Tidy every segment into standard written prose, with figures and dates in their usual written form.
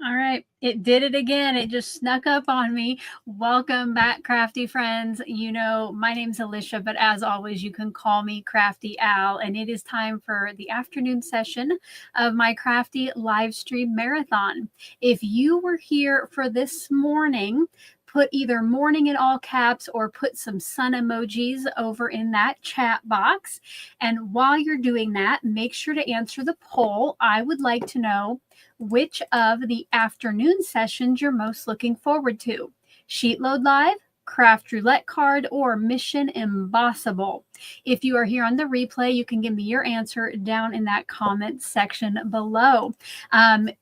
All right, it did it again. It just snuck up on me. Welcome back, Crafty friends. You know, my name's Alicia, but as always, you can call me Crafty Al, and it is time for the afternoon session of my Crafty live stream marathon. If you were here for this morning, put either morning in all caps or put some sun emojis over in that chat box. And while you're doing that, make sure to answer the poll. I would like to know which of the afternoon sessions you're most looking forward to. SheetLoad Live, Craft Roulette card, or Mission Emboss-able. If you are here on the replay, you can give me your answer down in that comment section below.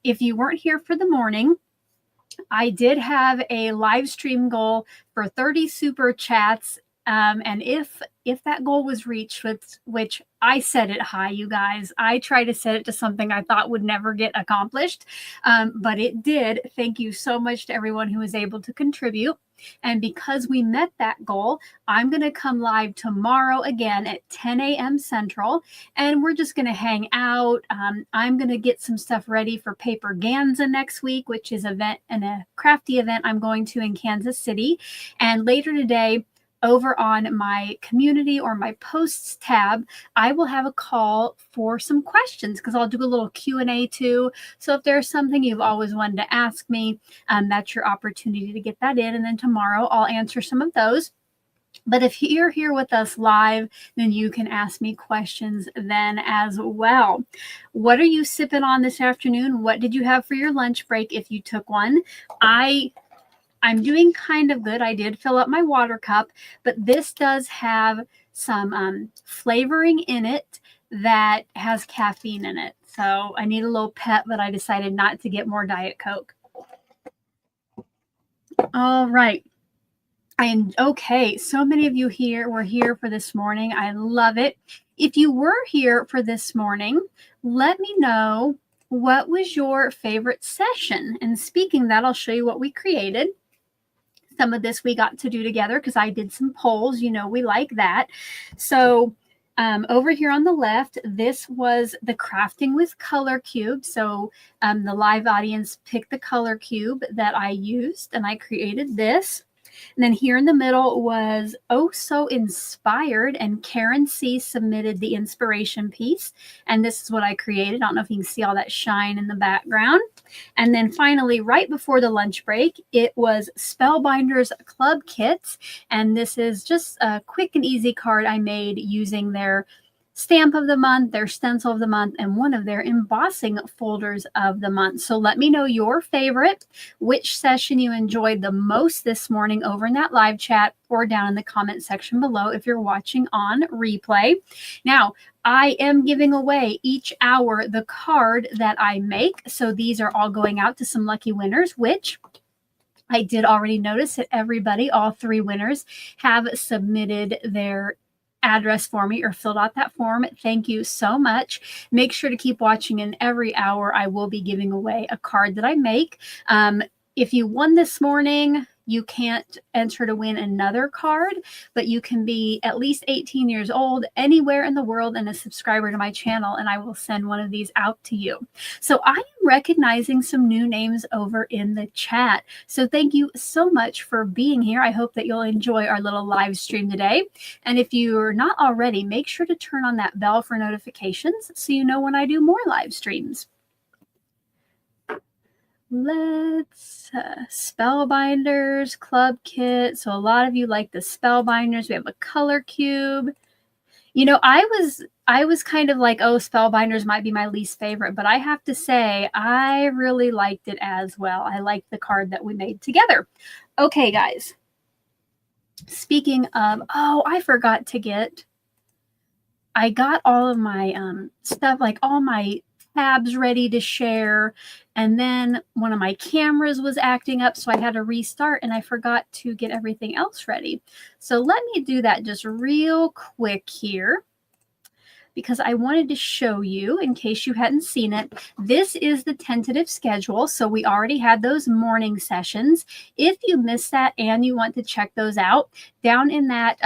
If you weren't here for the morning, I did have a live stream goal for 30 super chats. And if that goal was reached, which I set it high, you guys, I try to set it to something I thought would never get accomplished, but it did. Thank you so much to everyone who was able to contribute. And because we met that goal, I'm going to come live tomorrow again at 10 a.m. Central, and we're just going to hang out. I'm going to get some stuff ready for Paper Ganza next week, which is a crafty event I'm going to in Kansas City. And later today, over on my community or my posts tab, I will have a call for some questions because I'll do a little Q&A too. So if there's something you've always wanted to ask me, that's your opportunity to get that in. And then tomorrow I'll answer some of those. But if you're here with us live, then you can ask me questions then as well. What are you sipping on this afternoon? What did you have for your lunch break if you took one? I'm doing kind of good. I did fill up my water cup, but this does have some flavoring in it that has caffeine in it. So I need a little pep, but I decided not to get more Diet Coke. All right. Okay, so many of you here were here for this morning. I love it. If you were here for this morning, let me know what was your favorite session. And speaking of that, I'll show you what we created. Some of this we got to do together because I did some polls. You know, we like that. So over here on the left, this was the crafting with color cube. So the live audience picked the color cube that I used, and I created this. And then here in the middle was Oh So Inspired, and Karen C submitted the inspiration piece. And this is what I created. I don't know if you can see all that shine in the background. And then finally, right before the lunch break, it was Spellbinders Club Kits. And this is just a quick and easy card I made using their stamp of the month, their stencil of the month, and one of their embossing folders of the month. So let me know your favorite, which session you enjoyed the most this morning over in that live chat or down in the comment section below if you're watching on replay. Now, I am giving away each hour the card that I make. So these are all going out to some lucky winners, which I did already notice that everybody, all 3 winners, have submitted their address for me or filled out that form. Thank you so much. Make sure to keep watching, and every hour I will be giving away a card that I make. If you won this morning, you can't enter to win another card, but you can be at least 18 years old anywhere in the world and a subscriber to my channel, and I will send one of these out to you. So I am recognizing some new names over in the chat. So thank you so much for being here. I hope that you'll enjoy our little live stream today. And if you're not already, make sure to turn on that bell for notifications so you know when I do more live streams. Let's Spellbinders Club Kit. So a lot of you like the Spellbinders. We have a color cube. You know, I was kind of like, oh, Spellbinders might be my least favorite, but I have to say I really liked it as well. I liked the card that we made together. Okay, guys. Speaking of, oh, I forgot to get, I got all of my stuff, like all my tabs ready to share, and then one of my cameras was acting up, so I had to restart, and I forgot to get everything else ready. So let me do that just real quick here, because I wanted to show you, in case you hadn't seen it, this is the tentative schedule. So we already had those morning sessions. If you missed that and you want to check those out, down in that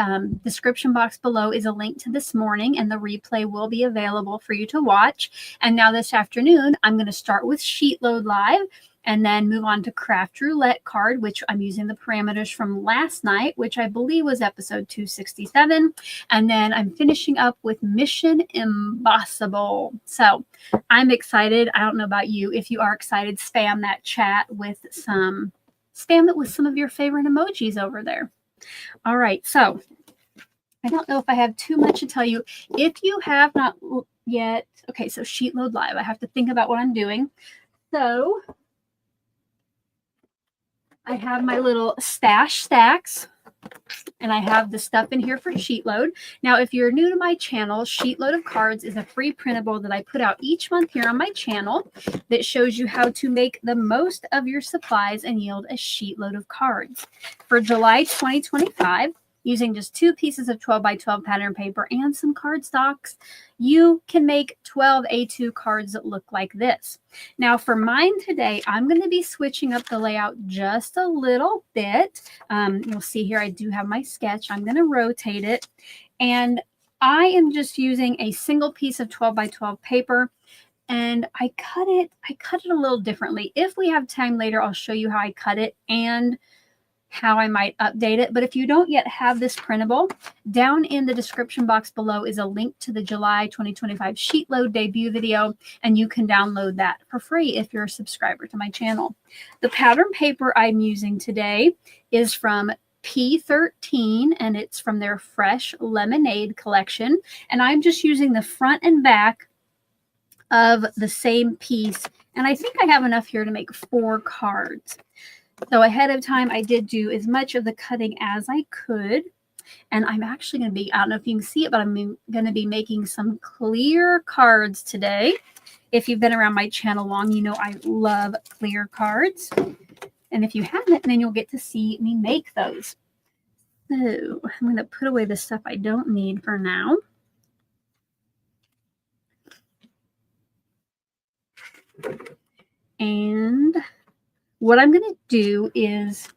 description box below is a link to this morning, and the replay will be available for you to watch. And now this afternoon, I'm going to start with SheetLoad Live. and then move on to Craft Roulette card, which I'm using the parameters from last night, which I believe was episode 267. And then I'm finishing up with Mission Impossible. So I'm excited. I don't know about you. If you are excited, spam that chat with spam it with some of your favorite emojis over there. All right. So I don't know if I have too much to tell you. If you have not yet, okay, so SheetLoad Live. I have to think about what I'm doing. So I have my little stash stacks, and I have the stuff in here for SheetLoad. Now, if you're new to my channel, SheetLoad of Cards is a free printable that I put out each month here on my channel that shows you how to make the most of your supplies and yield a SheetLoad of cards. For July 2025, using just 2 pieces of 12 by 12 pattern paper and some cardstocks, you can make 12 A2 cards that look like this. Now for mine today, I'm going to be switching up the layout just a little bit. You'll see here I do have my sketch. I'm going to rotate it, and I am just using a single piece of 12 by 12 paper, and I cut it a little differently. If we have time later, I'll show you how I cut it and how I might update it. But if you don't yet have this printable, down in the description box below is a link to the July 2025 SheetLoad debut video, and you can download that for free if you're a subscriber to my channel. The pattern paper I'm using today is from P13, and it's from their Fresh Lemonade collection, and I'm just using the front and back of the same piece, and I think I have enough here to make 4 cards. So ahead of time, I did do as much of the cutting as I could. And I'm actually going to be, I don't know if you can see it, but I'm going to be making some clear cards today. If you've been around my channel long, you know I love clear cards. And if you haven't, then you'll get to see me make those. So I'm going to put away the stuff I don't need for now. And what I'm going to do is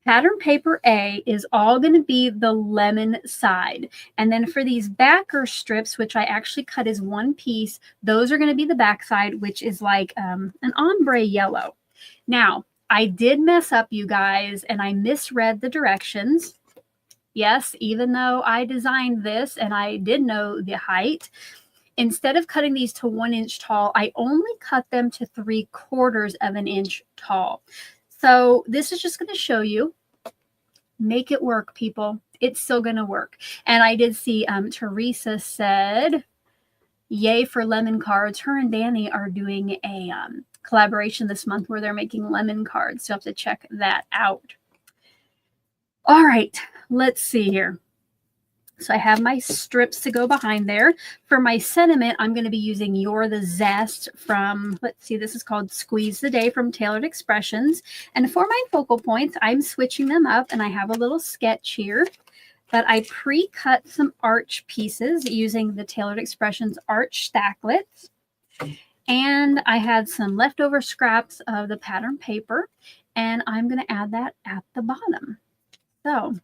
pattern paper A is all going to be the lemon side. And then for these backer strips, which I actually cut as 1 piece, those are going to be the back side, which is like an ombre yellow. Now, I did mess up, you guys, and I misread the directions. Yes, even though I designed this and I did know the height, instead of cutting these to 1 inch tall, I only cut them to 3/4 of an inch tall. So this is just going to show you, make it work, people. It's still going to work. And I did see Teresa said, yay for lemon cards. Her and Danny are doing a collaboration this month where they're making lemon cards. So you have to check that out. All right, let's see here. So I have my strips to go behind there. For my sentiment, I'm going to be using You're the Zest from, let's see, this is called Squeeze the Day from Tailored Expressions. And for my focal points, I'm switching them up, and I have a little sketch here. But I pre-cut some arch pieces using the Tailored Expressions arch stacklets. And I had some leftover scraps of the pattern paper, and I'm going to add that at the bottom. So,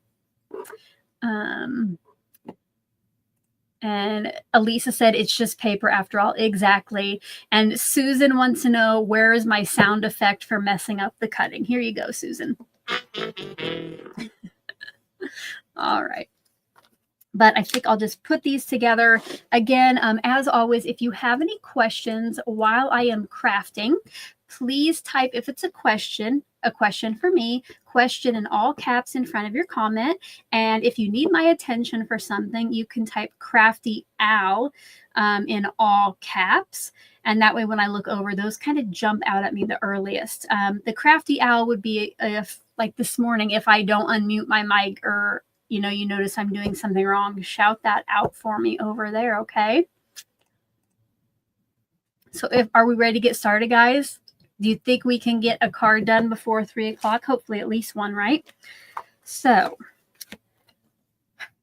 and Elisa said, it's just paper after all. Exactly. And Susan wants to know, where is my sound effect for messing up the cutting? Here you go, Susan. All right. But I think I'll just put these together. Again, as always, if you have any questions while I am crafting, please type, if it's a question for me, question in all caps in front of your comment. And if you need my attention for something, you can type Crafty Al in all caps. And that way, when I look over, those kind of jump out at me the earliest. The Crafty Owl would be if, like this morning, if I don't unmute my mic, or you notice I'm doing something wrong, shout that out for me over there, okay? So are we ready to get started, guys? Do you think we can get a card done before 3 o'clock? Hopefully at least one, right? So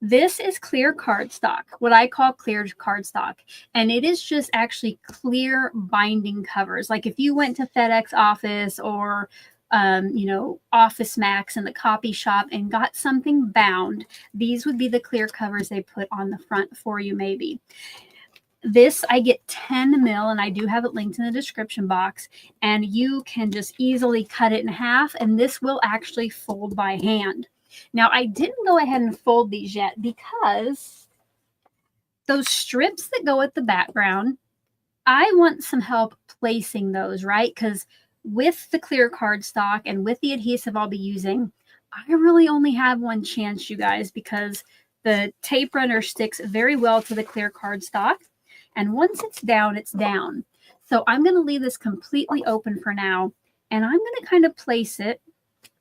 this is clear cardstock, what I call clear cardstock. And it is just actually clear binding covers. Like if you went to FedEx office or Office Max in the copy shop and got something bound, these would be the clear covers they put on the front for you maybe. This, I get 10 mil, and I do have it linked in the description box, and you can just easily cut it in half, and this will actually fold by hand. Now, I didn't go ahead and fold these yet because those strips that go at the background, I want some help placing those, right? Because with the clear cardstock and with the adhesive I'll be using, I really only have one chance, you guys, because the tape runner sticks very well to the clear cardstock. And once it's down, it's down. So I'm going to leave this completely open for now. And I'm going to kind of place it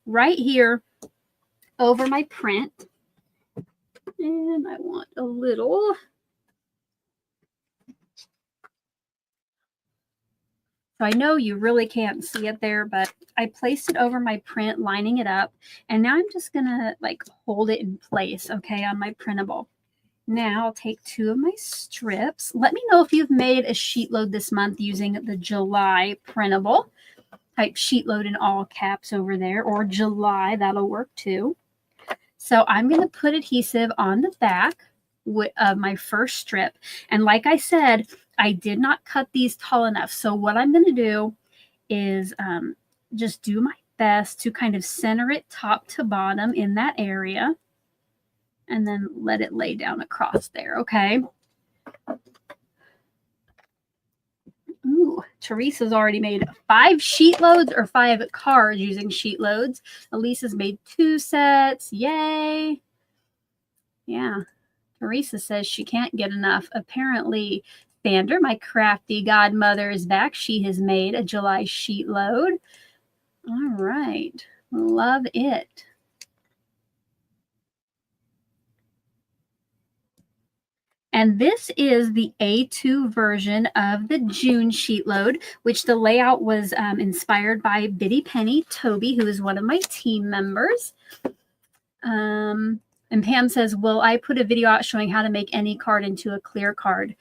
right here over my print. And I want a little. So I know you really can't see it there, but I placed it over my print, lining it up. And now I'm just going to like hold it in place, okay, on my printable. Now I'll take 2 of my strips. Let me know if you've made a sheet load this month using the July printable. Type sheet load in all caps over there, or July, that'll work too. So I'm going to put adhesive on the back of my first strip. And like I said, I did not cut these tall enough. So what I'm going to do is just do my best to kind of center it top to bottom in that area. And then let it lay down across there, okay? Ooh, Teresa's already made 5 sheet loads or 5 cards using sheet loads. Elisa's made 2 sets. Yay. Yeah. Teresa says she can't get enough. Apparently, Sander, my crafty godmother, is back. She has made a July sheet load. All right. Love it. And this is the A2 version of the June sheet load, which the layout was inspired by Biddy Penny Toby, who is one of my team members. And Pam says, will I put a video out showing how to make any card into a clear card?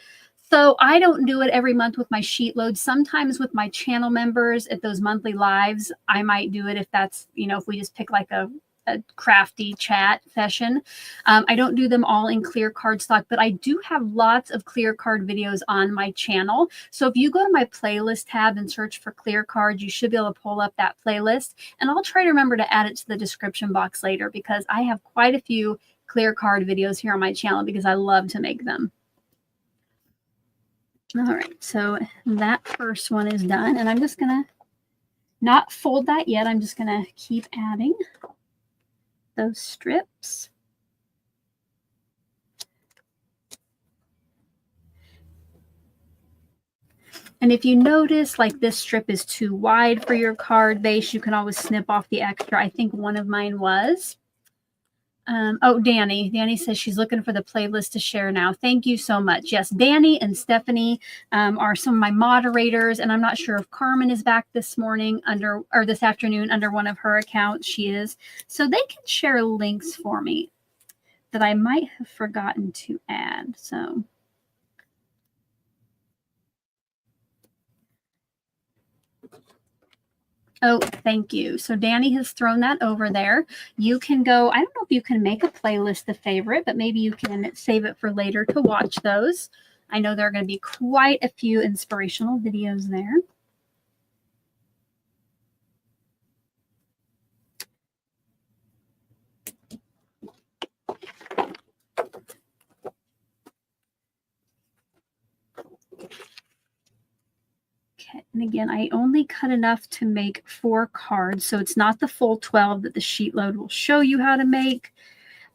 So I don't do it every month with my sheet load. Sometimes with my channel members at those monthly lives, I might do it if that's, you know, if we just pick like a crafty chat session. I don't do them all in clear cardstock, but I do have lots of clear card videos on my channel. So if you go to my playlist tab and search for clear cards, you should be able to pull up that playlist. And I'll try to remember to add it to the description box later, because I have quite a few clear card videos here on my channel because I love to make them. All right, so that first one is done, and I'm just gonna not fold that yet. I'm just gonna keep adding those strips. And if you notice, like this strip is too wide for your card base, you can always snip off the extra. I think one of mine was. Oh, Danny. Danny says she's looking for the playlist to share now. Thank you so much. Yes, Danny and Stephanie are some of my moderators, and I'm not sure if Carmen is back this morning or this afternoon under one of her accounts. She is. So they can share links for me that I might have forgotten to add. So oh, thank you. So Danny has thrown that over there. You can go, I don't know if you can make a playlist a favorite, but maybe you can save it for later to watch those. I know there are going to be quite a few inspirational videos there. Okay, and again, I only cut enough to make 4 cards, so it's not the full 12 that the sheet load will show you how to make.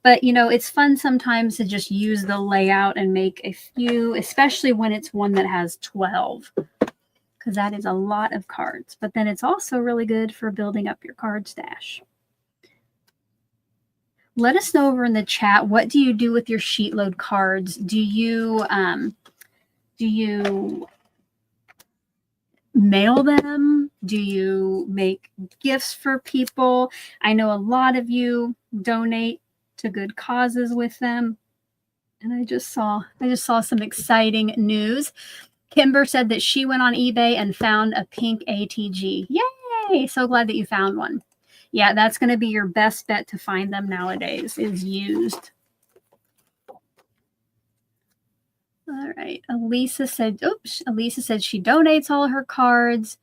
But, you know, it's fun sometimes to just use the layout and make a few, especially when it's one that has 12, because that is a lot of cards. But then it's also really good for building up your card stash. Let us know over in the chat, what do you do with your sheet load cards? Do you mail them? Do you make gifts for people? I know a lot of you donate to good causes with them. And I just saw some exciting news. Kimber said that she went on eBay and found a pink ATG. Yay! So glad that you found one. Yeah, that's going to be your best bet to find them nowadays, is used. All right. Elisa said, oops, Elisa said she donates all her cards.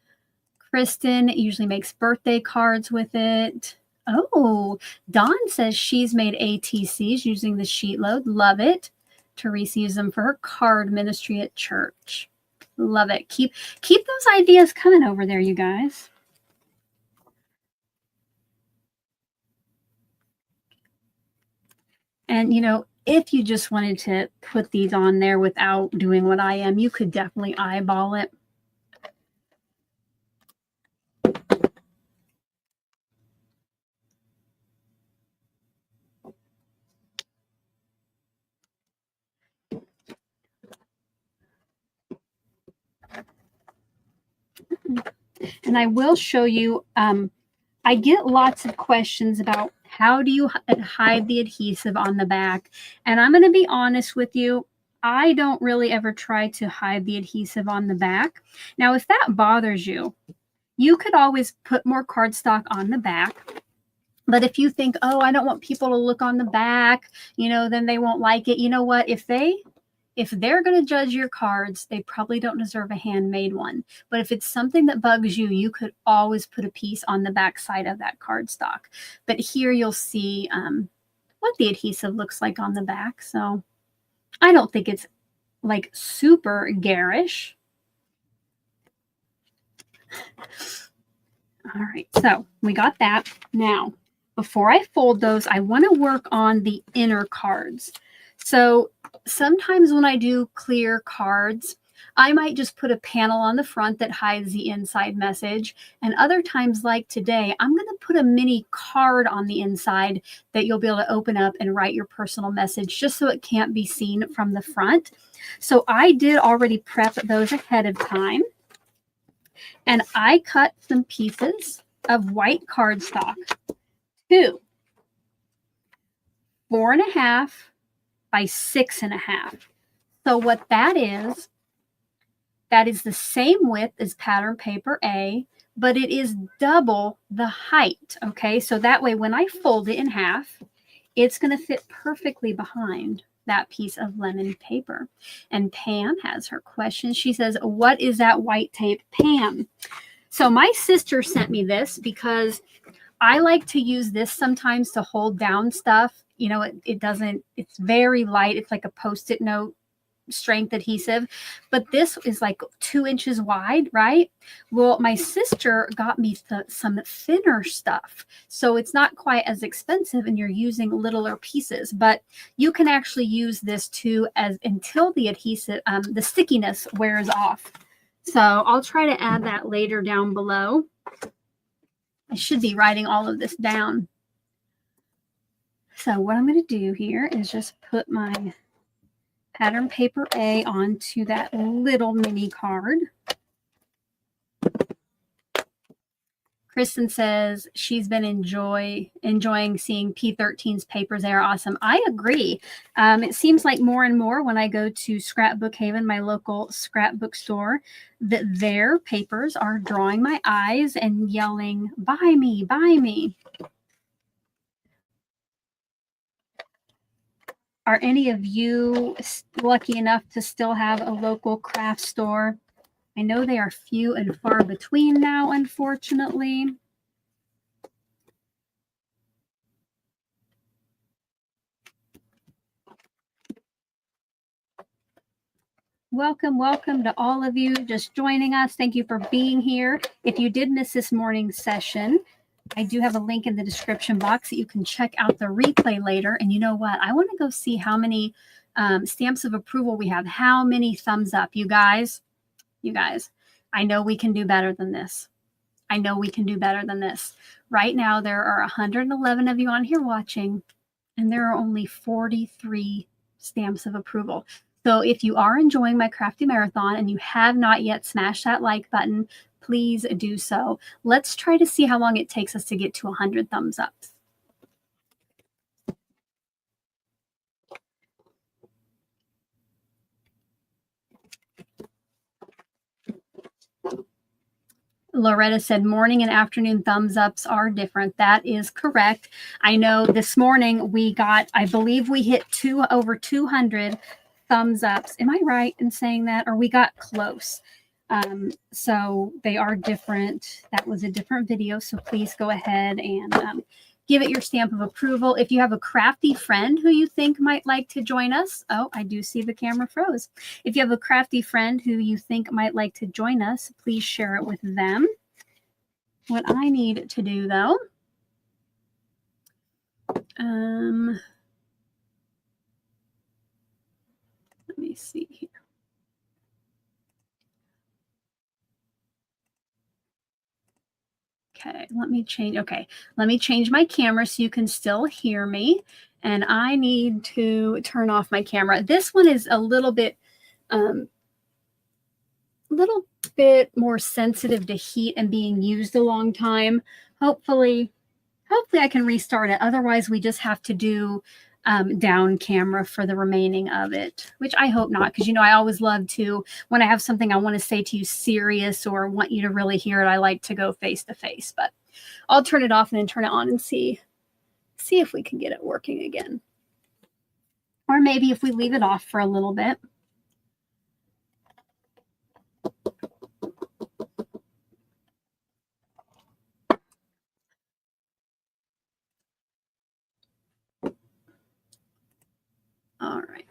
Kristen usually makes birthday cards with it. Oh, Dawn says she's made ATCs using the SheetLoad. Love it. Teresa uses them for her card ministry at church. Love it. Keep those ideas coming over there, you guys. And, you know, if you just wanted to put these on there without doing what I am, you could definitely eyeball it. And I will show you, I get lots of questions about how do you hide the adhesive on the back? And I'm going to be honest with you, I don't really ever try to hide the adhesive on the back. Now, if that bothers you, you could always put more cardstock on the back. But if you think, oh, I don't want people to look on the back, you know, then they won't like it. You know what? If they're going to judge your cards, they probably don't deserve a handmade one. But if it's something that bugs you, you could always put a piece on the back side of that cardstock. But here you'll see what the adhesive looks like on the back. So I don't think it's like super garish. All right, so we got that. Now, before I fold those, I want to work on the inner cards. So sometimes when I do clear cards, I might just put a panel on the front that hides the inside message. And other times, like today, I'm going to put a mini card on the inside that you'll be able to open up and write your personal message just so it can't be seen from the front. So I did already prep those ahead of time. And I cut some pieces of white cardstock to 4.5 by 6.5. So what that is the same width as pattern paper A, but it is double the height. Okay, so that way when I fold it in half, it's going to fit perfectly behind that piece of lemon paper. And Pam has her question. She says, what is that white tape, Pam? So my sister sent me this because I like to use this sometimes to hold down stuff. You know, it's very light. It's like a Post-it note strength adhesive, but this is like 2 inches wide, right? Well, my sister got me some thinner stuff, so it's not quite as expensive and you're using littler pieces, but you can actually use this too until the adhesive, the stickiness wears off. So I'll try to add that later down below. I should be writing all of this down. So what I'm going to do here is just put my pattern paper A onto that little mini card. Kristen says she's been enjoying seeing P13's papers. They are awesome. I agree. It seems like more and more when I go to Scrapbook Haven, my local scrapbook store, that their papers are drawing my eyes and yelling, buy me, buy me. Are any of you lucky enough to still have a local craft store? I know they are few and far between now, unfortunately. Welcome, welcome to all of you just joining us. Thank you for being here. If you did miss this morning's session, I do have a link in the description box that you can check out the replay later. And you know what? I want to go see how many stamps of approval we have. How many thumbs up, you guys? You guys, I know we can do better than this. I know we can do better than this. Right now, there are 111 of you on here watching, and there are only 43 stamps of approval. So if you are enjoying my Crafty Marathon and you have not yet smashed that like button, please do so. Let's try to see how long it takes us to get to 100 thumbs ups. Loretta said morning and afternoon thumbs ups are different. That is correct. I know this morning we got, I believe we hit over 200 thumbs ups. Am I right in saying that? Or we got close. So they are different. That was a different video. So please go ahead and give it your stamp of approval. If you have a crafty friend who you think might like to join us. Oh, I do see the camera froze. If you have a crafty friend who you think might like to join us, please share it with them. What I need to do though, let me see here. Okay, let me change. Okay, let me change my camera so you can still hear me. And I need to turn off my camera. This one is a little bit more sensitive to heat and being used a long time. Hopefully I can restart it. Otherwise, we just have to do down camera for the remaining of it, which I hope not, because, you know, I always love to, when I have something I want to say to you serious or want you to really hear it, I like to go face to face. But I'll turn it off and then turn it on and see if we can get it working again. Or maybe if we leave it off for a little bit. All right,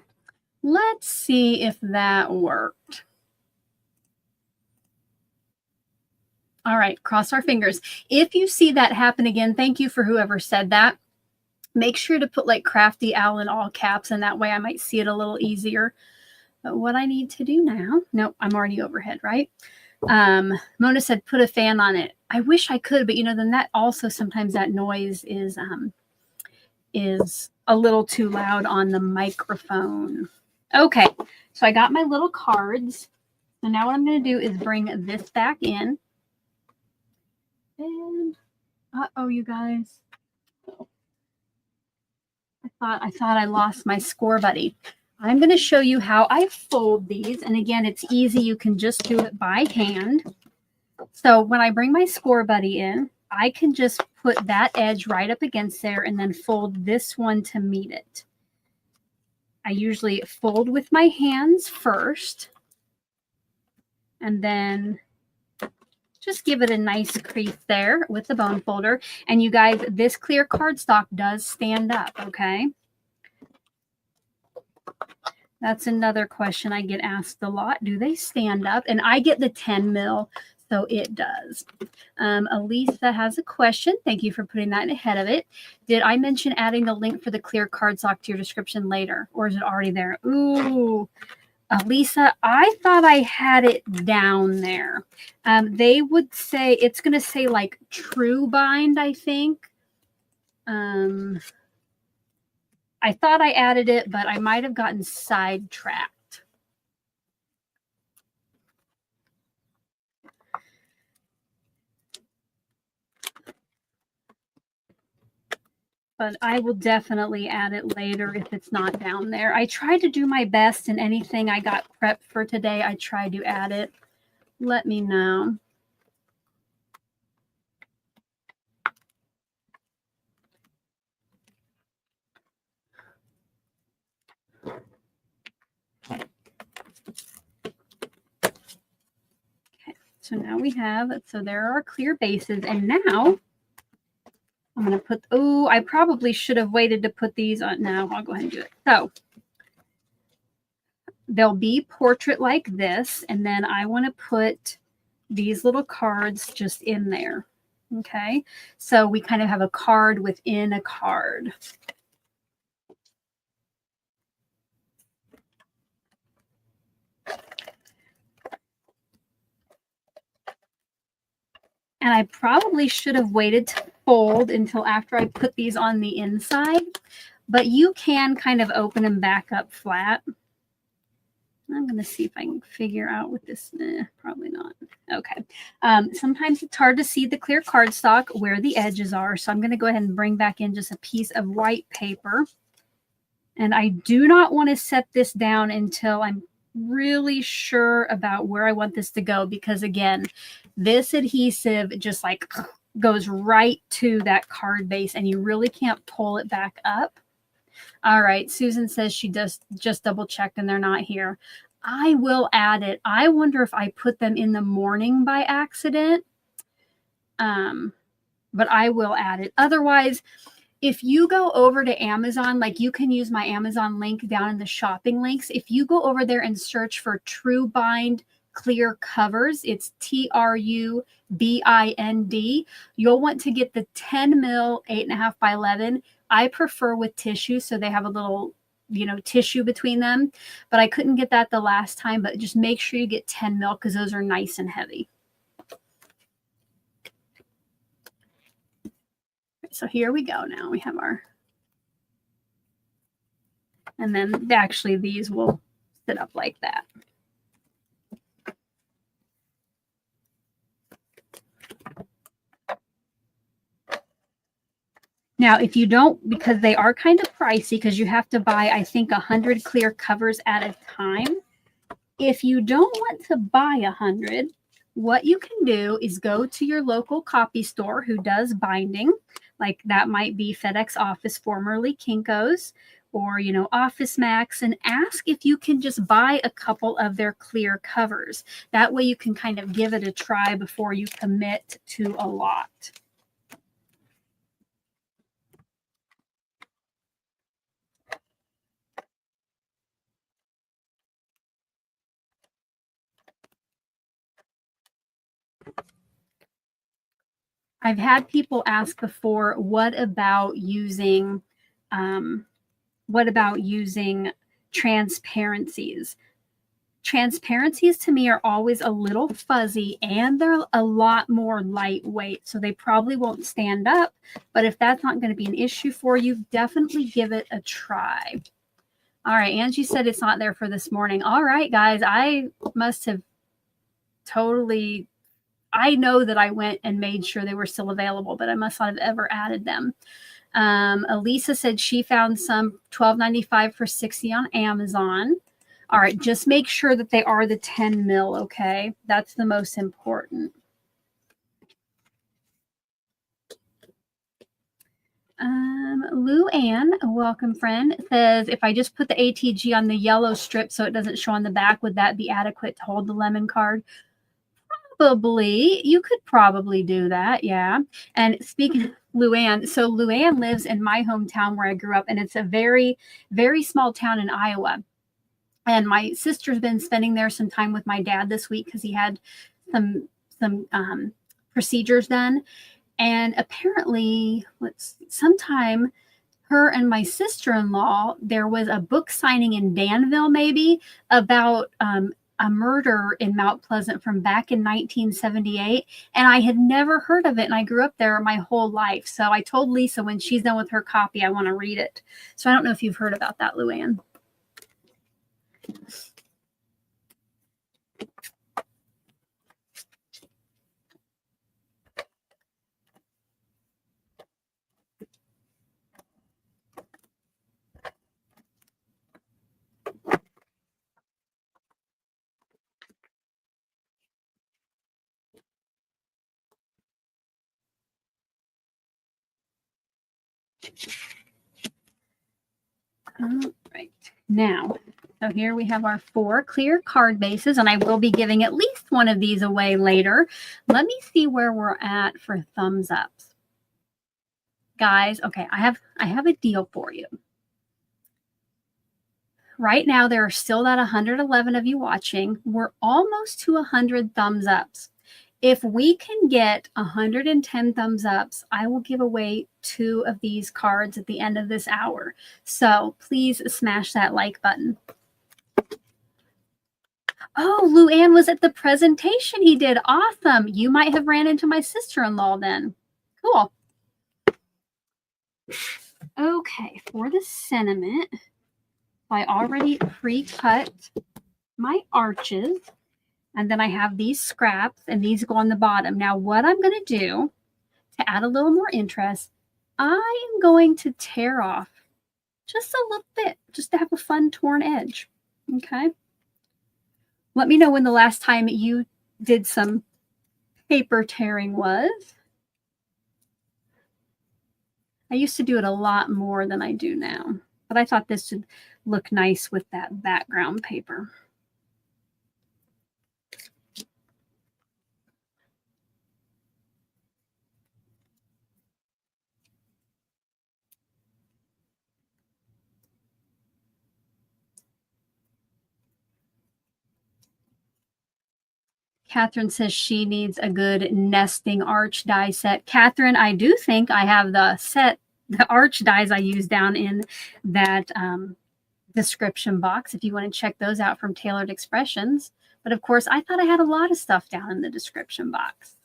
let's see if that worked. All right, cross our fingers. If you see that happen again, thank you for whoever said that. Make sure to put like Crafty Owl in all caps, and that way I might see it a little easier. But what I need to do now, nope, I'm already overhead, right? Mona said, put a fan on it. I wish I could, but you know, then that also sometimes that noise is a little too loud on the microphone. Okay, so I got my little cards. So now what I'm going to do is bring this back in. And uh-oh, you guys. I thought I lost my score buddy. I'm going to show you how I fold these. And again, it's easy. You can just do it by hand. So when I bring my score buddy in, I can just put that edge right up against there and then fold this one to meet it. I usually fold with my hands first and then just give it a nice crease there with the bone folder. And you guys, this clear cardstock does stand up, okay? That's another question I get asked a lot. Do they stand up? And I get the 10 mil, so it does. Elisa has a question. Thank you for putting that ahead of it. Did I mention adding the link for the clear cardstock to your description later? Or is it already there? Ooh, Lisa, I thought I had it down there. They would say, it's going to say like True Bind, I think. I thought I added it, but I might have gotten sidetracked. But I will definitely add it later if it's not down there. I tried to do my best, and anything I got prepped for today, I tried to add it. Let me know. Okay, so now we have, so there are clear bases, and now I'm going to put, oh, I probably should have waited to put these on. Now I'll go ahead and do it. So they'll be portrait like this, and then I want to put these little cards just in there. Okay, so we kind of have a card within a card. And I probably should have waited to fold until after I put these on the inside, but you can kind of open them back up flat. I'm going to see if I can figure out what this, probably not. Okay. Sometimes it's hard to see the clear cardstock where the edges are. So I'm going to go ahead and bring back in just a piece of white paper. And I do not want to set this down until I'm really sure about where I want this to go, because again, this adhesive just like goes right to that card base and you really can't pull it back up. All right. Susan says she just double checked and they're not here. I will add it. I wonder if I put them in the morning by accident. But I will add it. Otherwise, if you go over to Amazon, like you can use my Amazon link down in the shopping links. If you go over there and search for True Bind clear covers, it's TRUBIND. You'll want to get the 10 mil 8.5 by 11. I prefer with tissue, so they have a little, tissue between them. But I couldn't get that the last time. But just make sure you get 10 mil because those are nice and heavy. So here we go. Now we have our, and then actually these will sit up like that. Now, if you don't, because they are kind of pricey, because you have to buy, I think, 100 clear covers at a time. If you don't want to buy 100, what you can do is go to your local copy store who does binding. Like that might be FedEx Office, formerly Kinko's, or, Office Max, and ask if you can just buy a couple of their clear covers. That way you can kind of give it a try before you commit to a lot. I've had people ask before, what about using transparencies? Transparencies to me are always a little fuzzy and they're a lot more lightweight, so they probably won't stand up. But if that's not going to be an issue for you, definitely give it a try. All right, Angie said it's not there for this morning. All right, guys, I must have totally... I know that I went and made sure they were still available, but I must not have ever added them. Elisa said she found some $12.95 for 60 on Amazon. All right, just make sure that they are the 10 mil, okay? That's the most important. Lou Ann, a welcome friend, says, if I just put the ATG on the yellow strip so it doesn't show on the back, would that be adequate to hold the lemon card? Probably. You could probably do that, yeah. And speaking of Luann, so Luann lives in my hometown where I grew up, and it's a very, very small town in Iowa. And my sister's been spending there some time with my dad this week because he had some procedures done. And apparently, sometime her and my sister-in-law, there was a book signing in Danville, maybe, about a murder in Mount Pleasant from back in 1978. And I had never heard of it. And I grew up there my whole life. So I told Lisa when she's done with her copy, I want to read it. So I don't know if you've heard about that, Luann. All right. Now, so here we have our 4 clear card bases, and I will be giving at least one of these away later. Let me see where we're at for thumbs ups. Guys, okay, I have a deal for you. Right now, there are still that 111 of you watching. We're almost to 100 thumbs ups. If we can get 110 thumbs ups, I will give away 2 of these cards at the end of this hour. So please smash that like button. Oh, Luann was at the presentation he did. Awesome. You might have ran into my sister-in-law then. Cool. Okay, for the sentiment, I already pre-cut my arches. And then I have these scraps, and these go on the bottom. Now, what I'm going to do to add a little more interest, I am going to tear off just a little bit, just to have a fun torn edge. Okay? Let me know when the last time you did some paper tearing was. I used to do it a lot more than I do now. But I thought this would look nice with that background paper. Catherine says she needs a good nesting arch die set. Catherine, I do think I have the set, the arch dies I use down in that description box if you want to check those out from Tailored Expressions. But of course, I thought I had a lot of stuff down in the description box.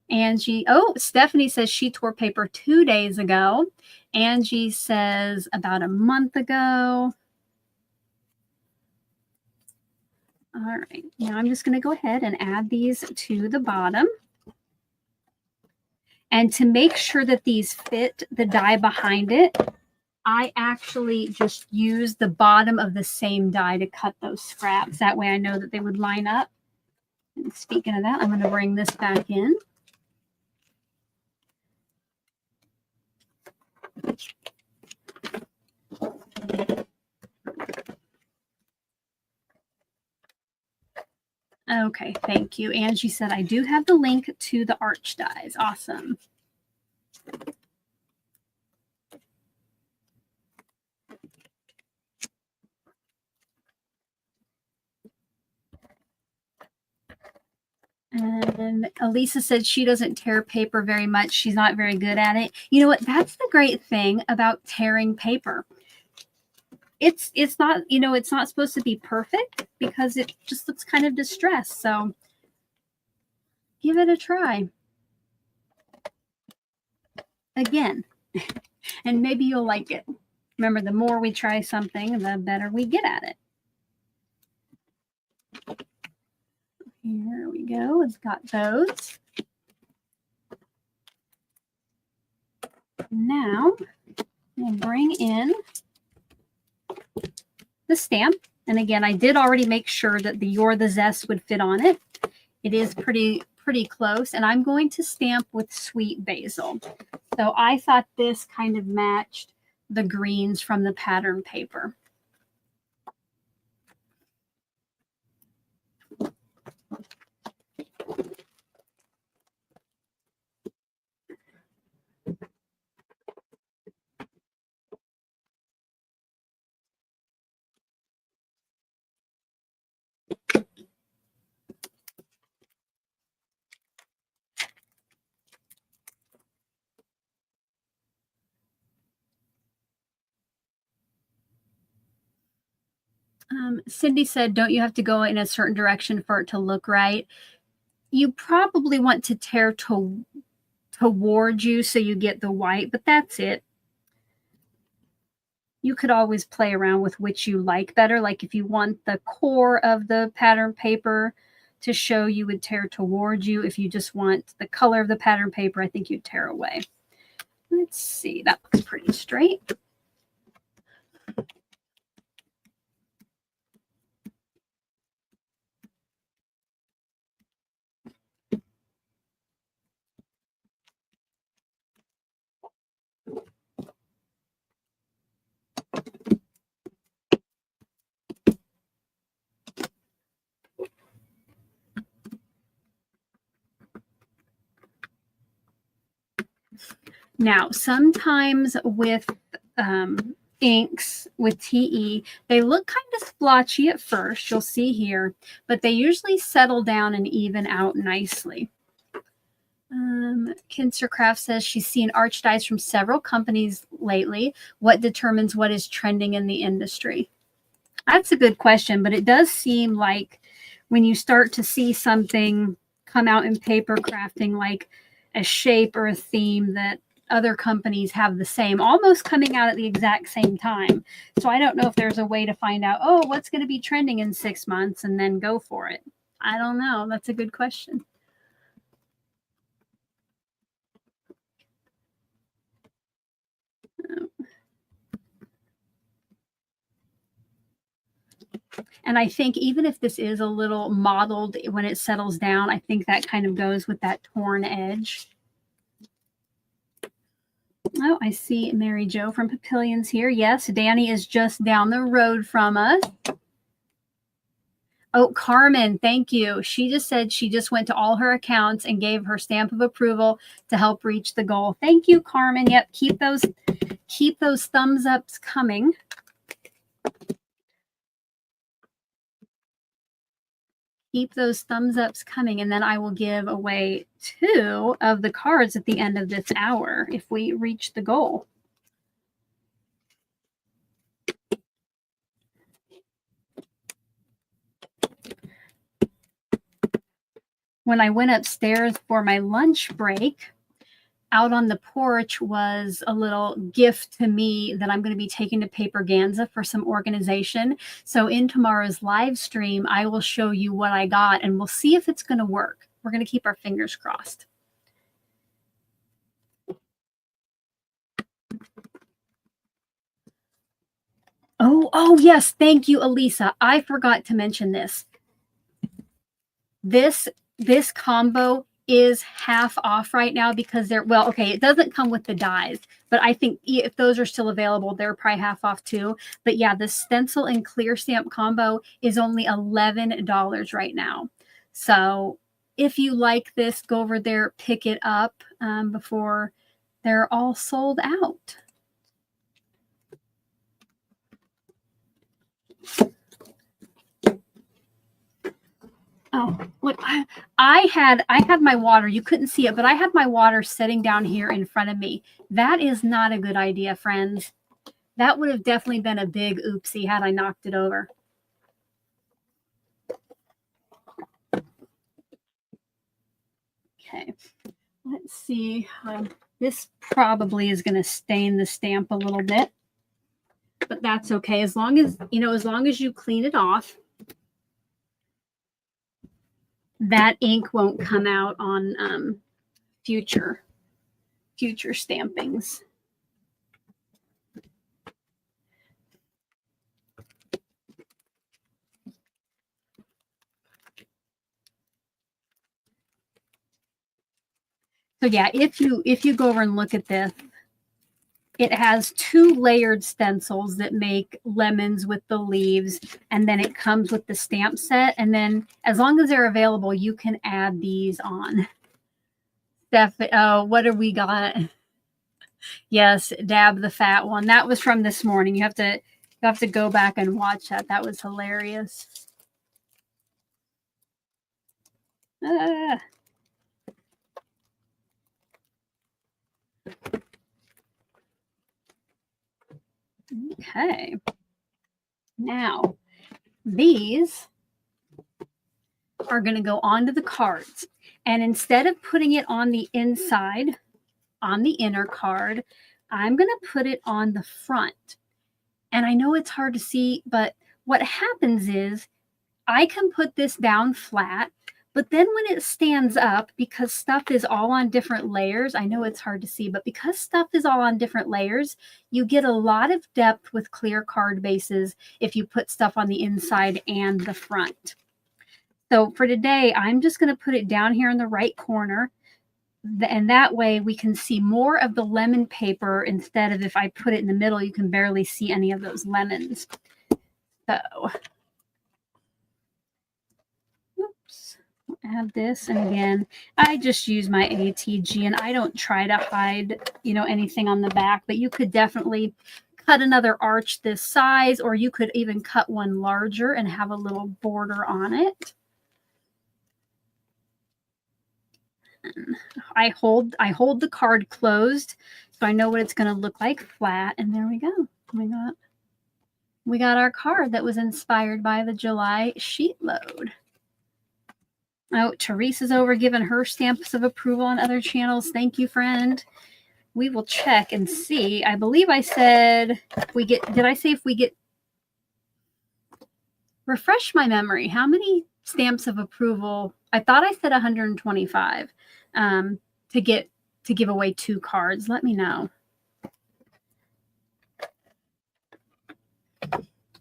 Angie, oh, Stephanie says she tore paper 2 days ago. Angie says about a month ago. All right, now I'm just going to go ahead and add these to the bottom. And to make sure that these fit the die behind it, I actually just use the bottom of the same die to cut those scraps. That way I know that they would line up. And speaking of that, I'm going to bring this back in. Okay, thank you. Angie said, I do have the link to the arch dies. Awesome. And Elisa said she doesn't tear paper very much. She's not very good at it. You know what? That's the great thing about tearing paper. It's not, you know, it's not supposed to be perfect because it just looks kind of distressed. So give it a try. Again, and maybe you'll like it. Remember, the more we try something, the better we get at it. Here we go. It's got those. Now we'll bring in the stamp. And again, I did already make sure that the You're the Zest would fit on it. It is pretty close. And I'm going to stamp with Sweet Basil. So I thought this kind of matched the greens from the pattern paper. Cindy said, don't you have to go in a certain direction for it to look right? You probably want to tear towards you so you get the white, but that's it. You could always play around with which you like better. Like if you want the core of the pattern paper to show, you would tear towards you. If you just want the color of the pattern paper, I think you'd tear away. Let's see, that looks pretty straight. Now, sometimes with inks, with TE, they look kind of splotchy at first, you'll see here, but they usually settle down and even out nicely. Kinstercraft says she's seen arch dies from several companies lately. What determines what is trending in the industry? That's a good question, but it does seem like when you start to see something come out in paper crafting, like a shape or a theme that other companies have the same, almost coming out at the exact same time. So I don't know if there's a way to find out, oh, what's going to be trending in 6 months and then go for it. I don't know. That's a good question. And I think even if this is a little mottled when it settles down, I think that kind of goes with that torn edge. Oh, I see Mary Jo from Papillions here. Yes, Danny is just down the road from us. Oh, Carmen, thank you. She just said she just went to all her accounts and gave her stamp of approval to help reach the goal. Thank you, Carmen. Yep, keep those thumbs ups coming. Keep those thumbs ups coming, and then I will give away 2 of the cards at the end of this hour if we reach the goal. When I went upstairs for my lunch break, out on the porch was a little gift to me that I'm going to be taking to Paperganza for some organization. So in tomorrow's live stream, I will show you what I got, and we'll see if it's going to work. We're going to keep our fingers crossed. Oh yes, thank you, Elisa. I forgot to mention this. This combo is half off right now because they're, well, okay, it doesn't come with the dies, but I think if those are still available, they're probably half off too. But yeah, the stencil and clear stamp combo is only $11 right now. So if you like this, go over there, pick it up before they're all sold out. Oh, look, I had my water. You couldn't see it, but I had my water sitting down here in front of me. That is not a good idea, friends. That would have definitely been a big oopsie had I knocked it over. Okay, let's see. This probably is going to stain the stamp a little bit, but that's okay. As long as, you know, as long as you clean it off, that ink won't come out on future stampings. So yeah, if you go over and look at this, it has 2 layered stencils that make lemons with the leaves, and then it comes with the stamp set. And then as long as they're available, you can add these on. Steph, oh, what have we got? Yes, Dab the fat one. That was from this morning. You have to go back and watch that. That was hilarious. Okay. Now, these are going to go onto the cards. And instead of putting it on the inside, on the inner card, I'm going to put it on the front. And I know it's hard to see, but what happens is I can put this down flat, but then when it stands up, because stuff is all on different layers, I know it's hard to see, but because stuff is all on different layers, you get a lot of depth with clear card bases if you put stuff on the inside and the front. So for today, I'm just going to put it down here in the right corner. And that way we can see more of the lemon paper instead of if I put it in the middle, you can barely see any of those lemons. So, oops, add this. And again, I just use my ATG and I don't try to hide, you know, anything on the back, but you could definitely cut another arch this size, or you could even cut one larger and have a little border on it. I hold the card closed so I know what it's going to look like flat, and there we go. We got our card that was inspired by the July sheet load. Oh, Teresa's over giving her stamps of approval on other channels. Thank you, friend. We will check and see. I believe I said we get, did I say if we get, refresh my memory, how many stamps of approval? I thought I said 125 to give away 2 cards. Let me know.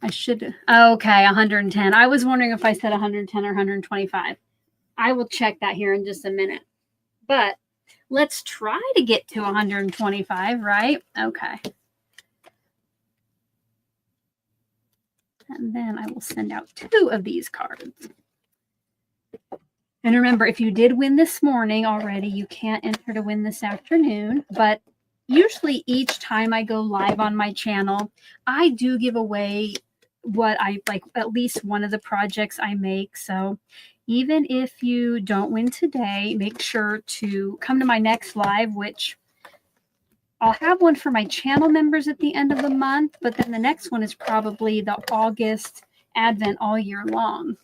I should, okay, 110. I was wondering if I said 110 or 125. I will check that here in just a minute. But Let's try to get to 125, right? Okay. And then I will send out 2 of these cards. And remember, if you did win this morning already, you can't enter to win this afternoon. But usually each time I go live on my channel, I do give away what I like, at least one of the projects I make. So even if you don't win today, make sure to come to my next live, which I'll have one for my channel members at the end of the month. But then the next one is probably the August Advent all year long.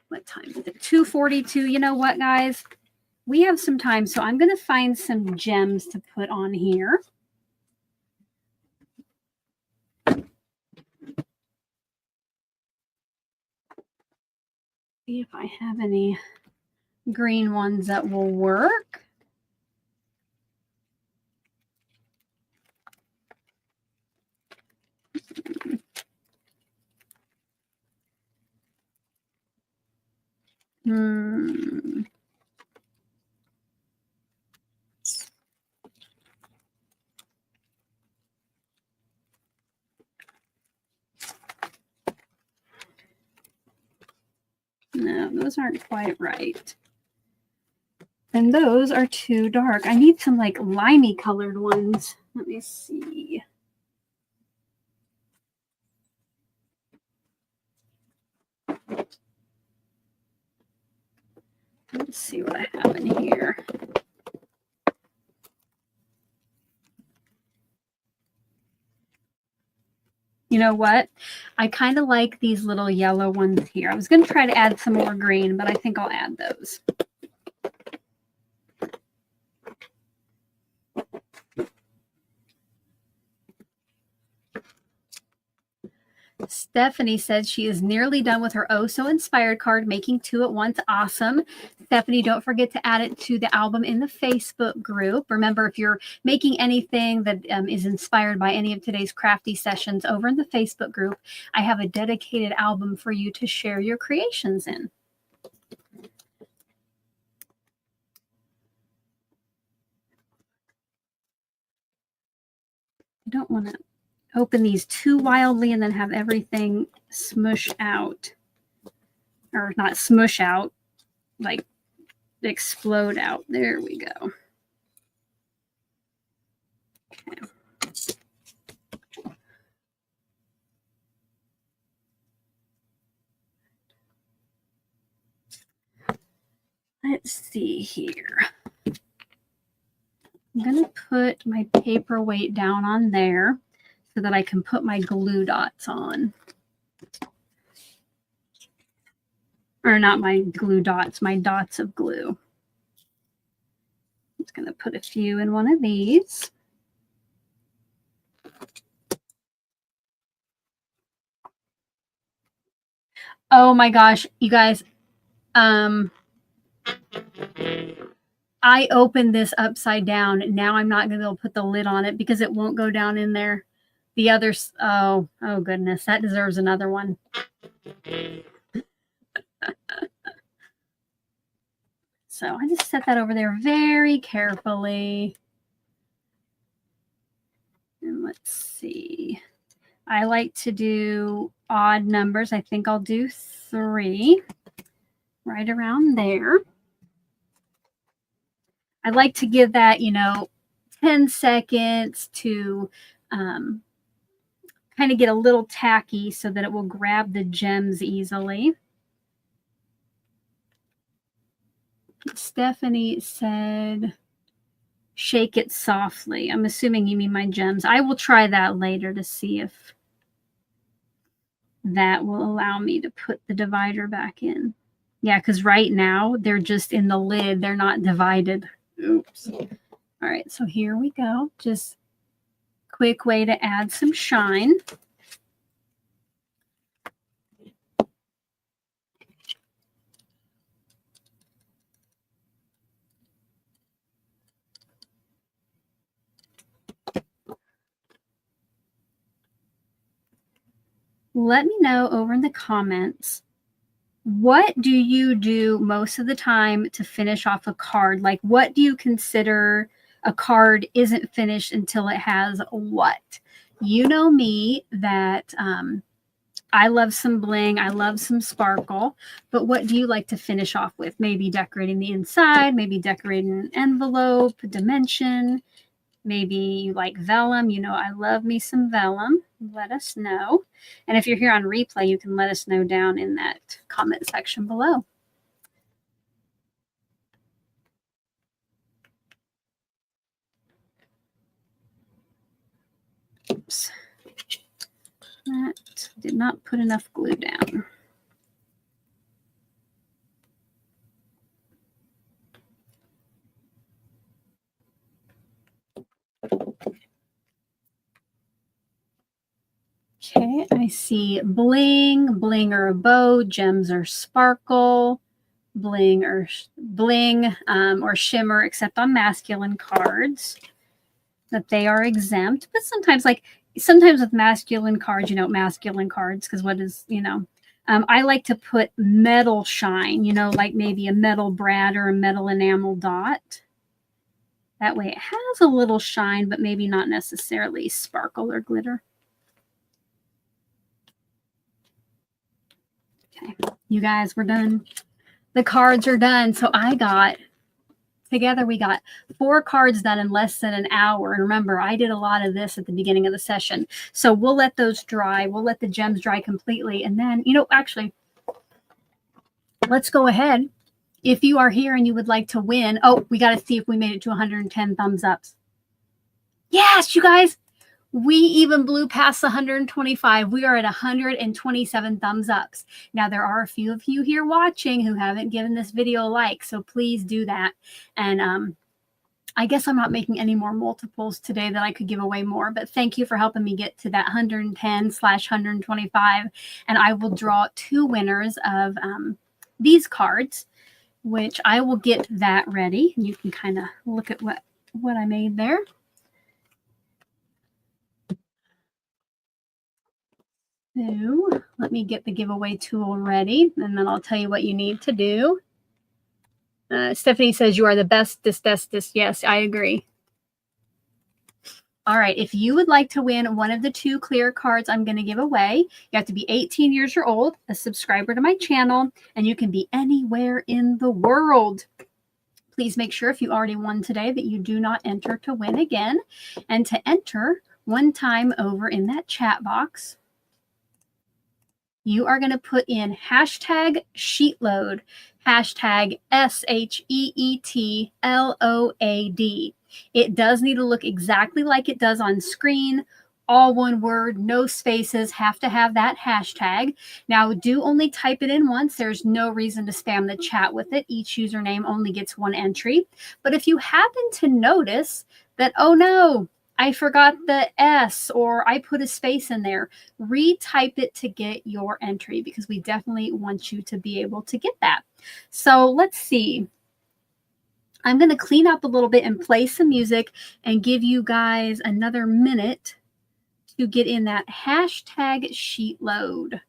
What time is it? 2:42. You know what, guys? We have some time, so I'm going to find some gems to put on here. See if I have any green ones that will work. No, those aren't quite right. And those are too dark. I need some like limey colored ones. Let me see. Let's see what I have in here. You know what? I kind of like these little yellow ones here. I was going to try to add some more green, but I think I'll add those. Stephanie said she is nearly done with her Oh So Inspired card, making 2 at once. Awesome. Stephanie, don't forget to add it to the album in the Facebook group. Remember, if you're making anything that is inspired by any of today's crafty sessions over in the Facebook group, I have a dedicated album for you to share your creations in. I don't want to open these too wildly and then have everything smush out. Or not smush out, like explode out. There we go. Okay. Let's see here. I'm going to put my paperweight down on there so that I can put my glue dots on. Or not my glue dots, my dots of glue. I'm just going to put a few in one of these. Oh my gosh, you guys. I opened this upside down. Now I'm not going to be able to put the lid on it because it won't go down in there. The others, oh goodness, that deserves another one. So I just set that over there very carefully. And let's see. I like to do odd numbers. I think I'll do 3 right around there. I like to give that, 10 seconds to kind of get a little tacky so that it will grab the gems easily. Stephanie said, shake it softly. I'm assuming you mean my gems. I will try that later to see if that will allow me to put the divider back in. Yeah, because right now they're just in the lid. They're not divided. Oops. All right, so here we go. Just quick way to add some shine. let me know over in the comments, what do you do most of the time to finish off a card? Like, what do you consider a card isn't finished until it has what? You know me that I love some bling. I love some sparkle. But what do you like to finish off with? Maybe decorating the inside, maybe decorating an envelope, dimension. Maybe you like vellum. You know, I love me some vellum. Let us know. And if you're here on replay, you can let us know down in that comment section below. Oops. That did not put enough glue down. Okay, I see bling, bling or a bow, gems or sparkle, bling or shimmer, except on masculine cards, that they are exempt. But sometimes with masculine cards, you know, masculine cards, because what is, you know, I like to put metal shine, you know, like maybe a metal brad or a metal enamel dot. That way it has a little shine, but maybe not necessarily sparkle or glitter. Okay, you guys, we're done. The cards are done. So we got 4 cards done in less than an hour. And remember, I did a lot of this at the beginning of the session. So we'll let those dry. We'll let the gems dry completely. And then, you know, actually, let's go ahead. If you are here and you would like to win, oh, we got to see if we made it to 110 thumbs ups. Yes, you guys. We even blew past 125. We are at 127 thumbs ups. Now, there are a few of you here watching who haven't given this video a like, so please do that. And I guess I'm not making any more multiples today that I could give away more, but thank you for helping me get to that 110/125. And I will draw 2 winners of these cards, which I will get that ready. And you can kind of look at what I made there. So let me get the giveaway tool ready, and then I'll tell you what you need to do. Stephanie says, you are the best. This. Yes, I agree. All right. If you would like to win one of the 2 clear cards I'm going to give away, you have to be 18 years or old, a subscriber to my channel, and you can be anywhere in the world. Please make sure if you already won today that you do not enter to win again. And to enter, one time over in that chat box, you are going to put in hashtag SheetLoad, hashtag SheetLoad. It does need to look exactly like it does on screen, all one word, no spaces, have to have that hashtag. Now, do only type it in once. There's no reason to spam the chat with it. Each username only gets 1 entry. But if you happen to notice that, oh no, I forgot the S, or I put a space in there, retype it to get your entry, because we definitely want you to be able to get that. So let's see. I'm going to clean up a little bit and play some music and give you guys another minute to get in that hashtag SheetLoad.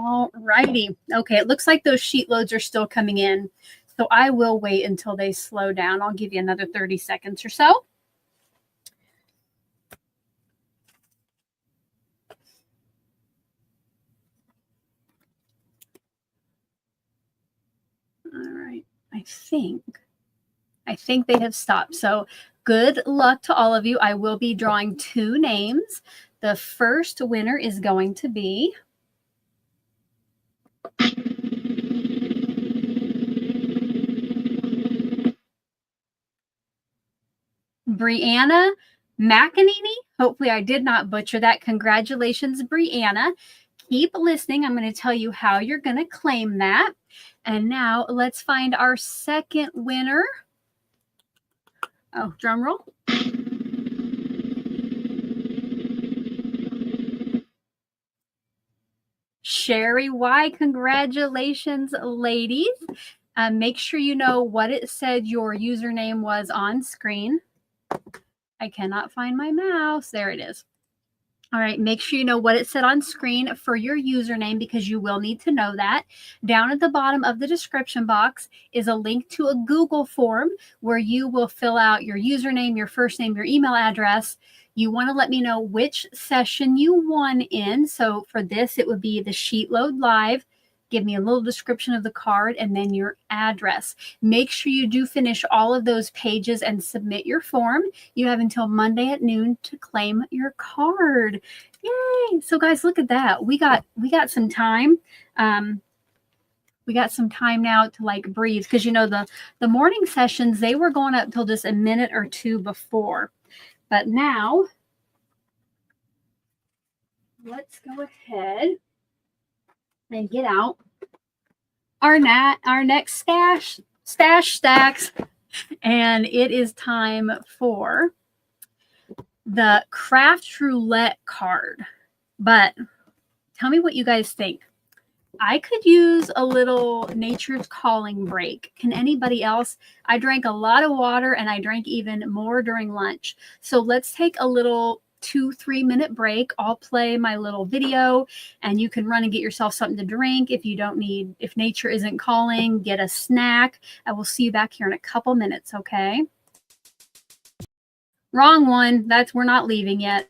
All righty. Okay, it looks like those sheet loads are still coming in. So I will wait until they slow down. I'll give you another 30 seconds or so. All right. I think they have stopped. So good luck to all of you. I will be drawing 2 names. The first winner is going to be Brianna McEnany. Hopefully I did not butcher that. Congratulations, Brianna. Keep listening. I'm going to tell you how you're going to claim that. And now let's find our second winner. Oh, drum roll. Sherry Y. Congratulations, ladies. Make sure you know what it said your username was on screen. I cannot find my mouse. There it is. All right, make sure you know what it said on screen for your username because you will need to know that. Down at the bottom of the description box is a link to a Google form where you will fill out your username, your first name, your email address. You want to let me know which session you won in. So for this, it would be the SheetLoad Live. Give me a little description of the card and then your address. Make sure you do finish all of those pages and submit your form. You have until Monday at noon to claim your card. Yay! So guys, look at that. We got some time. We got some time now to like breathe because you know the morning sessions, they were going up till just a minute or two before. But now let's go ahead and get out our next stash stacks, and it is time for the Craft Roulette card. But tell me what you guys think. I could use a little Nature's Calling break. Can anybody else? I drank a lot of water and I drank even more during lunch. So let's take a little 2-3 minute break. I'll play my little video and you can run and get yourself something to drink. If nature isn't calling, get a snack. I will see you back here in a couple minutes, okay? Wrong one. We're not leaving yet.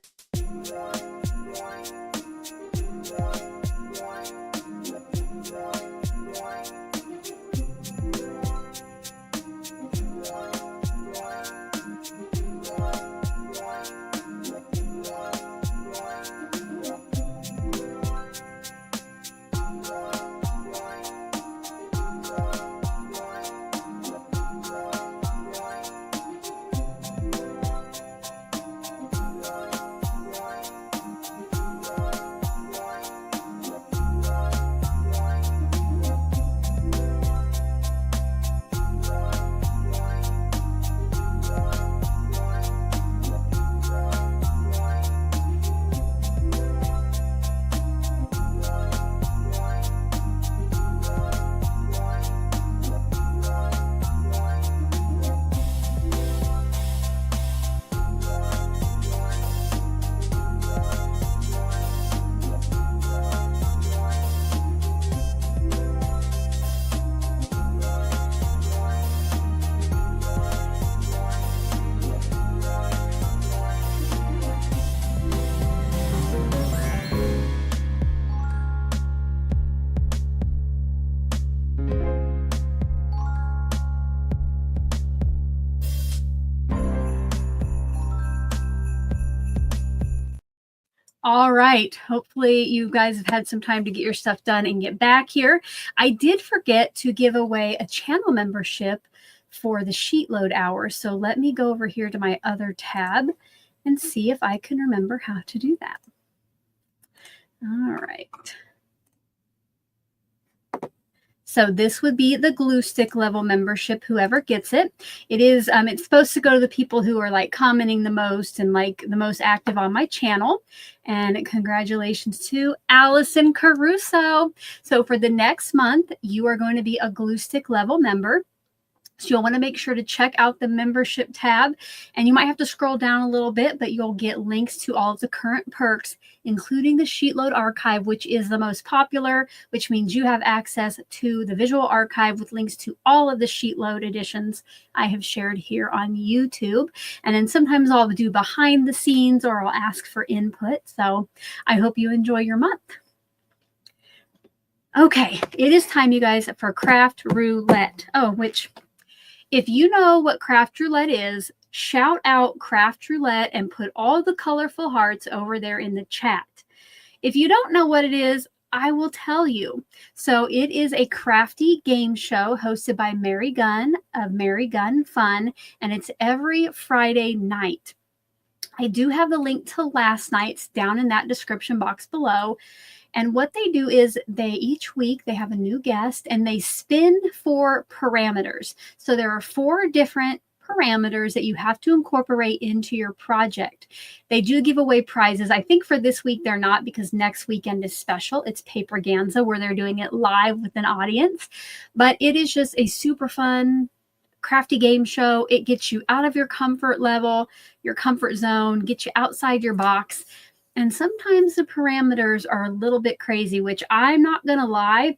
All right. Hopefully you guys have had some time to get your stuff done and get back here. I did forget to give away a channel membership for the SheetLoad hour. So let me go over here to my other tab and see if I can remember how to do that. All right. So this would be the glue stick level membership, whoever gets it. It is, it's supposed to go to the people who are like commenting the most and like the most active on my channel. And congratulations to Allison Caruso. So for the next month, you are going to be a glue stick level member. So you'll want to make sure to check out the membership tab, and you might have to scroll down a little bit, but you'll get links to all of the current perks, including the SheetLoad archive, which is the most popular, which means you have access to the visual archive with links to all of the SheetLoad editions I have shared here on YouTube. And then sometimes I'll do behind the scenes or I'll ask for input. So I hope you enjoy your month. Okay, it is time, you guys, for Craft Roulette. Oh, which, if you know what Craft Roulette is, shout out Craft Roulette and put all the colorful hearts over there in the chat. If you don't know what it is, I will tell you. So it is a crafty game show hosted by Mary Gunn of Mary Gunn Fun, and it's every Friday night. I do have the link to last night's down in that description box below. And what they do is each week they have a new guest and they spin 4 parameters. So there are 4 different parameters that you have to incorporate into your project. They do give away prizes. I think for this week they're not, because next weekend is special. It's Paperganza, where they're doing it live with an audience. But it is just a super fun, crafty game show. It gets you out of your comfort level, your comfort zone, gets you outside your box. And sometimes the parameters are a little bit crazy, which I'm not going to lie.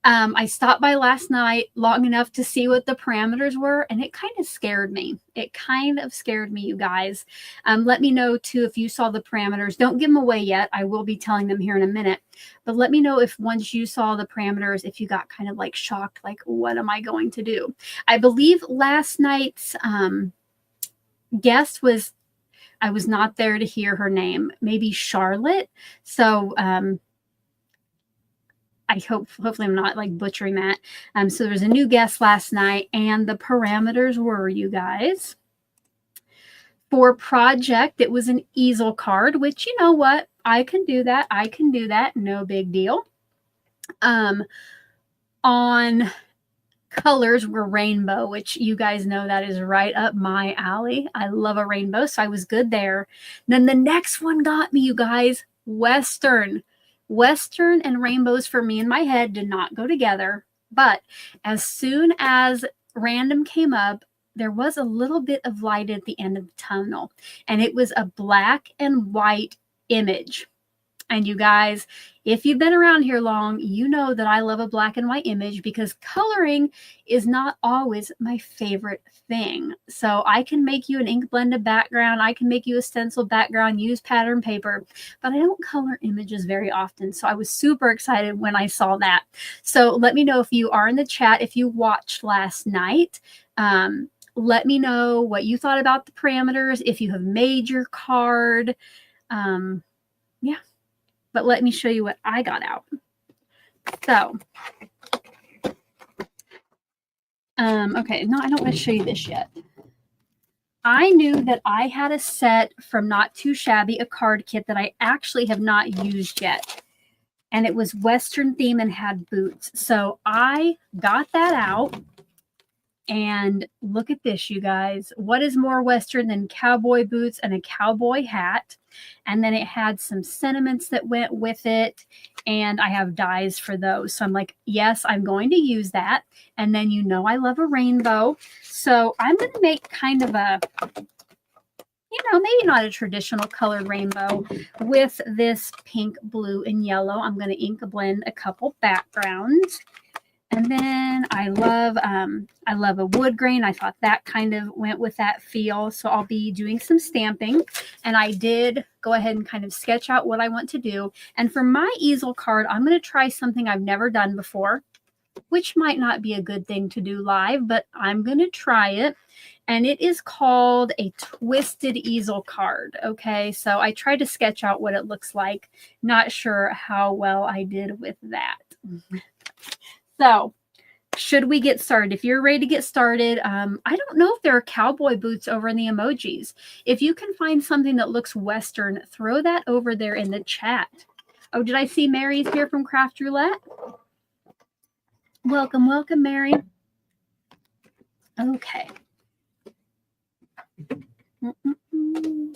I stopped by last night long enough to see what the parameters were, and it kind of scared me. It kind of scared me, you guys. Let me know, too, if you saw the parameters. Don't give them away yet. I will be telling them here in a minute. But let me know if once you saw the parameters, if you got kind of like shocked, like, what am I going to do? I believe last night's guest was... I was not there to hear her name. Maybe Charlotte. So I hopefully I'm not like butchering that. So there was a new guest last night, and the parameters were, you guys, for project, it was an easel card, which, you know what? I can do that. I can do that. No big deal. On colors were rainbow, which you guys know that is right up my alley. I love a rainbow, so I was good there. And then the next one got me, you guys. Western. Western and rainbows for me in my head did not go together. But as soon as random came up, there was a little bit of light at the end of the tunnel. And it was a black and white image. And you guys, if you've been around here long, you know that I love a black and white image, because coloring is not always my favorite thing. So I can make you an ink blended background. I can make you a stencil background, use pattern paper, but I don't color images very often. So I was super excited when I saw that. So let me know if you are in the chat, if you watched last night. Let me know what you thought about the parameters, if you have made your card. Yeah. But let me show you what I got out. So, okay, no, I don't want to show you this yet. I knew that I had a set from Not Too Shabby, a card kit that I actually have not used yet. And it was Western theme and had boots. So I got that out. And look at this, you guys. What is more Western than cowboy boots and a cowboy hat? And then it had some sentiments that went with it. And I have dies for those. So I'm like, yes, I'm going to use that. And then, you know, I love a rainbow. So I'm going to make kind of a, you know, maybe not a traditional colored rainbow with this pink, blue, and yellow. I'm going to ink blend a couple backgrounds. And then I love a wood grain. I thought that kind of went with that feel. So I'll be doing some stamping. And I did go ahead and kind of sketch out what I want to do. And for my easel card, I'm going to try something I've never done before, which might not be a good thing to do live, but I'm going to try it. And it is called a twisted easel card. Okay, so I tried to sketch out what it looks like. Not sure how well I did with that. So, should we get started? If you're ready to get started, I don't know if there are cowboy boots over in the emojis. If you can find something that looks Western, throw that over there in the chat. Oh, did I see Mary's here from Craft Roulette? Welcome, welcome, Mary. Okay. Oh,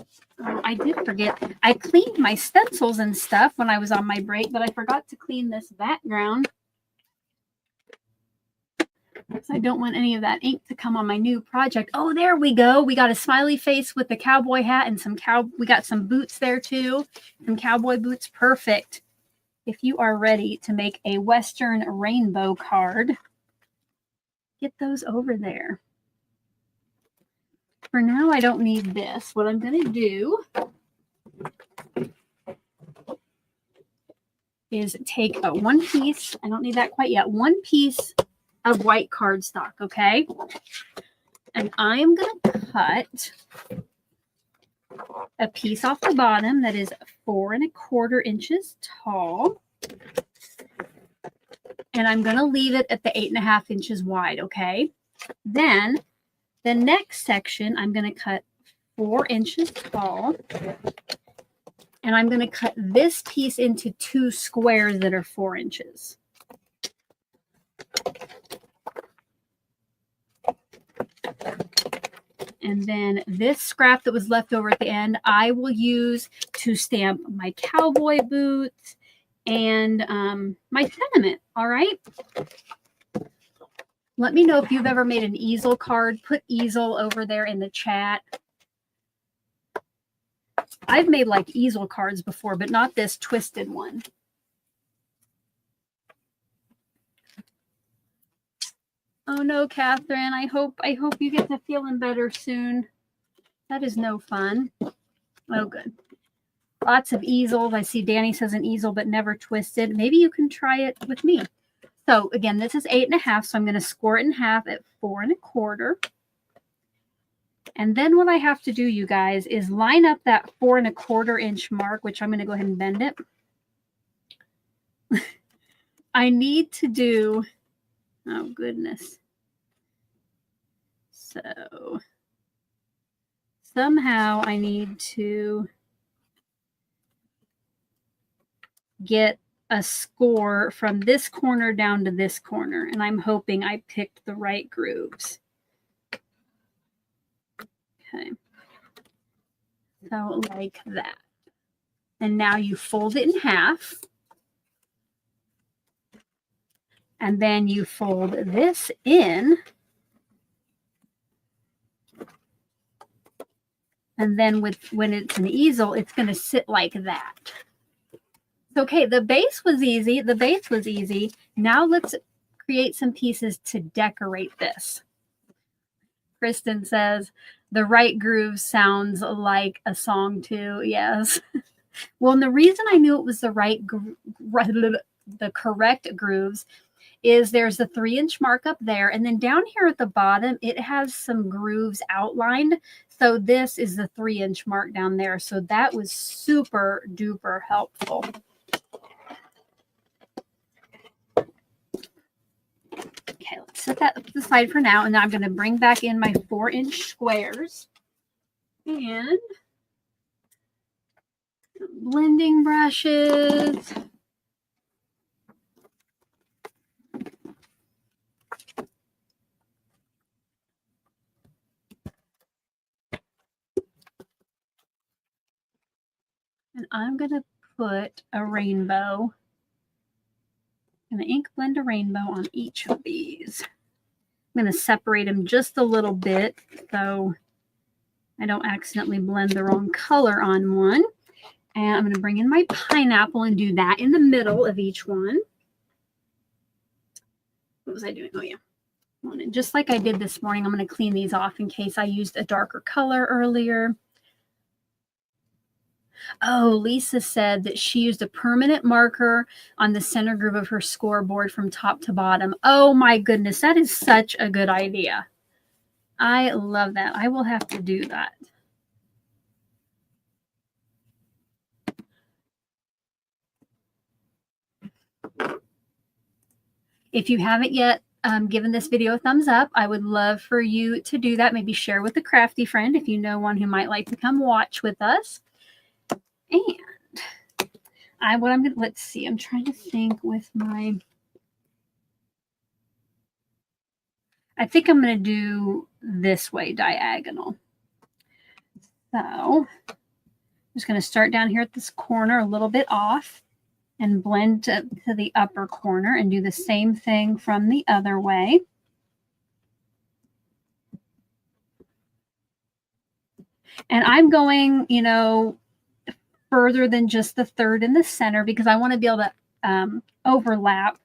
I did forget. I cleaned my stencils and stuff when I was on my break, but I forgot to clean this background. I don't want any of that ink to come on my new project. Oh, there we go. We got a smiley face with the cowboy hat and we got some boots there too. Some cowboy boots. Perfect. If you are ready to make a Western rainbow card, get those over there. For now, I don't need this. What I'm going to do is take one piece. I don't need that quite yet. One piece of white cardstock, okay? And I am going to cut a piece off the bottom that is 4 1/4 inches tall. And I'm going to leave it at the 8 1/2 inches wide, okay? Then the next section, I'm going to cut 4 inches tall. And I'm going to cut this piece into 2 squares that are 4 inches. And then this scrap that was left over at the end, I will use to stamp my cowboy boots and my sentiment. All right. Let me know if you've ever made an easel card. Put easel over there in the chat. I've made like easel cards before, but not this twisted one. Oh no, Catherine. I hope you get to feeling better soon. That is no fun. Oh, good. Lots of easels. I see Danny says an easel, but never twisted. Maybe you can try it with me. So again, this is 8 1/2. So I'm going to score it in half at 4 1/4. And then what I have to do, you guys, is line up that 4 1/4 inch mark, which I'm going to go ahead and bend it. I need to do, oh goodness. So somehow I need to get a score from this corner down to this corner. And I'm hoping I picked the right grooves. Okay. So like that. And now you fold it in half. And then you fold this in. And then when it's an easel, it's going to sit like that. Okay, the base was easy. The base was easy. Now let's create some pieces to decorate this. Kristen says, the right groove sounds like a song too. Yes. Well, and the reason I knew it was the the correct grooves is there's a 3 inch mark up there. And then down here at the bottom, it has some grooves outlined. So this is the 3 inch mark down there. So that was super duper helpful. Okay, let's set that up to the side for now. And now I'm going to bring back in my 4 inch squares and blending brushes. And I'm going to put a rainbow. I'm going to ink blend a rainbow on each of these. I'm going to separate them just a little bit so I don't accidentally blend the wrong color on one. And I'm going to bring in my pineapple and do that in the middle of each one. What was I doing? Oh, yeah. And just like I did this morning, I'm going to clean these off in case I used a darker color earlier. Oh, Lisa said that she used a permanent marker on the center groove of her scoreboard from top to bottom. Oh my goodness, that is such a good idea. I love that. I will have to do that. If you haven't yet given this video a thumbs up, I would love for you to do that. Maybe share with a crafty friend if you know one who might like to come watch with us. And let's see, I'm trying to think with I think I'm going to do this way, diagonal. So I'm just going to start down here at this corner a little bit off and blend to the upper corner and do the same thing from the other way. And I'm going, you know, further than just the third in the center because I want to be able to overlap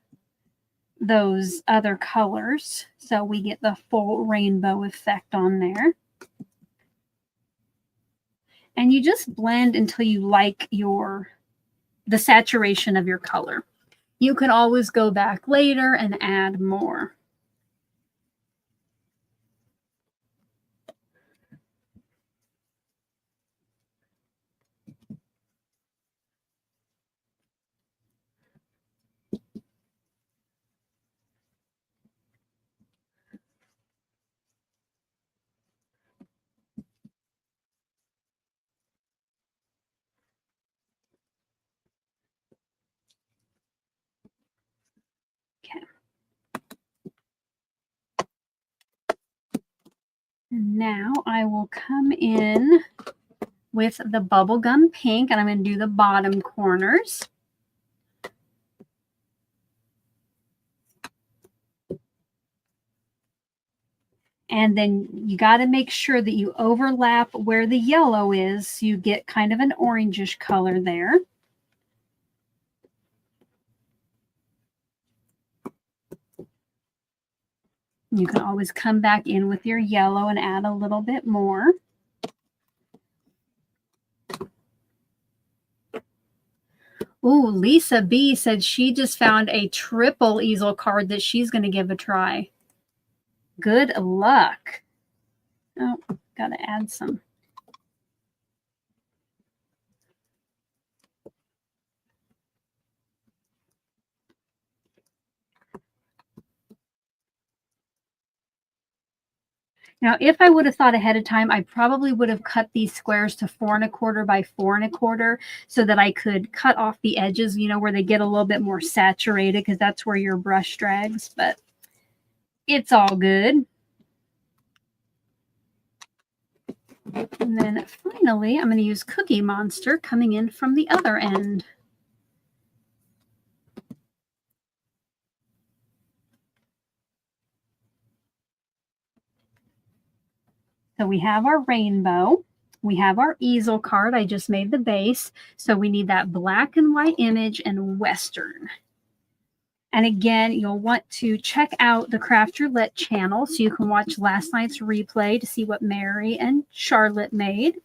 those other colors so we get the full rainbow effect on there. And you just blend until you like the saturation of your color. You can always go back later and add more. Okay. And now I will come in with the bubblegum pink, and I'm going to do the bottom corners. And then you got to make sure that you overlap where the yellow is so you get kind of an orangish color there. You can always come back in with your yellow and add a little bit more. Ooh, Lisa B said she just found a triple easel card that she's going to give a try. Good luck. Oh, got to add some. Now, if I would have thought ahead of time, I probably would have cut these squares to 4 1/4 by 4 1/4 so that I could cut off the edges, you know, where they get a little bit more saturated because that's where your brush drags, but it's all good. And then finally, I'm going to use Cookie Monster coming in from the other end. So we have our rainbow. We have our easel card. I just made the base. So we need that black and white image and Western. And again, you'll want to check out the Craft Roulette channel so you can watch last night's replay to see what Mary and Charlotte made.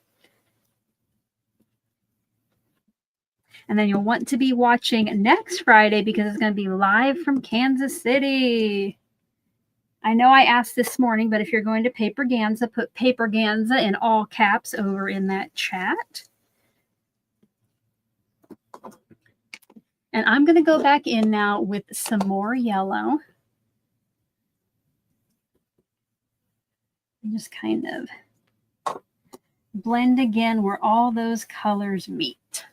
And then you'll want to be watching next Friday because it's going to be live from Kansas City. I know I asked this morning, but if you're going to Paperganza, put Paperganza in all caps over in that chat. And I'm going to go back in now with some more yellow. And just kind of blend again where all those colors meet.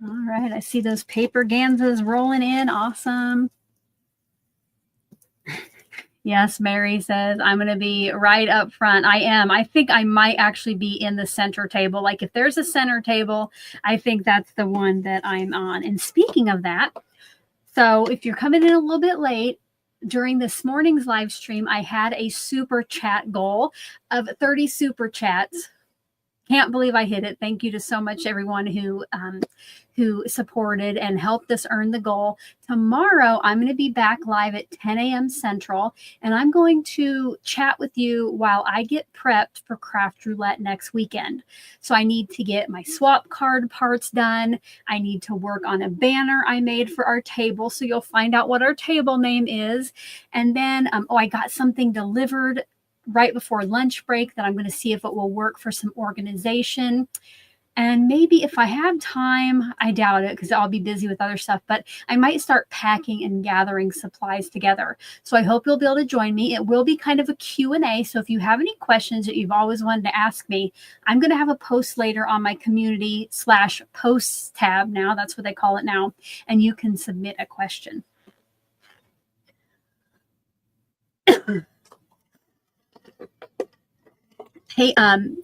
All right, I see those Paperganzas rolling in. Awesome. Yes, Mary says, I'm going to be right up front. I am. I think I might actually be in the center table. Like if there's a center table, I think that's the one that I'm on. And speaking of that, so if you're coming in a little bit late, during this morning's live stream, I had a super chat goal of 30 super chats. Can't believe I hit it. Thank you to so much everyone who supported and helped us earn the goal. Tomorrow, I'm going to be back live at 10 a.m. Central, and I'm going to chat with you while I get prepped for Craft Roulette next weekend. So I need to get my swap card parts done. I need to work on a banner I made for our table, so you'll find out what our table name is. And then, I got something delivered right before lunch break that I'm going to see if it will work for some organization. And maybe if I have time, I doubt it because I'll be busy with other stuff, but I might start packing and gathering supplies together. So I hope you'll be able to join me. It will be kind of a Q&A. So if you have any questions that you've always wanted to ask me, I'm going to have a post later on my community/posts tab now. That's what they call it now. And you can submit a question. Hey,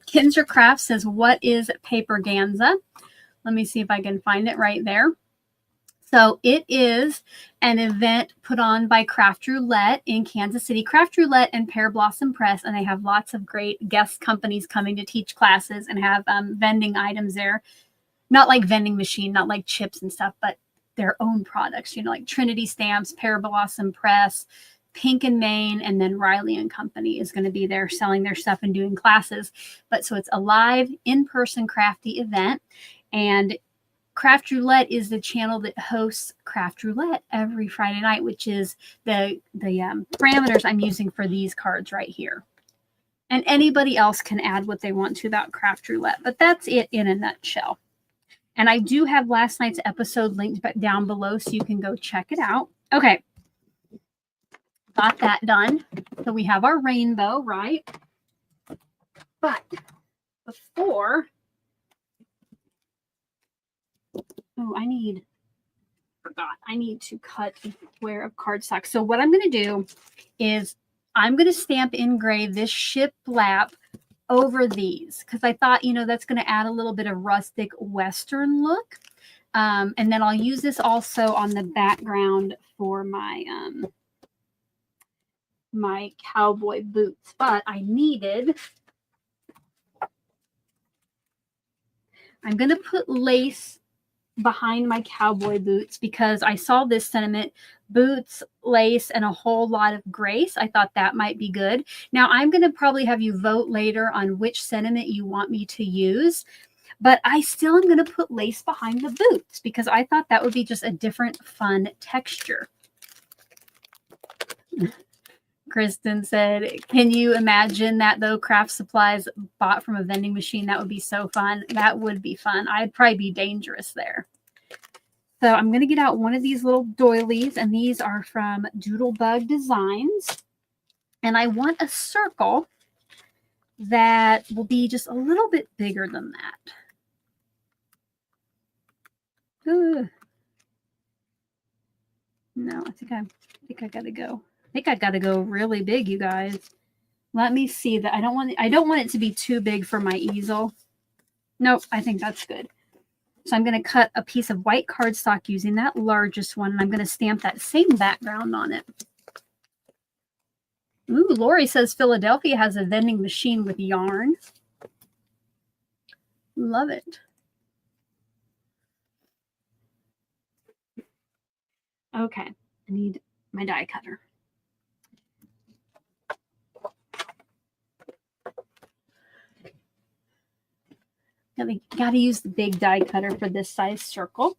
Kinzer Craft says, what is Paperganza? Let me see if I can find it right there. So it is an event put on by Craft Roulette in Kansas City. Craft Roulette and Pear Blossom Press, and they have lots of great guest companies coming to teach classes and have vending items there. Not like vending machine, not like chips and stuff, but their own products, you know, like Trinity Stamps, Pear Blossom Press, Pink and Main, and then Riley and Company is going to be there selling their stuff and doing classes. But so it's a live in-person crafty event, and Craft Roulette is the channel that hosts Craft Roulette every Friday night, which is the parameters I'm using for these cards right here. And anybody else can add what they want to about Craft Roulette, but that's it in a nutshell. And I do have last night's episode linked down below, so you can go check it out. Okay. Got that done. So we have our rainbow, right? But before... Oh, I need to cut a square of cardstock. So what I'm going to do is I'm going to stamp engrave this shiplap over these, because I thought, you know, that's going to add a little bit of rustic Western look. And then I'll use this also on the background for my my cowboy boots. But I'm going to put lace behind my cowboy boots because I saw this sentiment: boots, lace, and a whole lot of grace. I thought that might be good. Now I'm going to probably have you vote later on which sentiment you want me to use, but I still am going to put lace behind the boots because I thought that would be just a different fun texture. Kristen said, can you imagine that though? Craft supplies bought from a vending machine. That would be so fun. That would be fun. I'd probably be dangerous there. So I'm going to get out one of these little doilies, and these are from Doodlebug Designs. And I want a circle that will be just a little bit bigger than that. No, I think I got to go. I think I got to go really big, you guys. Let me see that. I don't want it to be too big for my easel. Nope, I think that's good. So I'm going to cut a piece of white cardstock using that largest one, and I'm going to stamp that same background on it. Ooh, Lori says Philadelphia has a vending machine with yarn. Love it. Okay, I need my die cutter. Got to use the big die cutter for this size circle.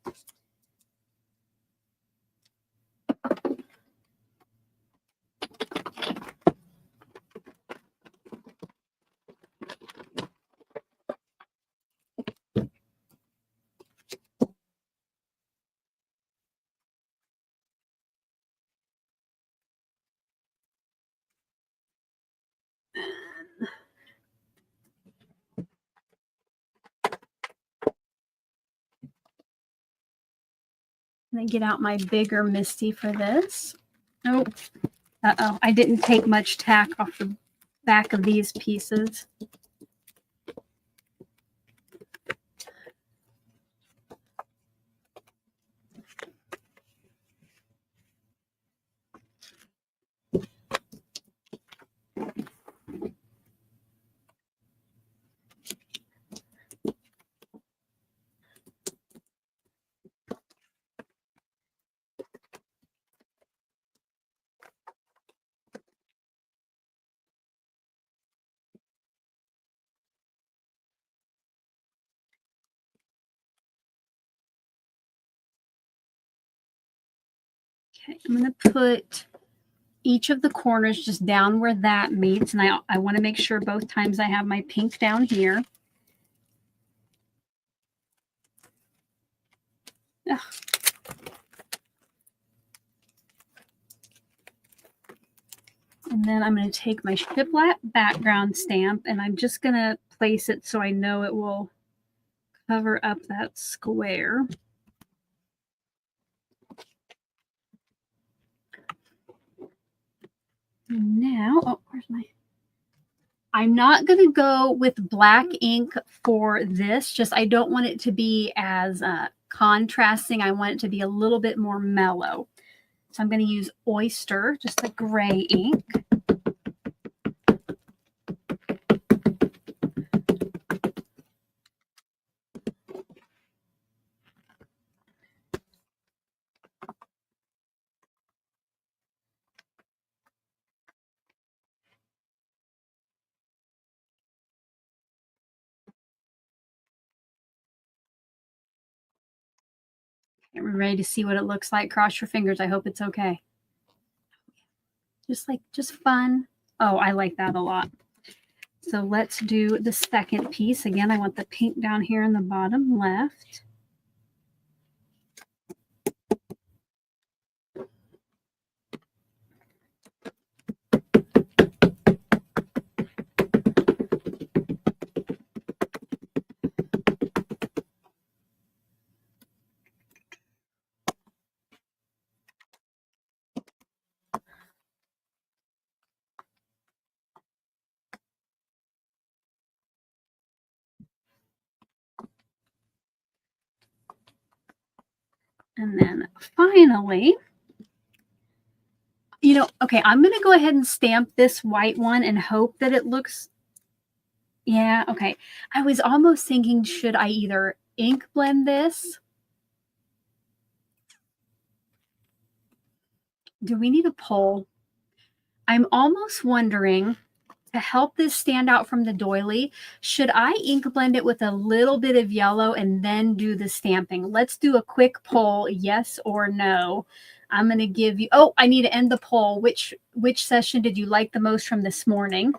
And then get out my bigger Misty for this. Oh, uh-oh. I didn't take much tack off the back of these pieces. Okay, I'm going to put each of the corners just down where that meets. And I want to make sure both times I have my pink down here. Ugh. And then I'm going to take my shiplap background stamp, and I'm just going to place it so I know it will cover up that square. And now, oh, where's my... I'm not going to go with black ink for this. Just I don't want it to be as contrasting. I want it to be a little bit more mellow. So I'm going to use Oyster, just a gray ink. We're ready to see what it looks like. Cross your fingers. I hope it's okay. Just fun. Oh, I like that a lot. So let's do the second piece. Again, I want the pink down here in the bottom left. And then finally, you know, okay, I'm going to go ahead and stamp this white one and hope that it looks, yeah, okay. I was almost thinking, should I either ink blend this? Do we need a pole? I'm almost wondering, to help this stand out from the doily, should I ink blend it with a little bit of yellow and then do the stamping? Let's do a quick poll, yes or no. I'm going to give you, oh, I need to end the poll. Which session did you like the most from this morning?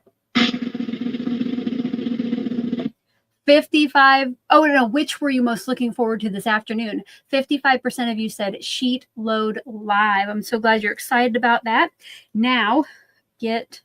55. Oh, no, which were you most looking forward to this afternoon? 55% of you said SheetLoad Live. I'm so glad you're excited about that. Now, get...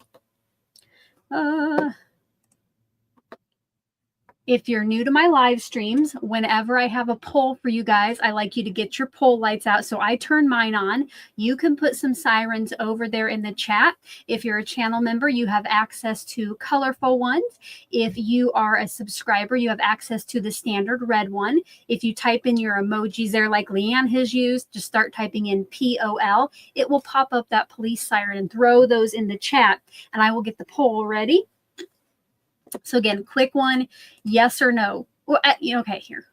if you're new to my live streams, whenever I have a poll for you guys, I like you to get your poll lights out. So I turn mine on. You can put some sirens over there in the chat. If you're a channel member, you have access to colorful ones. If you are a subscriber, you have access to the standard red one. If you type in your emojis there like Leanne has used, just start typing in POL. It will pop up that police siren, and throw those in the chat, and I will get the poll ready. So again, quick one, yes or no. Well, okay, here.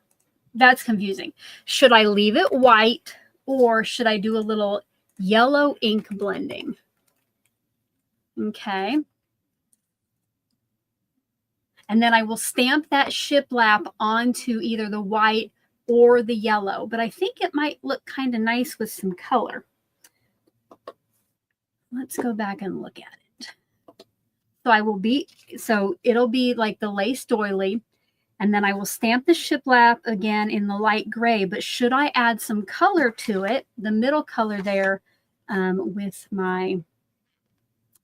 That's confusing. Should I leave it white, or should I do a little yellow ink blending? Okay. And then I will stamp that shiplap onto either the white or the yellow, but I think it might look kind of nice with some color. Let's go back and look at it. So it'll be like the lace doily, and then I will stamp the shiplap again in the light gray. But should I add some color to it, the middle color there,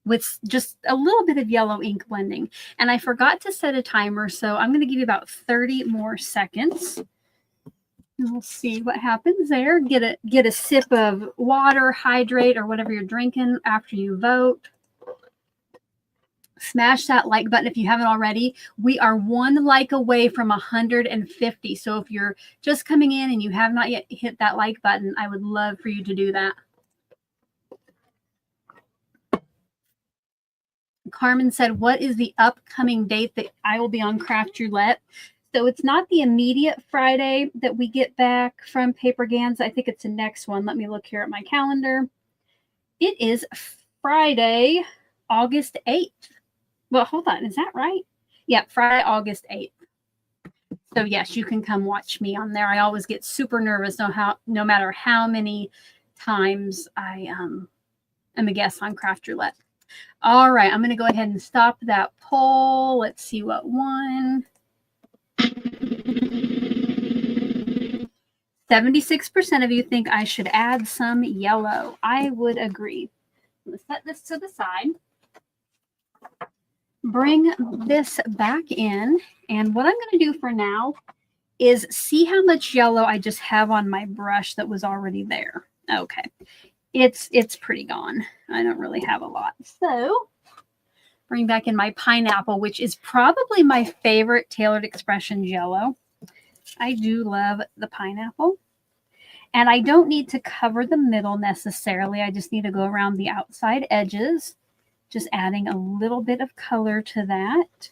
with just a little bit of yellow ink blending? And I forgot to set a timer, so I'm going to give you about 30 more seconds. And we'll see what happens there. Get a sip of water, hydrate, or whatever you're drinking after you vote. Smash that like button if you haven't already. We are 1 like away from 150. So if you're just coming in and you have not yet hit that like button, I would love for you to do that. Carmen said, what is the upcoming date that I will be on Craft Roulette? So it's not the immediate Friday that we get back from Paper Gans. I think it's the next one. Let me look here at my calendar. It is Friday, August 8th. Well, hold on. Is that right? Yeah, Friday, August 8th. So, yes, you can come watch me on there. I always get super nervous no matter how many times I am a guest on Craft Roulette. All right, I'm going to go ahead and stop that poll. Let's see what won. 76% of you think I should add some yellow. I would agree. Let's set this to the side. Bring this back in, and what I'm going to do for now is see how much yellow I just have on my brush that was already there. Okay, it's pretty gone. I don't really have a lot. So bring back in my pineapple, which is probably my favorite Tailored Expressions yellow. I do love the pineapple. And I don't need to cover the middle necessarily. I just need to go around the outside edges, just adding a little bit of color to that.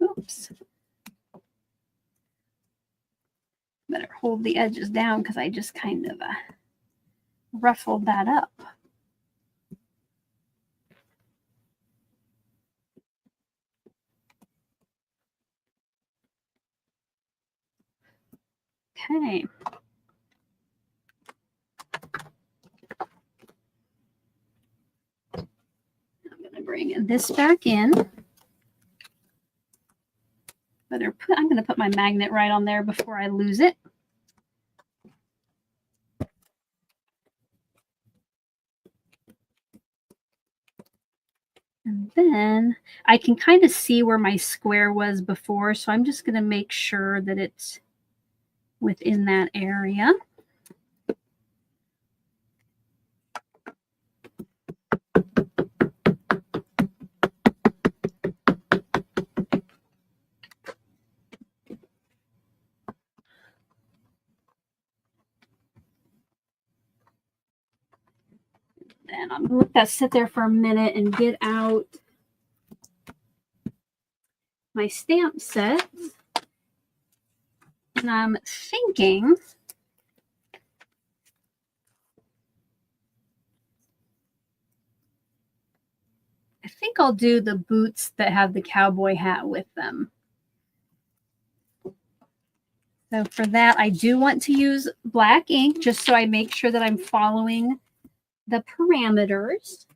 Oops. Better hold the edges down because I just kind of ruffled that up. Okay. I'm going to bring this back in. I'm going to put my magnet right on there before I lose it. And then I can kind of see where my square was before, so I'm just going to make sure that it's within that area. And I'm going to let that sit there for a minute and get out my stamp sets. And I'm thinking I'll do the boots that have the cowboy hat with them. So for that, I do want to use black ink just so I make sure that I'm following the parameters,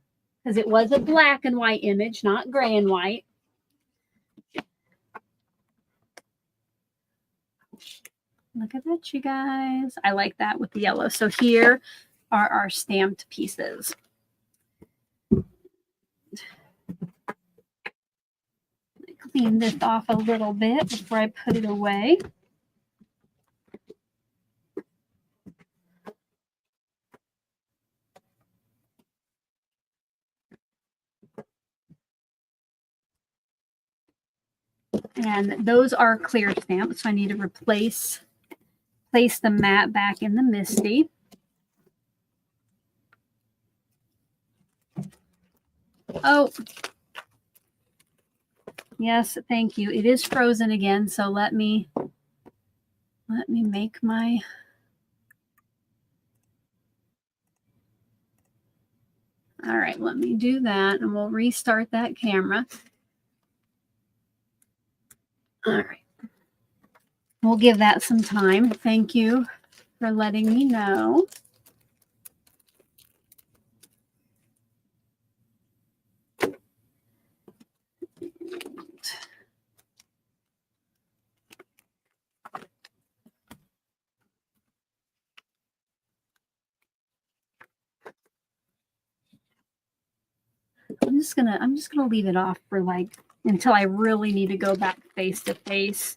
because it was a black and white image, not gray and white. Look at that, you guys. I like that with the yellow. So here are our stamped pieces. Clean this off a little bit before I put it away. And those are clear stamps, so I need to place the matte back in the Misty. Oh, yes, thank you. It is frozen again, so let me make my... All right, let me do that, and we'll restart that camera. All right. We'll give that some time. Thank you for letting me know. I'm just gonna leave it off for like until I really need to go back face to face.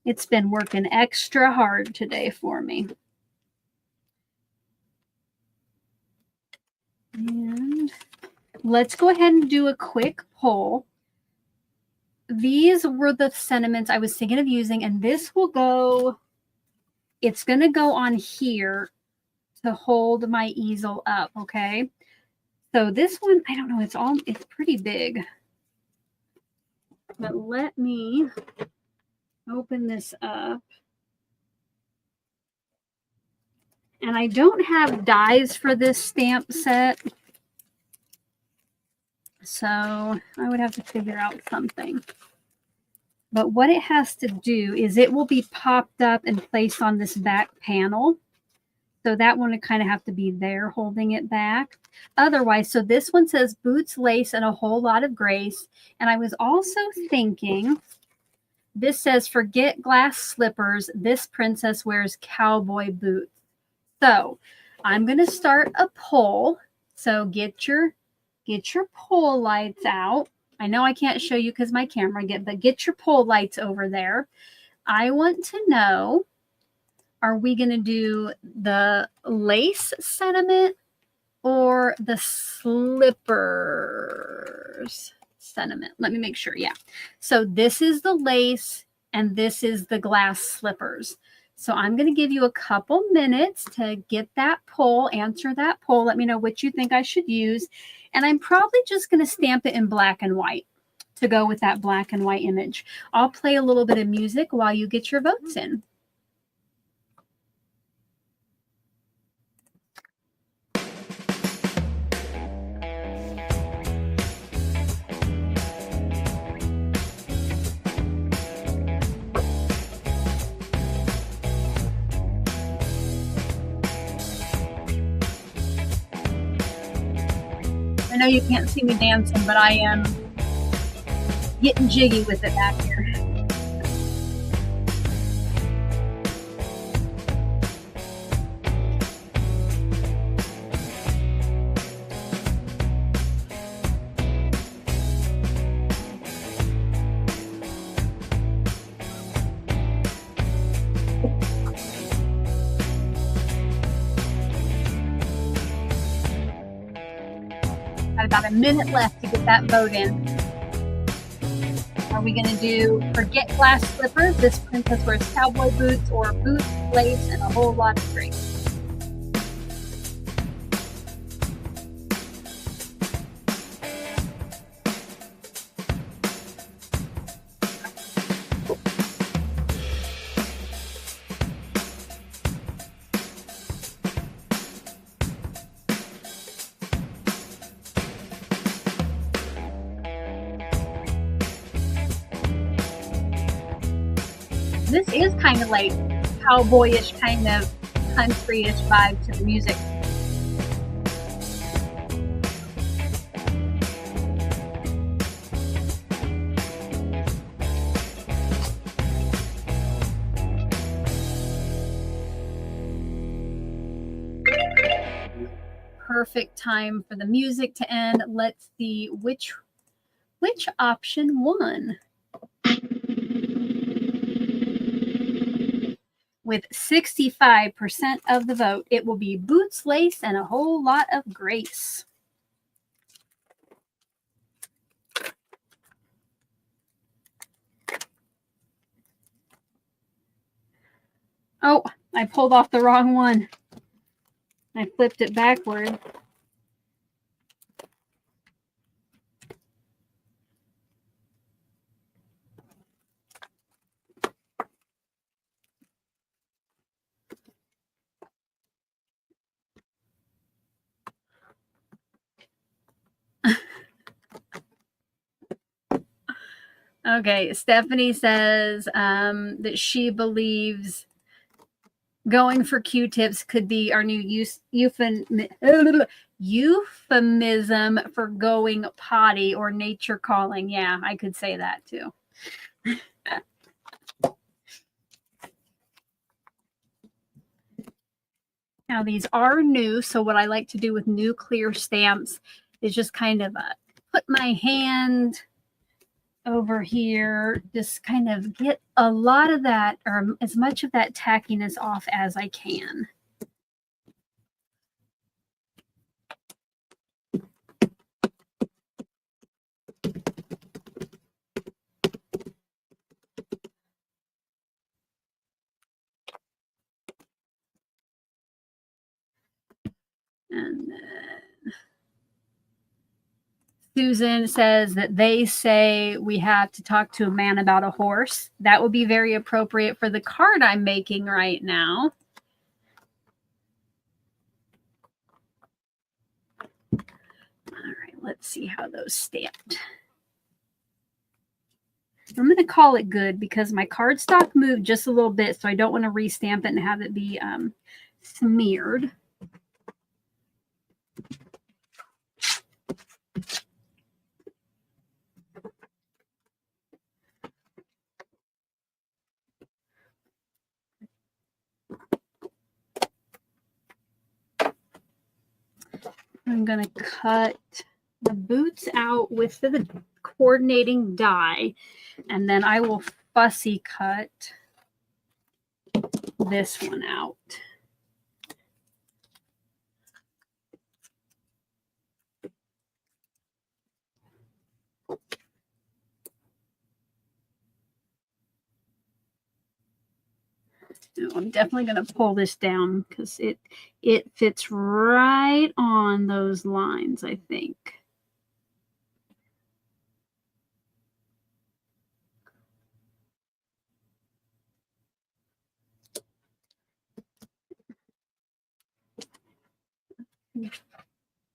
It's been working extra hard today for me. And let's go ahead and do a quick poll. These were the sentiments I was thinking of using, and this will go, it's going to go on here to hold my easel up, okay? So this one, I don't know, it's pretty big. But let me open this up. And I don't have dies for this stamp set. So I would have to figure out something. But what it has to do is it will be popped up and placed on this back panel. So that one would kind of have to be there holding it back. Otherwise, so this one says boots, lace, and a whole lot of grace. And I was also thinking, this says forget glass slippers. This princess wears cowboy boots. So I'm going to start a poll. So get your poll lights out. I know I can't show you because my camera but get your poll lights over there. I want to know, are we going to do the lace sentiment or the slippers sentiment? Let me make sure. Yeah. So this is the lace. and this is the glass slippers. So I'm going to give you a couple minutes to get that poll, answer that poll. Let me know what you think I should use. And I'm probably just going to stamp it in black and white to go with that black and white image. I'll play a little bit of music while you get your votes in. I know you can't see me dancing, but I am getting jiggy with it back here. Got about a minute left to get that vote in. Are we going to do forget glass slippers? This princess wears cowboy boots, or boots, lace, and a whole lot of grace? This is kind of like cowboyish, kind of countryish vibe to the music. Perfect time for the music to end. Let's see which option won. With 65% of the vote, it will be boots, lace, and a whole lot of grace. Oh, I pulled off the wrong one. I flipped it backward. Okay, Stephanie says that she believes going for Q-tips could be our new euphemism for going potty or nature calling. Yeah, I could say that too. Now, these are new, so what I like to do with new clear stamps is just kind of put my hand over here, just kind of get a lot of that, or as much of that tackiness off as I can. And then Susan says that they say we have to talk to a man about a horse. That would be very appropriate for the card I'm making right now. All right, let's see how those stamped. I'm going to call it good because my cardstock moved just a little bit, so I don't want to restamp it and have it be smeared. I'm going to cut the boots out with the coordinating die, and then I will fussy cut this one out. I'm definitely going to pull this down because it fits right on those lines, I think.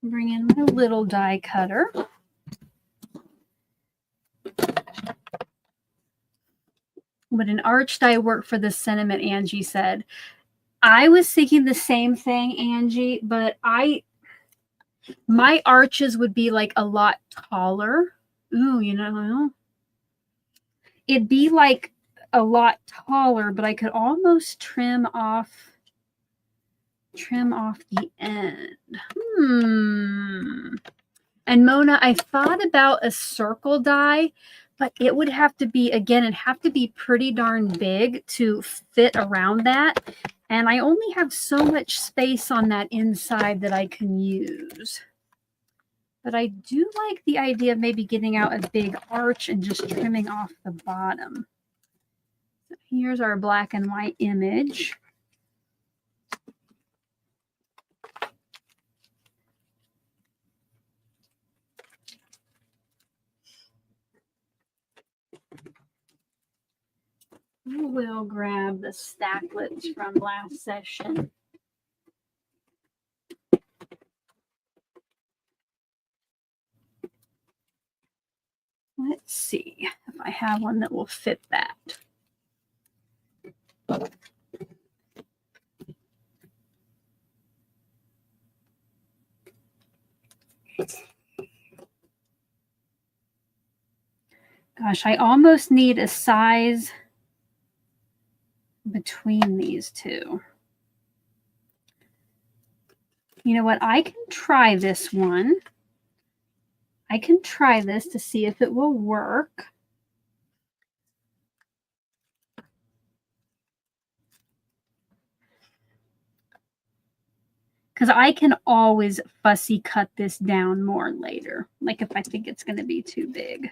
Bring in my little die cutter. Would an arch die work for this sentiment, Angie said. I was thinking the same thing, Angie, but my arches would be like a lot taller. Ooh, you know, it'd be like a lot taller, but I could almost trim off the end. And Mona, I thought about a circle die, but it would have to be, again, it'd have to be pretty darn big to fit around that. And I only have so much space on that inside that I can use. But I do like the idea of maybe getting out a big arch and just trimming off the bottom. So here's our black and white image. We'll grab the stacklets from last session. Let's see if I have one that will fit that. Gosh, I almost need a size between these two. You know what? I can try this one. I can try this to see if it will work. Because I can always fussy cut this down more later, like if I think it's going to be too big.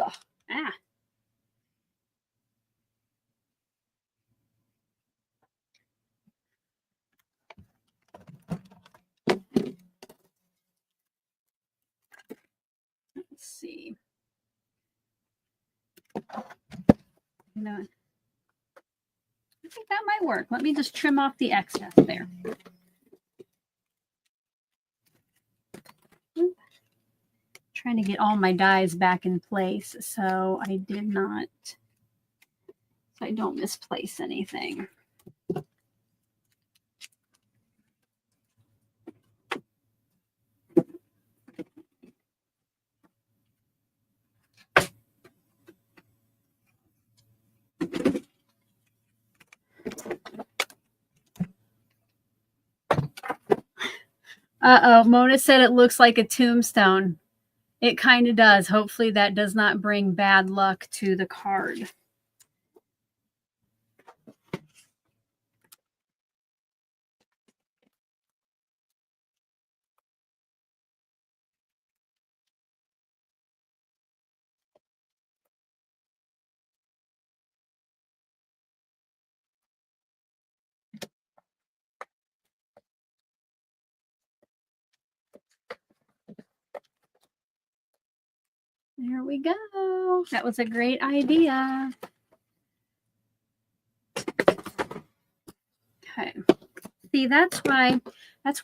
Ugh. Ah. Let's see. You know, I think that might work. Let me just trim off the excess there. Trying to get all my dies back in place so I did not, so I don't misplace anything. Uh-oh, Mona said it looks like a tombstone. It kind of does. Hopefully that does not bring bad luck to the card. There we go. That was a great idea. Okay. See, that's why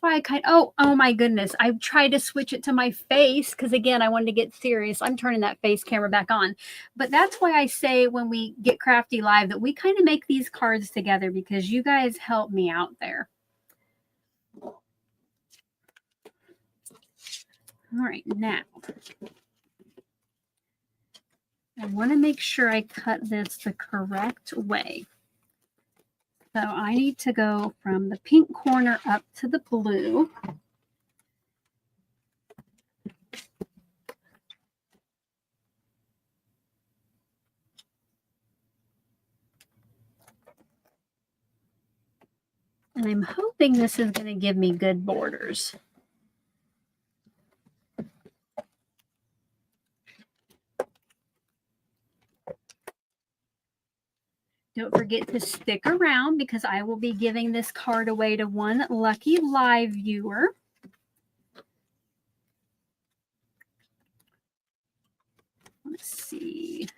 I kind of, oh my goodness. I tried to switch it to my face because again, I wanted to get serious. I'm turning that face camera back on. But that's why I say when we get Crafty live that we kind of make these cards together because you guys help me out there. All right, now I want to make sure I cut this the correct way. So I need to go from the pink corner up to the blue. I'm hoping this is going to give me good borders. Don't forget to stick around because I will be giving this card away to one lucky live viewer. Let's see.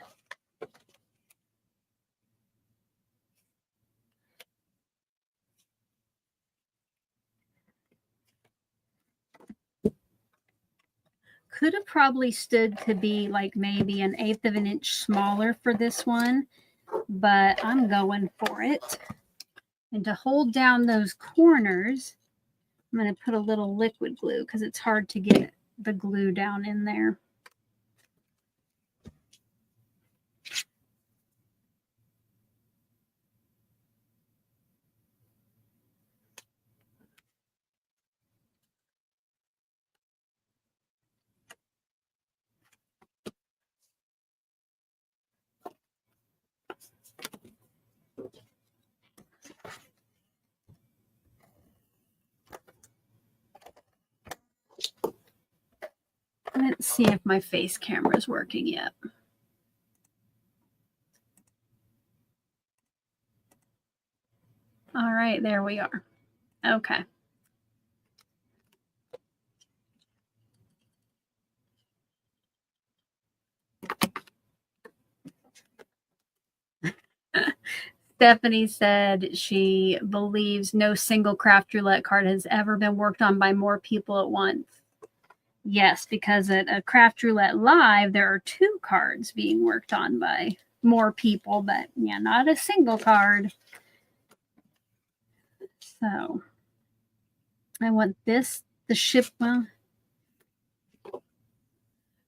Could have probably stood to be like maybe 1/8 of an inch smaller for this one, but I'm going for it. And to hold down those corners, I'm going to put a little liquid glue because it's hard to get the glue down in there. Let's see if my face camera is working yet. All right, there we are. Okay. Stephanie said she believes no single craft roulette card has ever been worked on by more people at once. Yes, because at a craft roulette live, there are 2 cards being worked on by more people, but yeah, not a single card. So I want this, the ship. Well,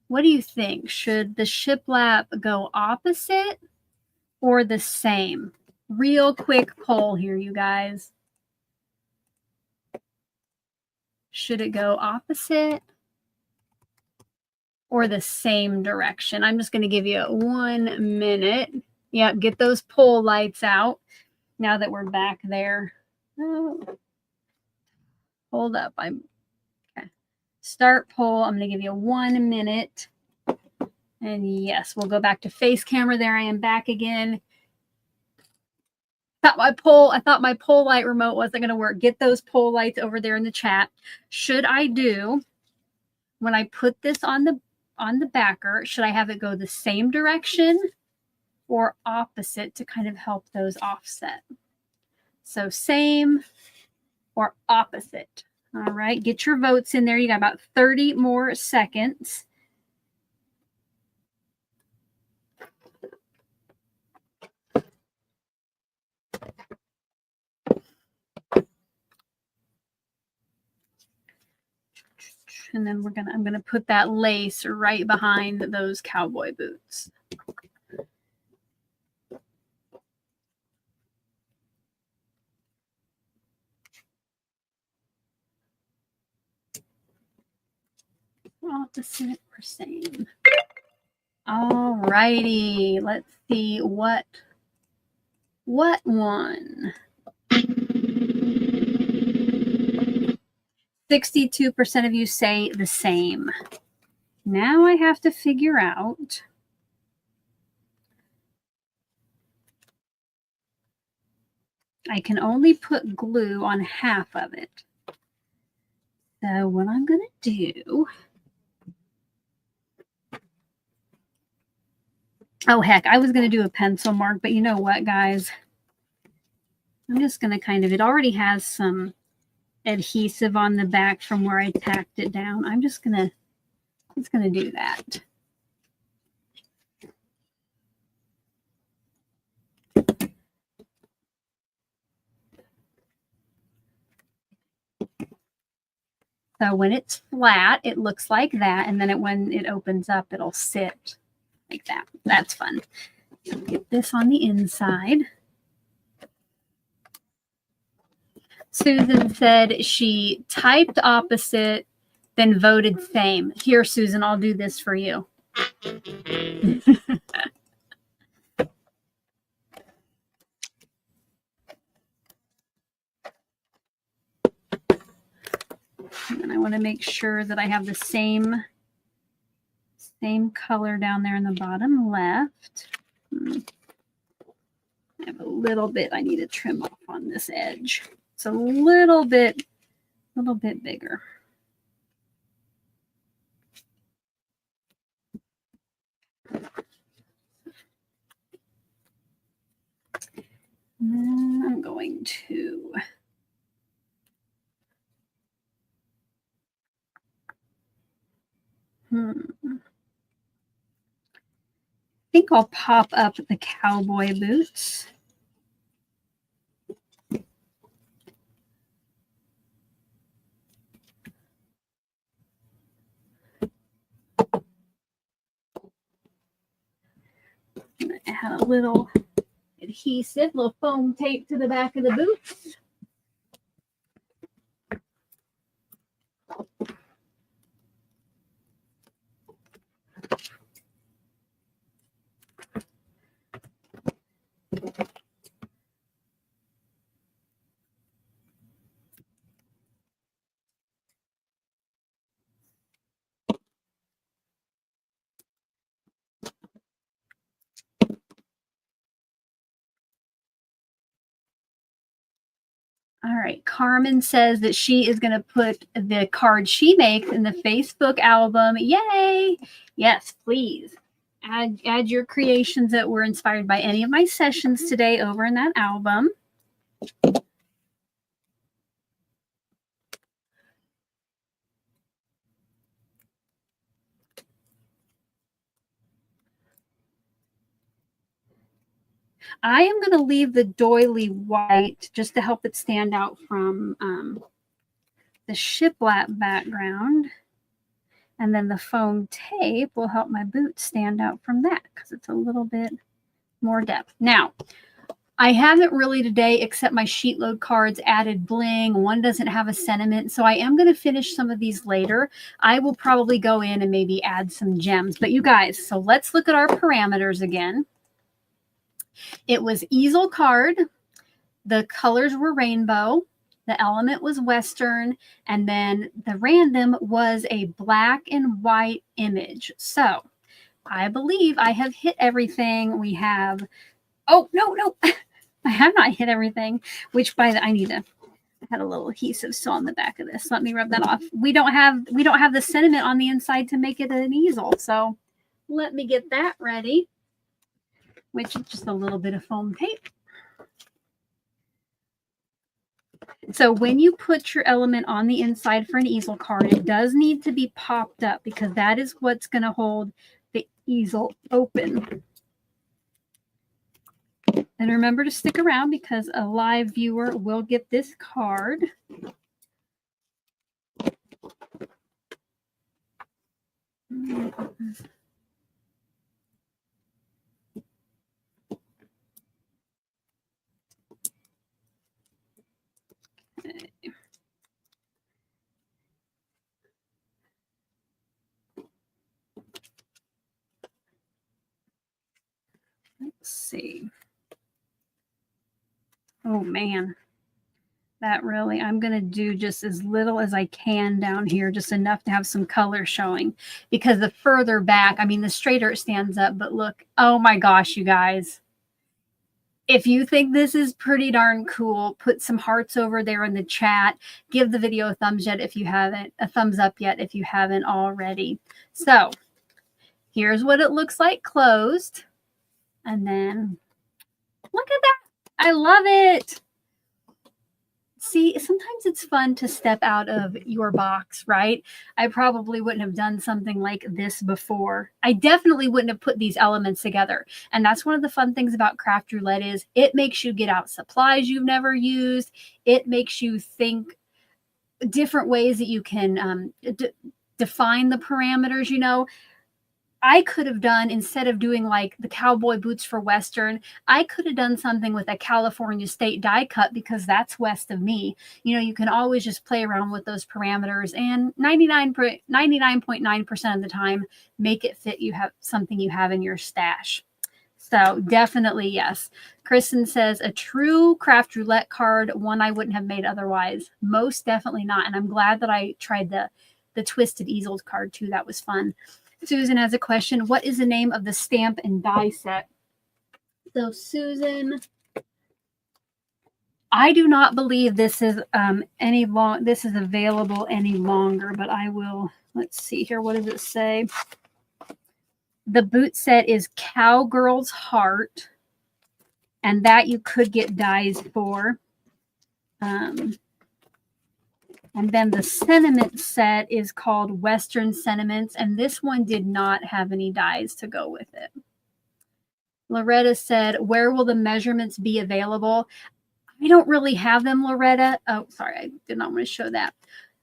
what do you think? Should the shiplap go opposite or the same? Real quick poll here, you guys. Should it go opposite or the same direction? I'm just going to give you 1 minute. Yep, get those poll lights out now that we're back there. Oh, hold up. Okay. Start poll. I'm going to give you 1 minute. And yes, we'll go back to face camera. There I am back again. I thought my poll light remote wasn't going to work. Get those poll lights over there in the chat. Should I do, when I put this on the backer, should I have it go the same direction or opposite to kind of help those offset? So same or opposite. All right, get your votes in there. You got about 30 more seconds. And then I'm gonna put that lace right behind those cowboy boots. Opposite or same. All righty, let's see what won. 62% of you say the same. Now I have to figure out I can only put glue on half of it. So what I'm going to do, oh heck, I was going to do a pencil mark, but you know what, guys? I'm just going to kind of, it already has some adhesive on the back from where I tacked it down. I'm just going to do that. So when it's flat, it looks like that. And then when it opens up, it'll sit like that. That's fun. So get this on the inside. Susan said she typed opposite, then voted same. Here, Susan, I'll do this for you. And then I want to make sure that I have the same color down there in the bottom left. I have a little bit I need to trim off on this edge. It's a little bit bigger. And then I'm going to I think I'll pop up the cowboy boots. Add a little adhesive, little foam tape to the back of the boots. All right, Carmen says that she is going to put the card she makes in the Facebook album. Yay! Yes, please. Add your creations that were inspired by any of my sessions today over in that album. I am going to leave the doily white just to help it stand out from the shiplap background. And then the foam tape will help my boots stand out from that because it's a little bit more depth. Now, I haven't really today, except my SheetLoad cards, added bling. One doesn't have a sentiment, so I am going to finish some of these later. I will probably go in and maybe add some gems. But you guys, so let's look at our parameters again. It was easel card. The colors were rainbow. The element was Western. And then the random was a black and white image. So I believe I have hit everything. We have, oh, no, I have not hit everything, which I had a little adhesive still on the back of this. Let me rub that off. We don't have the sentiment on the inside to make it an easel. So let me get that ready, which is just a little bit of foam tape. So when you put your element on the inside for an easel card, it does need to be popped up because that is what's going to hold the easel open. And remember to stick around because a live viewer will get this card. Okay. Let's see. Oh man, that really, I'm going to do just as little as I can down here, just enough to have some color showing, because the further back, I mean, the straighter it stands up, but look, oh my gosh, you guys. If you think this is pretty darn cool, put some hearts over there in the chat. Give the video a thumbs up if you haven't, a thumbs up yet if you haven't already. So here's what it looks like closed. And then look at that. I love it. See, sometimes it's fun to step out of your box, right? I probably wouldn't have done something like this before. I definitely wouldn't have put these elements together. And that's one of the fun things about Craft Roulette is it makes you get out supplies you've never used. It makes you think different ways that you can define the parameters, you know. I could have done, instead of doing like the cowboy boots for Western, I could have done something with a California state die cut because that's west of me. You know, you can always just play around with those parameters and 99.9% of the time, make it fit you have something you have in your stash. So definitely yes. Kristen says a true craft roulette card, one I wouldn't have made otherwise. Most definitely not. And I'm glad that I tried the twisted easels card too. That was fun. Susan has a question. What is the name of the stamp and die set? So Susan, I do not believe this is this is available any longer, but I will. Let's see here. What does it say? The boot set is Cowgirl's Heart, and that you could get dies for. And then the sentiment set is called Western Sentiments, and this one did not have any dies to go with it. Loretta said, where will the measurements be available? I don't really have them, Loretta. Oh, sorry, I did not want to show that.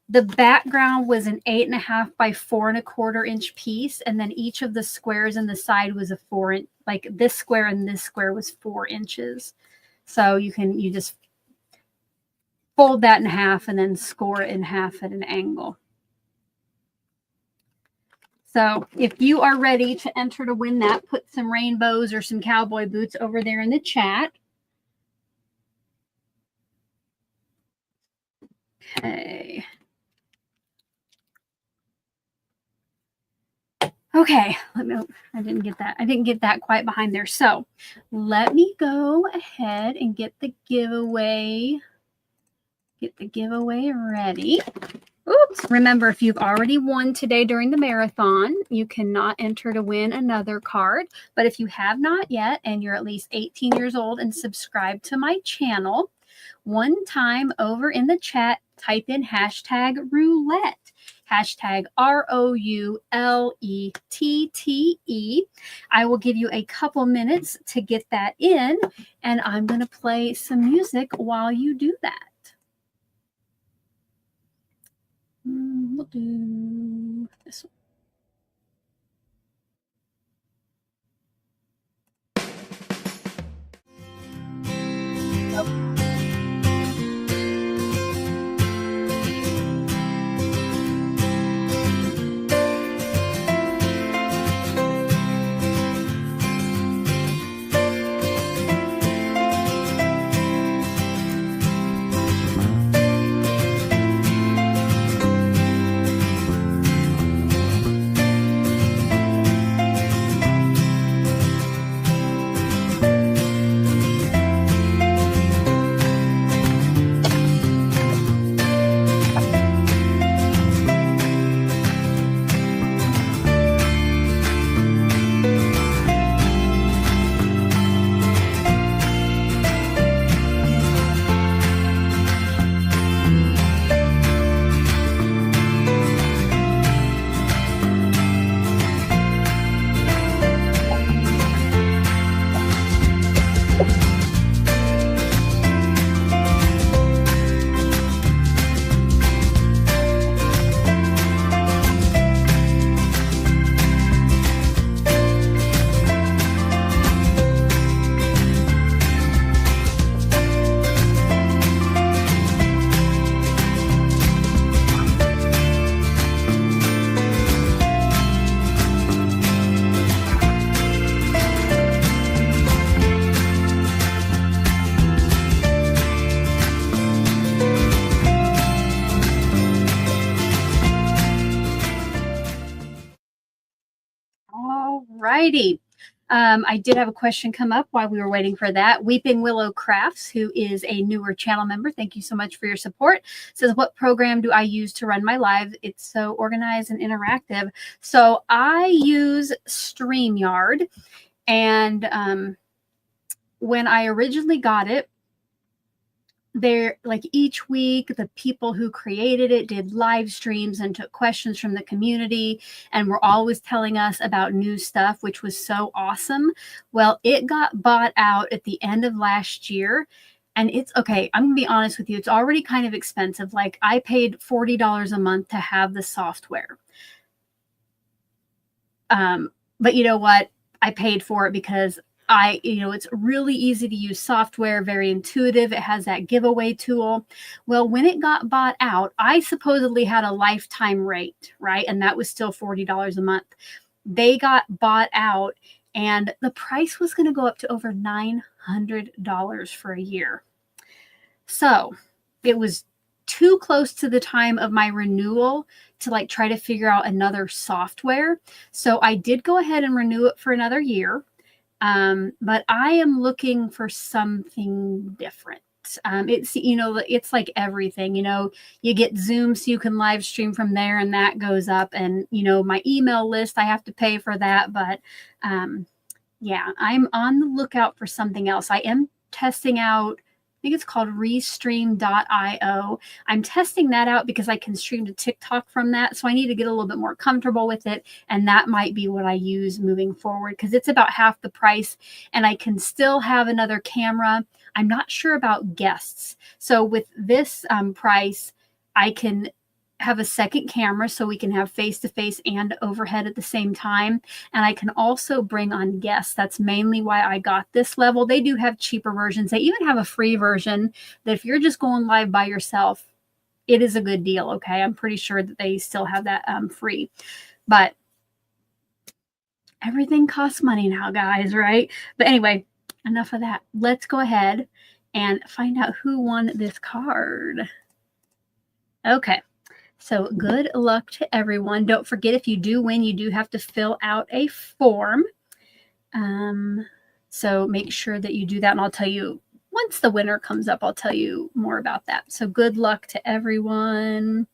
The background was an 8.5 by 4 1/4 inch piece, and then each of the squares in the side was a 4 inch. Like this square and this square was 4 inches. So you just fold that in half and then score it in half at an angle. So if you are ready to enter to win that, put some rainbows or some cowboy boots over there in the chat. Okay. Okay, I didn't get that. I didn't get that quite behind there. So let me go ahead and get the giveaway. Get the giveaway ready. Oops. Remember, if you've already won today during the marathon, you cannot enter to win another card. But if you have not yet and you're at least 18 years old and subscribed to my channel, one time over in the chat, type in hashtag roulette. Hashtag ROULETTE. I will give you a couple minutes to get that in, and I'm going to play some music while you do that. We'll do this one. Alrighty. I did have a question come up while we were waiting for that. Weeping Willow Crafts, who is a newer channel member, thank you so much for your support, says, what program do I use to run my live? It's so organized and interactive. So I use StreamYard, and when I originally got it, there, like each week, the people who created it did live streams and took questions from the community and were always telling us about new stuff, which was so awesome. Well, it got bought out at the end of last year. And it's okay. I'm going to be honest with you. It's already kind of expensive. Like I paid $40 a month to have the software. But you know what? I paid for it because it's really easy to use software, very intuitive. It has that giveaway tool. Well, when it got bought out, I supposedly had a lifetime rate, right? And that was still $40 a month. They got bought out and the price was going to go up to over $900 for a year. So it was too close to the time of my renewal to like try to figure out another software. So I did go ahead and renew it for another year. But I am looking for something different. It's, it's like everything, you get Zoom so you can live stream from there, and that goes up, and, my email list, I have to pay for that. But, yeah, I'm on the lookout for something else. I am testing out, I think it's called Restream.io. I'm testing that out because I can stream to TikTok from that. So I need to get a little bit more comfortable with it. And that might be what I use moving forward, because it's about half the price and I can still have another camera. I'm not sure about guests. So with this price, I can have a second camera so we can have face-to-face and overhead at the same time. And I can also bring on guests. That's mainly why I got this level. They do have cheaper versions. They even have a free version that if you're just going live by yourself, it is a good deal. Okay. I'm pretty sure that they still have that free, but everything costs money now, guys. Right. But anyway, enough of that. Let's go ahead and find out who won this card. Okay. So good luck to everyone. Don't forget, if you do win, you do have to fill out a form. So make sure that you do that. And I'll tell you, once the winner comes up, I'll tell you more about that. So good luck to everyone.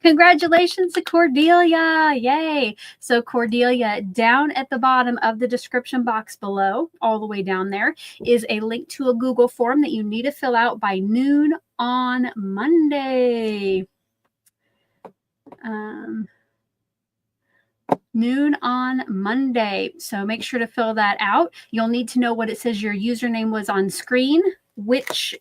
Congratulations to Cordelia. Yay. So Cordelia, down at the bottom of the description box below, all the way down there, is a link to a Google form that you need to fill out by noon on Monday. Noon on Monday. So make sure to fill that out. You'll need to know what it says your username was on screen, which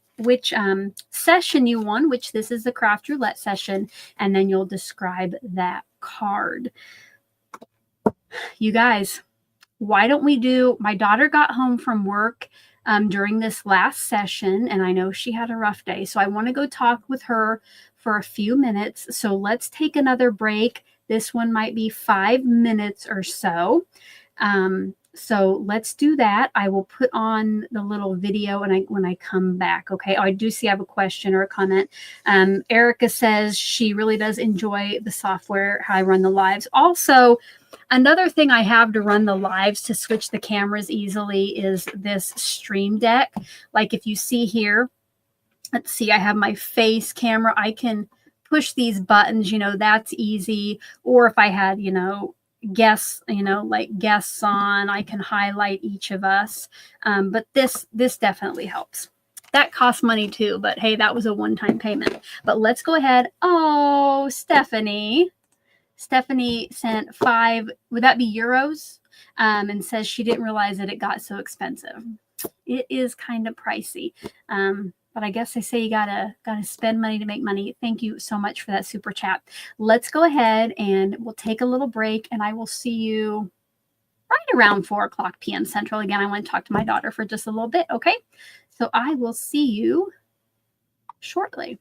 session you won, which this is the craft roulette session, and then you'll describe that card. You guys, why don't we do, my daughter got home from work during this last session, and I know she had a rough day, so I want to go talk with her for a few minutes. So let's take another break. This one might be 5 minutes or so. So let's do that. I will put on the little video when I come back. Okay. Oh, I do see I have a question or a comment. Erica says she really does enjoy the software, how I run the lives. Also, another thing I have to run the lives to switch the cameras easily is this Stream Deck. Like if you see here, let's see, I have my face camera. I can push these buttons, that's easy. Or if I had, guests, like guests on, I can highlight each of us. But this definitely helps. That costs money too, but hey, that was a one-time payment. But let's go ahead. Oh, Stephanie sent 5, would that be euros? And says she didn't realize that it got so expensive. It is kind of pricey. But I guess they say you gotta spend money to make money. Thank you so much for that super chat. Let's go ahead and we'll take a little break, and I will see you right around 4:00 p.m. Central. Again, I want to talk to my daughter for just a little bit. Okay. So I will see you shortly.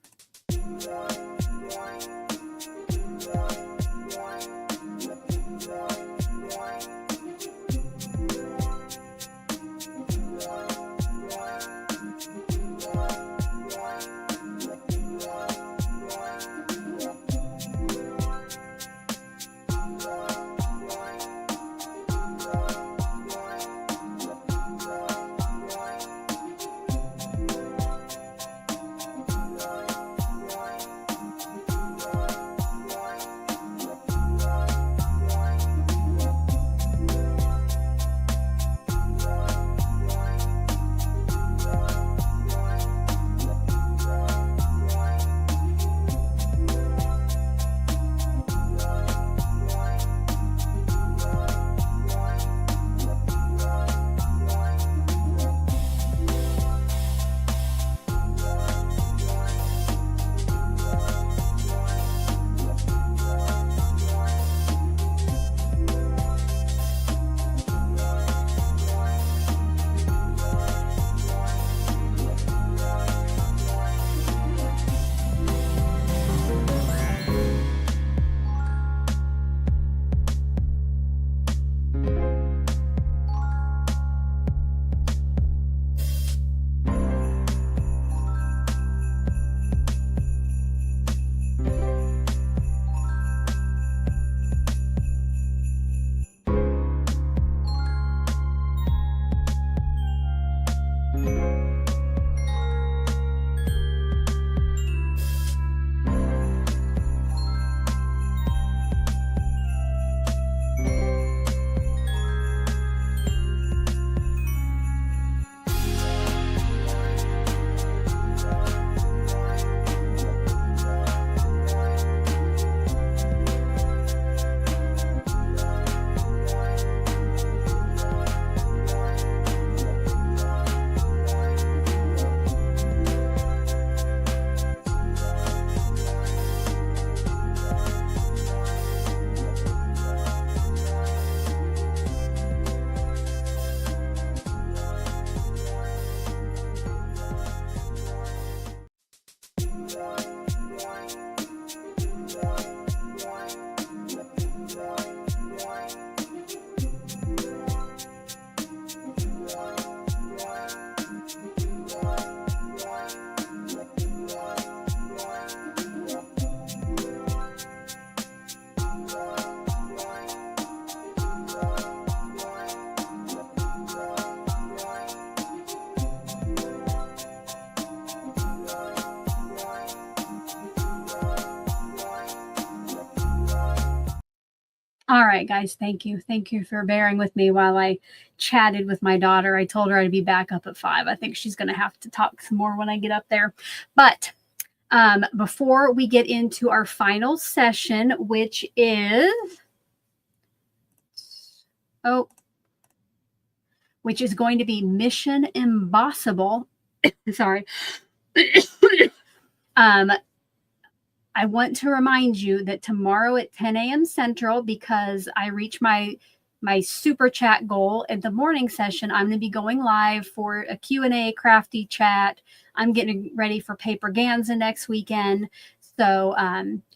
All right, guys, thank you. Thank you for bearing with me while I chatted with my daughter. I told her I'd be back up at 5. I think she's going to have to talk some more when I get up there. But before we get into our final session, which is, which is going to be Mission Embossable. Sorry. I want to remind you that tomorrow at 10 a.m. Central, because I reach my super chat goal at the morning session, I'm going to be going live for a Q&A crafty chat. I'm getting ready for Paper Ganza next weekend. So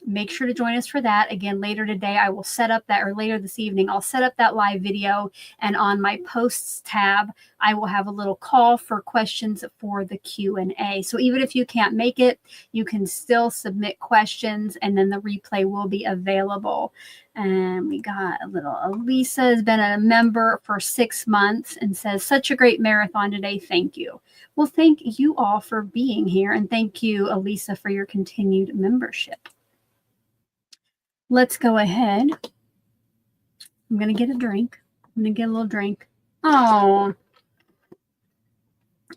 make sure to join us for that. Again, later today, I will set up that, or later this evening, I'll set up that live video. And on my posts tab, I will have a little call for questions for the Q&A. So even if you can't make it, you can still submit questions, and then the replay will be available. And we got a little, Elisa has been a member for 6 months and says, such a great marathon today. Thank you. Well, thank you all for being here. And thank you, Elisa, for your continued membership. Let's go ahead. I'm going to get a drink. I'm going to get a little drink. Oh,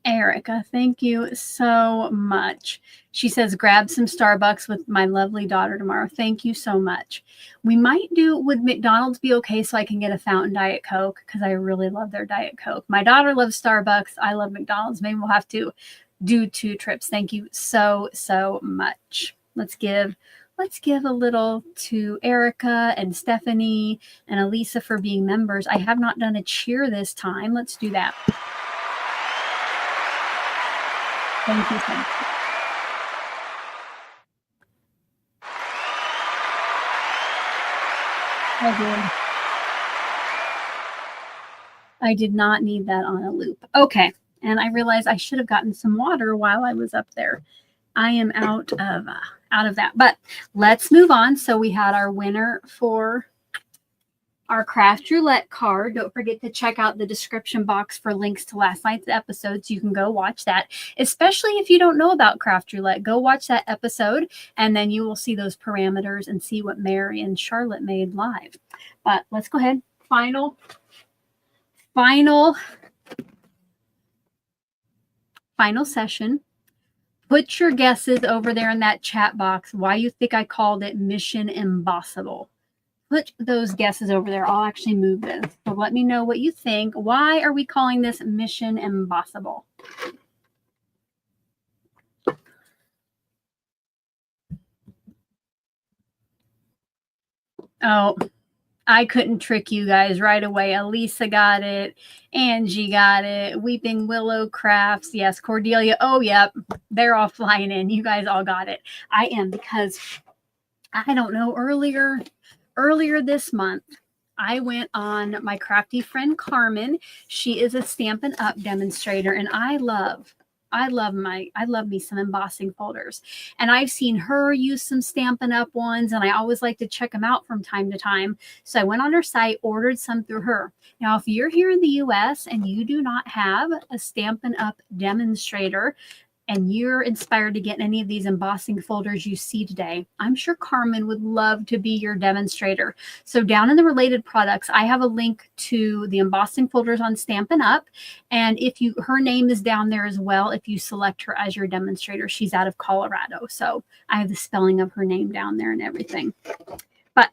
Erica, thank you so much. She says, grab some Starbucks with my lovely daughter tomorrow. Thank you so much. We might do, would McDonald's be okay so I can get a fountain Diet Coke? Because I really love their Diet Coke. My daughter loves Starbucks. I love McDonald's. Maybe we'll have to do 2 trips. Thank you so, so much. Let's give a little to Erica and Stephanie and Elisa for being members. I have not done a cheer this time. Let's do that. Thank you. Thank you. I did not need that on a loop. Okay. And I realized I should have gotten some water while I was up there. I am out of that. But let's move on. So we had our winner for our Craft Roulette card. Don't forget to check out the description box for links to last night's episode, so you can go watch that. Especially if you don't know about Craft Roulette, go watch that episode, and then you will see those parameters and see what Mary and Charlotte made live. But let's go ahead. Final session. Put your guesses over there in that chat box why you think I called it Mission Embossable. Put those guesses over there. I'll actually move this. So let me know what you think. Why are we calling this Mission Embossable? Oh, I couldn't trick you guys right away. Elisa got it. Angie got it. Weeping Willow Crafts. Yes, Cordelia. Oh, yep. They're all flying in. You guys all got it. I am, because I don't know, earlier this month, I went on my crafty friend Carmen. She is a Stampin' Up demonstrator, and I love me some embossing folders. And I've seen her use some Stampin' Up ones, and I always like to check them out from time to time. So I went on her site, ordered some through her. Now, if you're here in the US and you do not have a Stampin' Up demonstrator, and you're inspired to get any of these embossing folders you see today, I'm sure Carmen would love to be your demonstrator. So down in the related products, I have a link to the embossing folders on Stampin' Up. And her name is down there as well. If you select her as your demonstrator, she's out of Colorado. So I have the spelling of her name down there and everything. But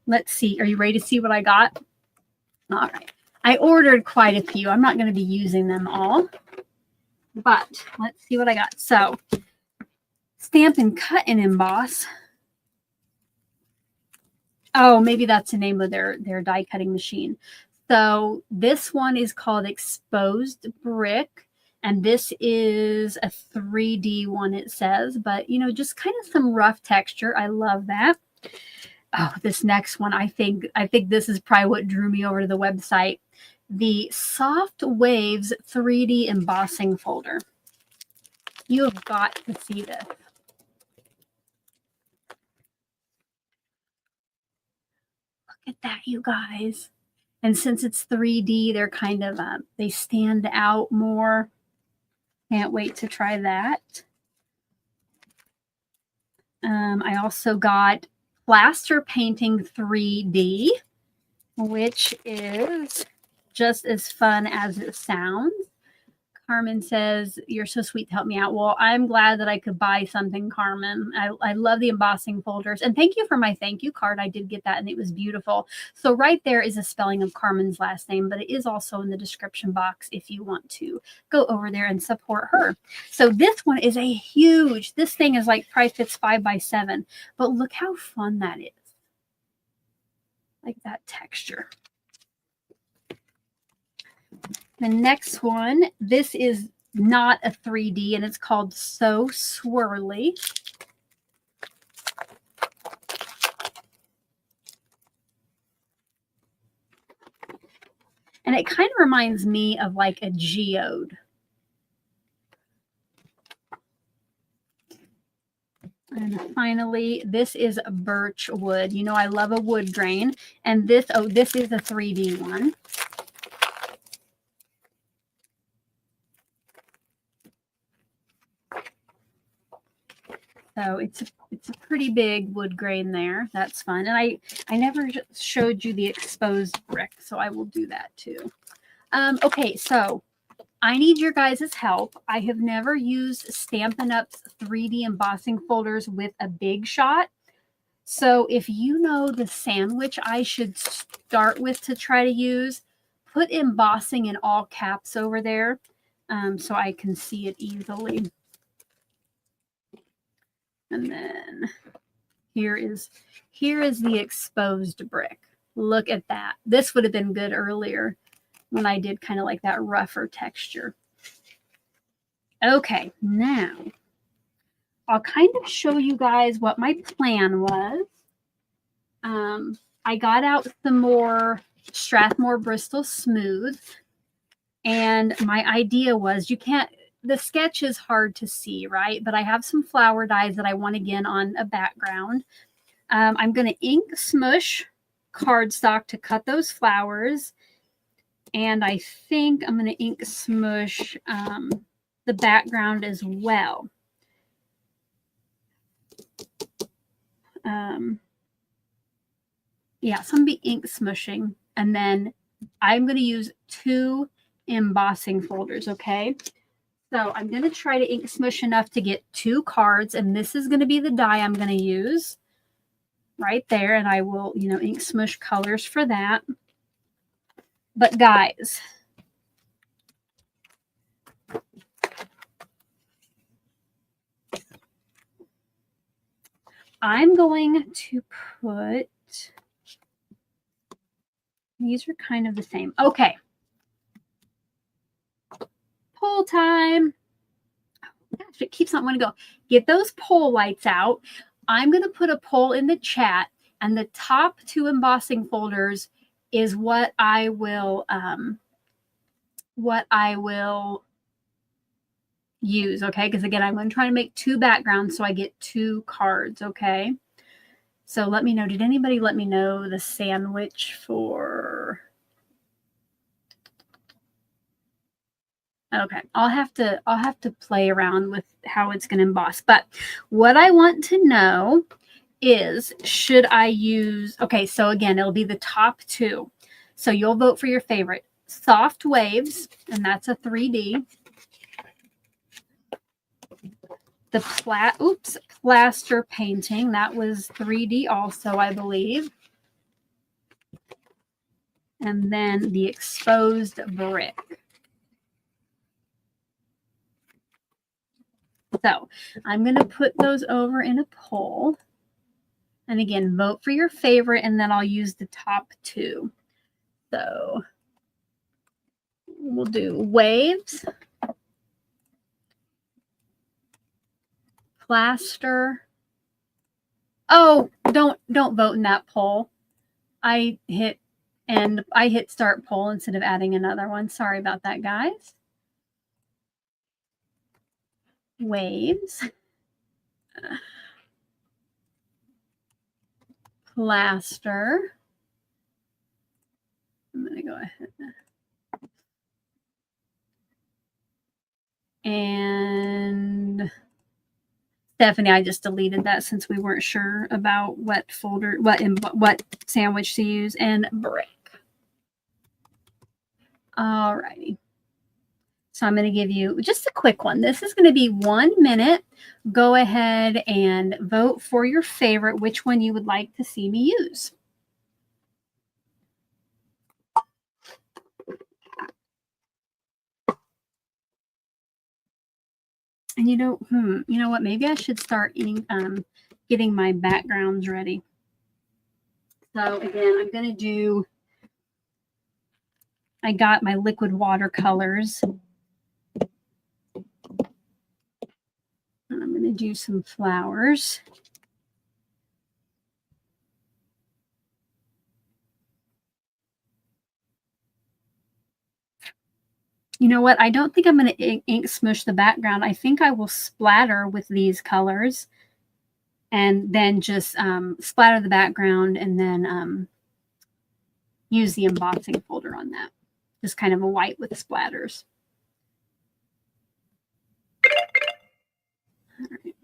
let's see. Are you ready to see what I got? All right. I ordered quite a few. I'm not going to be using them all, but let's see what I got. So, Stampin' Cut and Emboss. Oh, maybe that's the name of their die cutting machine. So this one is called Exposed Brick, and this is a 3D one, it says, but just kind of some rough texture. I love that. Oh, this next one, I think this is probably what drew me over to the website. The Soft Waves 3D embossing folder. You have got to see this. Look at that, you guys. And since it's 3D, they're kind of, they stand out more. Can't wait to try that. I also got Plaster Painting 3D. which is just as fun as it sounds. Carmen says, you're so sweet to help me out. Well, I'm glad that I could buy something, Carmen. I love the embossing folders. And thank you for my thank you card. I did get that, and it was beautiful. So right there is a spelling of Carmen's last name, but it is also in the description box if you want to go over there and support her. So this one is a huge, this thing is like probably fits 5 by 7. But look how fun that is. Like that texture. The next one, this is not a 3D, and it's called So Swirly. And it kind of reminds me of like a geode. And finally, this is birch wood. You know, I love a wood grain. And this, oh, this is a 3D one. So it's a pretty big wood grain there. That's fun. And I never showed you the exposed brick, so I will do that too. Okay, so I need your guys' help. I have never used Stampin' Up's 3D embossing folders with a big shot. So if you know the sandwich I should start with to try to use, put embossing in all caps over there so I can see it easily. And then here is the exposed brick. Look at that. This would have been good earlier when I did kind of like that rougher texture. Okay, now I'll kind of show you guys what my plan was. I got out some more Strathmore Bristol Smooth, and my idea was, you can't, the sketch is hard to see, right? But I have some flower dyes that I want again on a background. I'm going to ink smush cardstock to cut those flowers. And I think I'm going to ink smush the background as well. Yeah, so I'm going to be ink smushing. And then I'm going to use 2 embossing folders, okay? So I'm going to try to ink smush enough to get 2 cards, and this is going to be the die I'm going to use right there, and I will, you know, ink smush colors for that. But guys, I'm going to put, these are kind of the same. Okay. Poll time. Oh, gosh, it keeps on wanting to go. Get those poll lights out. I'm going to put a poll in the chat, and the top 2 embossing folders is what I will use, okay? Because again, I'm going to try to make 2 backgrounds so I get 2 cards, okay? So let me know. Did anybody let me know the sandwich for? Okay, I'll have to play around with how it's going to emboss. But what I want to know is, should I use, okay, so again, it'll be the top 2. So you'll vote for your favorite. Soft Waves, and that's a 3D. The Plaster Painting, that was 3D also, I believe. And then the Exposed Brick. So I'm going to put those over in a poll. And again, vote for your favorite, and then I'll use the top 2. So we'll do Waves, Plaster. Oh, don't vote in that poll. I hit start poll instead of adding another one. Sorry about that, guys. Waves, Plaster. I'm going to go ahead. And Stephanie, I just deleted that since we weren't sure about what folder, what sandwich to use. And Brick. All righty. So I'm going to give you just a quick one. This is going to be 1 minute. Go ahead and vote for your favorite, which one you would like to see me use. And you know what? Maybe I should start getting my backgrounds ready. So again, I'm going to do, I got my liquid watercolors. And I'm going to do some flowers. You know what? I don't think I'm going to ink smush the background. I think I will splatter with these colors and then just splatter the background and then use the embossing folder on that. Just kind of a white with splatters. All right.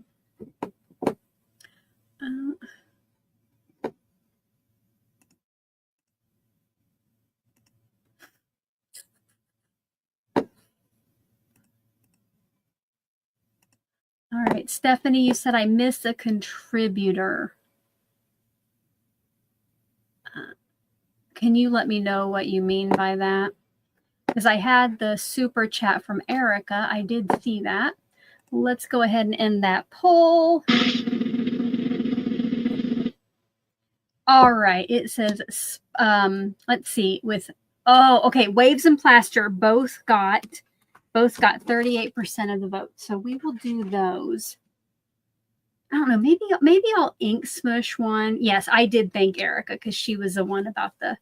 All right, Stephanie, you said I missed a contributor. Can you let me know what you mean by that? Because I had the super chat from Erica. I did see that. Let's go ahead and end that poll. All right, it says, let's see, with, oh, okay, Waves and Plaster both got 38% of the vote. So we will do those. I don't know, maybe I'll ink smush one. Yes, I did thank Erica because she was the one about the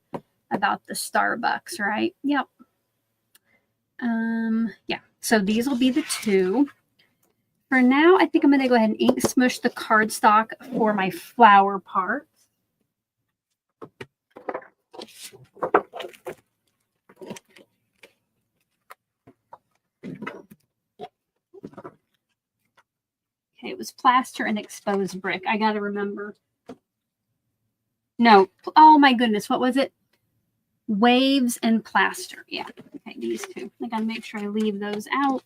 Starbucks, right? Yep. Yeah, so these will be the two. For now, I think I'm gonna go ahead and ink smush the cardstock for my flower part. Okay, it was plaster and exposed brick. I got to remember. No. Oh, my goodness. What was it? Waves and plaster. Yeah. Okay, these two. I got to make sure I leave those out.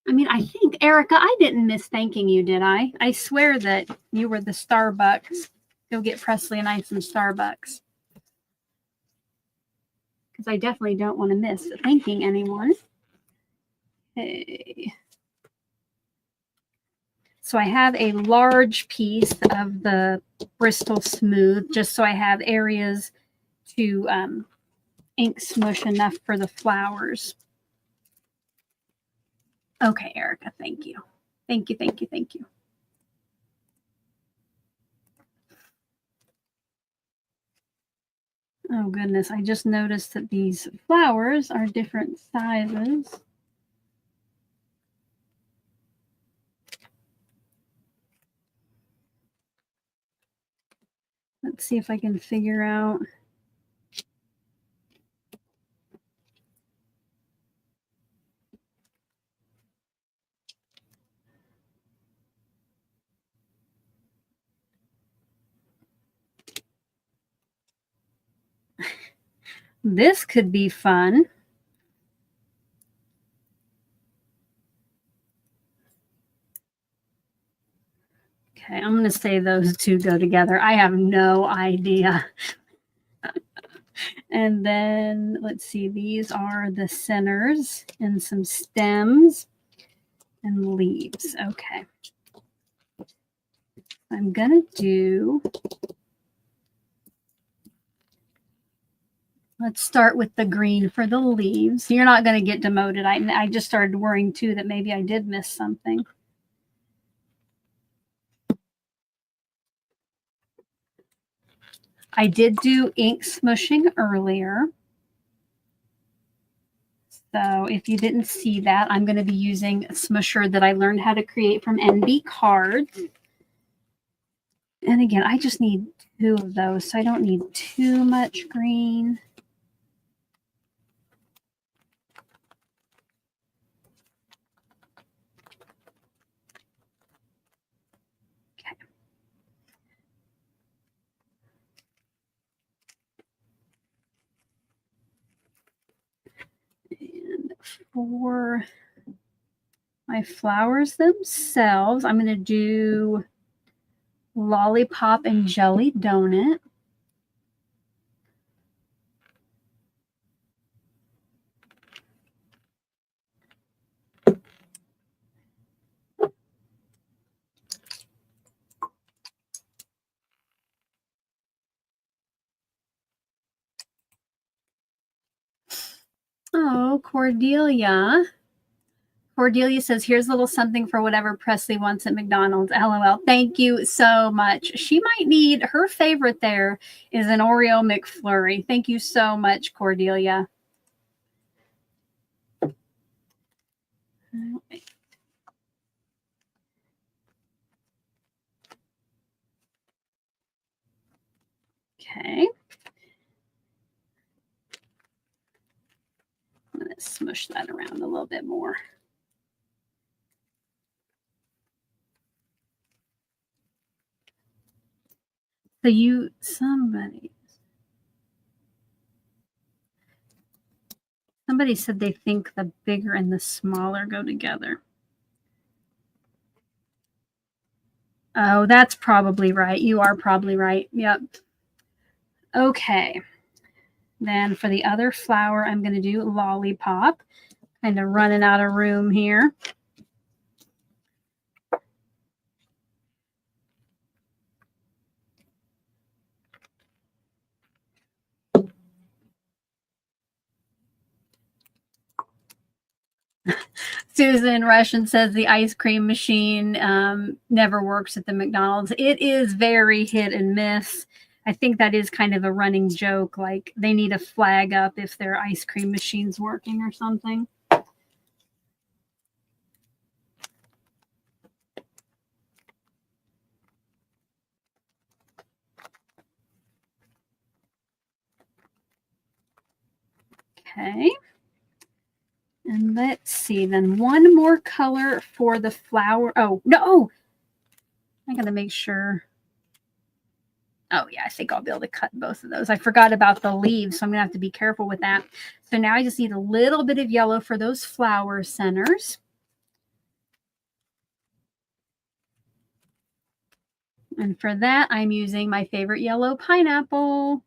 I mean, I think, Erica, I didn't miss thanking you, did I? I swear that you were the Starbucks. Go get Presley and I some Starbucks. Because I definitely don't want to miss thanking anyone. Okay. So I have a large piece of the Bristol Smooth, just so I have areas to ink smush enough for the flowers. Okay, Erica, thank you. Thank you, thank you, thank you. Oh, goodness. I just noticed that these flowers are different sizes. Let's see if I can figure out. This could be fun. Okay, I'm going to say those two go together. I have no idea. And then let's see, these are the centers and some stems and leaves. Okay. I'm going to do, let's start with the green for the leaves. You're not going to get demoted. I just started worrying too that maybe I did miss something. I did do ink smushing earlier. So if you didn't see that, I'm going to be using a smusher that I learned how to create from NB Cards. And again, I just need 2 of those, so I don't need too much green. For my flowers themselves, I'm going to do Lollipop and Jelly Donut. Oh, Cordelia. Cordelia says, here's a little something for whatever Presley wants at McDonald's. LOL. Thank you so much. She might need, her favorite there is an Oreo McFlurry. Thank you so much, Cordelia. Okay. I'm going to smush that around a little bit more. So somebody said they think the bigger and the smaller go together. Oh, that's probably right. You are probably right. Yep. Okay. Then for the other flower, I'm going to do Lollipop. Kind of running out of room here. Susan Russian says the ice cream machine never works at the McDonald's. It is very hit and miss. I think that is kind of a running joke. Like they need a flag up if their ice cream machine's working or something. Okay. And let's see, then one more color for the flower. Oh, no. I got to make sure. Oh, yeah, I think I'll be able to cut both of those. I forgot about the leaves, so I'm going to have to be careful with that. So now I just need a little bit of yellow for those flower centers. And for that, I'm using my favorite yellow pineapple.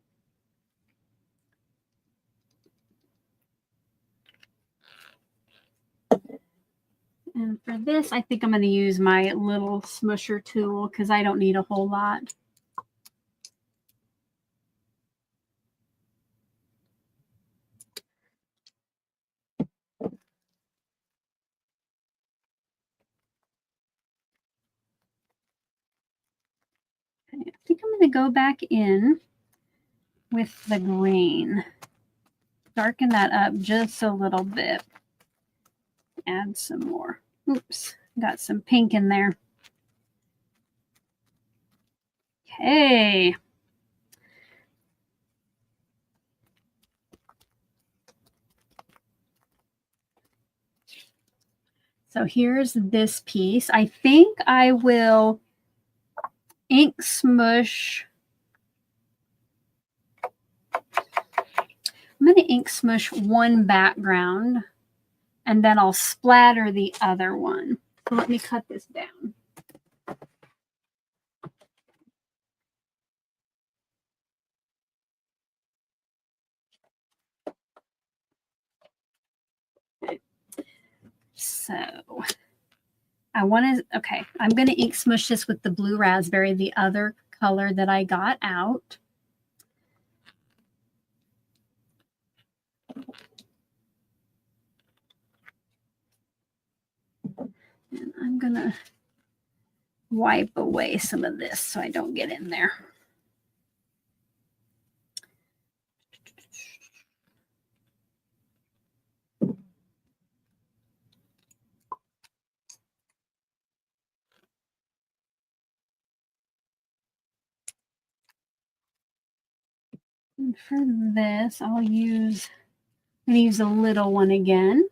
And for this, I think I'm going to use my little smusher tool because I don't need a whole lot. Okay, I think I'm going to go back in with the green. Darken that up just a little bit. Add some more. Oops, got some pink in there. Okay. So here's this piece. I think I will ink smush. I'm going to ink smush one background and then I'll splatter the other one. So let me cut this down. So I want to, okay, I'm going to ink smush this with the blue raspberry, the other color that I got out. And I'm going to wipe away some of this so I don't get in there. And for this, I'm going to use a little one again.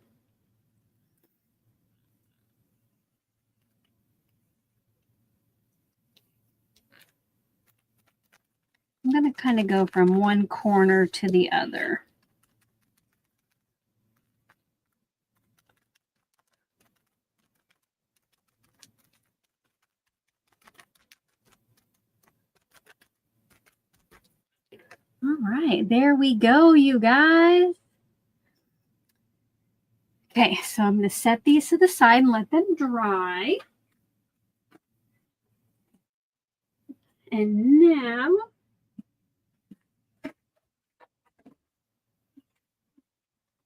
I'm going to kind of go from one corner to the other. right, there we go, you guys. Okay, so I'm going to set these to the side and let them dry. And now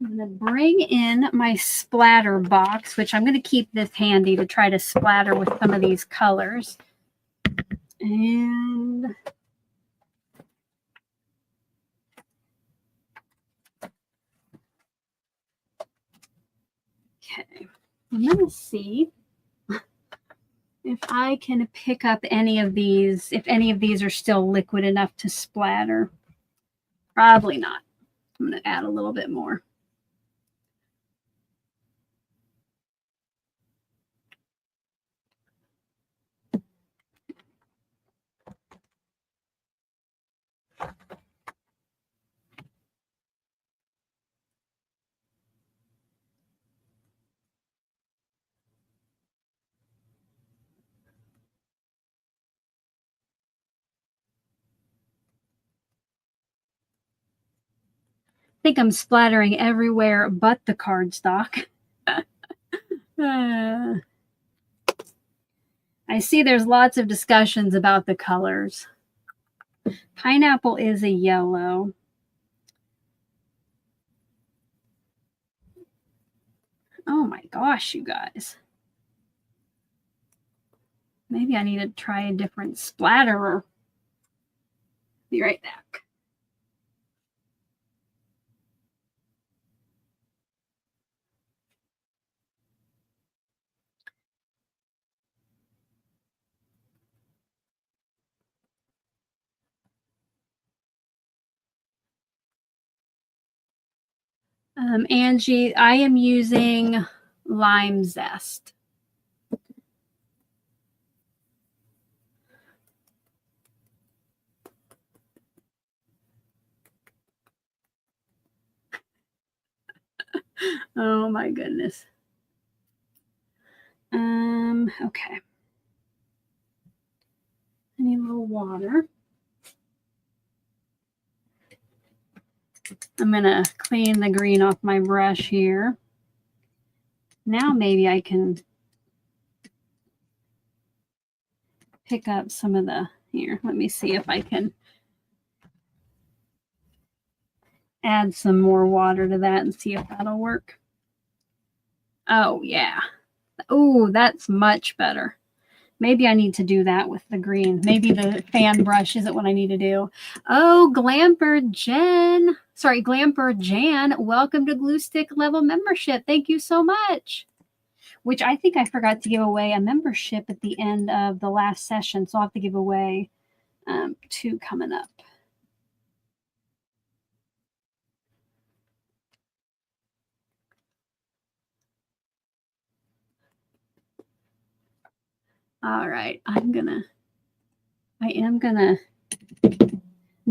I'm going to bring in my splatter box, which I'm going to keep this handy to try to splatter with some of these colors. And okay, I'm going to see if I can pick up any of these, if any of these are still liquid enough to splatter. Probably not. I'm going to add a little bit more. I think I'm splattering everywhere but the cardstock. I see there's lots of discussions about the colors. Pineapple is a yellow. Oh my gosh, you guys. Maybe I need to try a different splatterer. Be right back. Angie, I am using lime zest. Oh my goodness. Okay. I need a little water. I'm gonna clean the green off my brush here. Now maybe I can pick up some of the, here, let me see if I can add some more water to that and see if that'll work. Oh yeah. Oh, that's much better. Maybe I need to do that with the green. Maybe the fan brush isn't what I need to do. Oh, Glamper Jen. Sorry, Glamper Jan. Welcome to Glue Stick Level membership. Thank you so much. Which I think I forgot to give away a membership at the end of the last session. So I'll have to give away 2 coming up. All right. I am gonna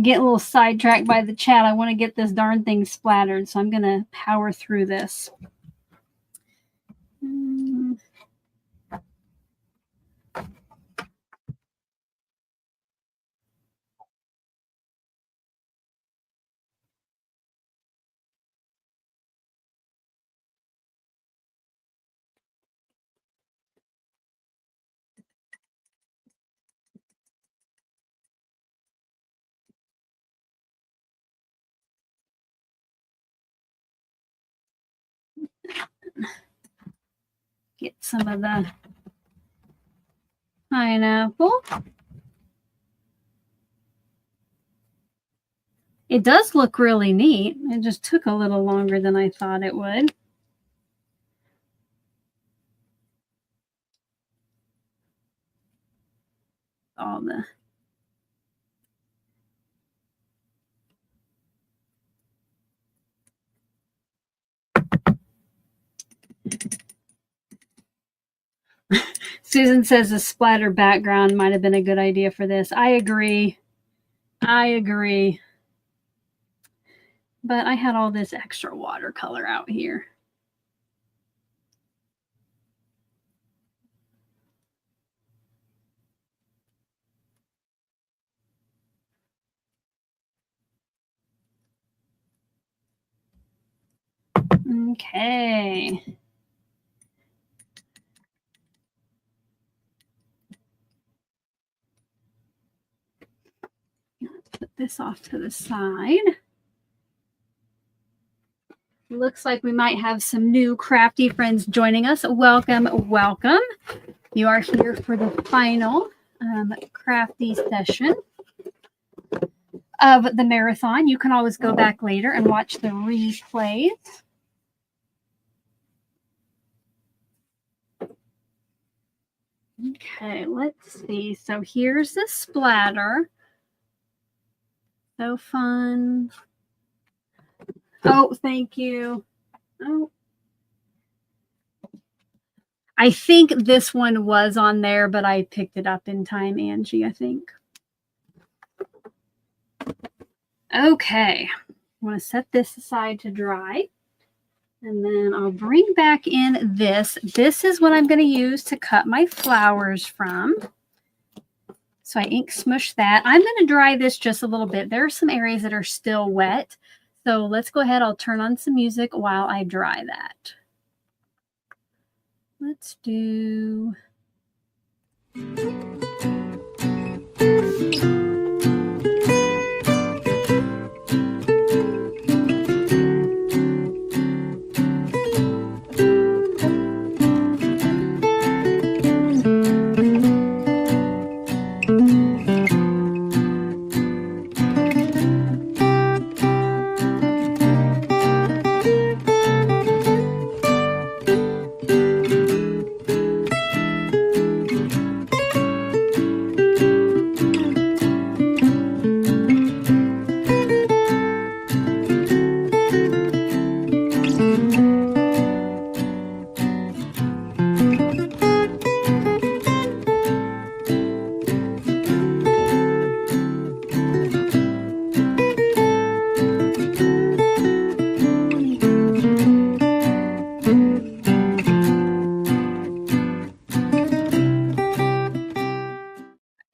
get a little sidetracked by the chat. I want to get this darn thing splattered, so I'm gonna power through this. Get some of the pineapple. It does look really neat. It just took a little longer than I thought it would. All the Susan says the splatter background might have been a good idea for this. I agree. I agree. But I had all this extra watercolor out here. Okay. Put this off to the side. Looks like we might have some new crafty friends joining us. Welcome, welcome. You are here for the final crafty session of the marathon. You can always go back later and watch the replays. Okay, let's see. So here's the splatter. So fun. Oh, thank you. Oh. I think this one was on there, but I picked it up in time, Angie, I think. Okay, I want to set this aside to dry. And then I'll bring back in this. This is what I'm going to use to cut my flowers from. So I ink smush that. I'm going to dry this just a little bit. There are some areas that are still wet. So let's go ahead. I'll turn on some music while I dry that. Let's do...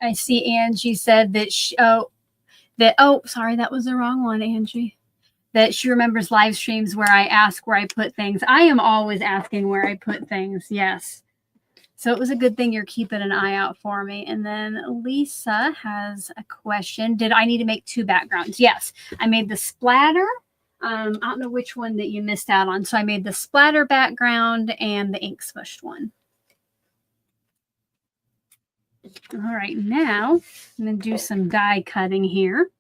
I see Angie said that sorry, that was the wrong one, Angie. That she remembers live streams where I ask where I put things. I am always asking where I put things. Yes. So it was a good thing you're keeping an eye out for me. And then Lisa has a question. Did I need to make two backgrounds? Yes. I made the splatter. I don't know which one that you missed out on. So I made the splatter background and the ink smushed one. All right, now I'm going to do some die cutting here.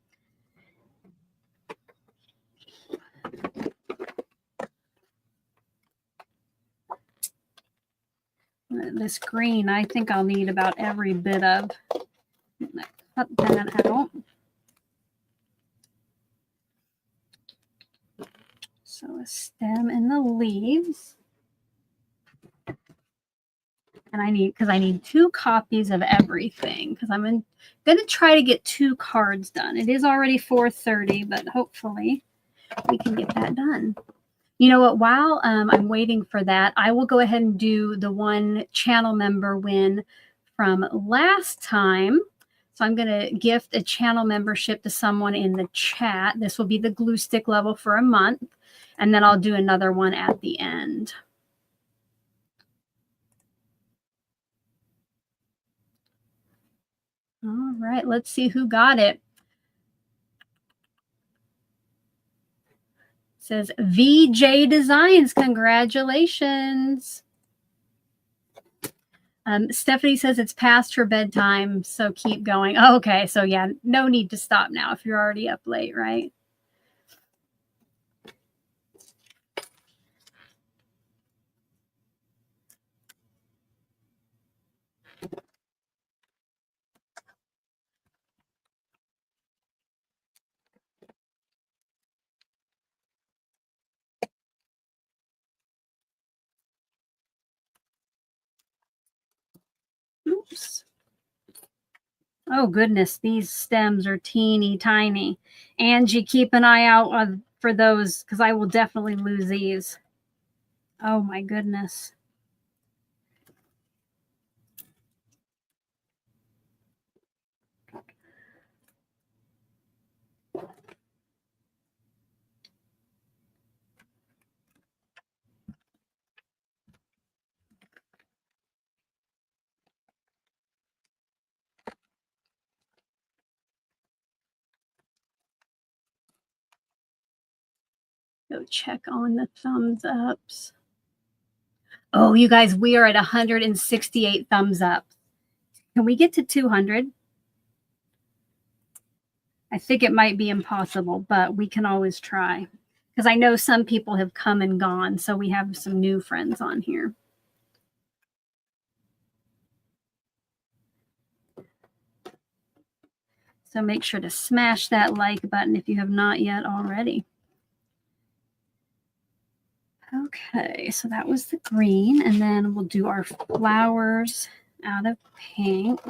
This green, I think I'll need about every bit of. Cut that out. So a stem and the leaves. And I need 2 copies of everything because I'm going to try to get 2 cards done. It is already 4:30, but hopefully we can get that done. You know what? While I'm waiting for that, I will go ahead and do the one channel member win from last time. So I'm going to gift a channel membership to someone in the chat. This will be the glue stick level for a month. And then I'll do another one at the end. All right, let's see who got it. It says VJ Designs. Congratulations. Stephanie says it's past her bedtime, so keep going. Oh, okay, so yeah, no need to stop now if you're already up late, right? Oops. Oh, goodness. These stems are teeny tiny. Angie, keep an eye out for those because I will definitely lose these. Oh, my goodness. Go check on the thumbs ups. Oh, you guys, we are at 168 thumbs up. Can we get to 200? I think it might be impossible, but we can always try. Because I know some people have come and gone, so we have some new friends on here. So make sure to smash that like button if you have not yet already. Okay, so that was the green, and then we'll do our flowers out of pink.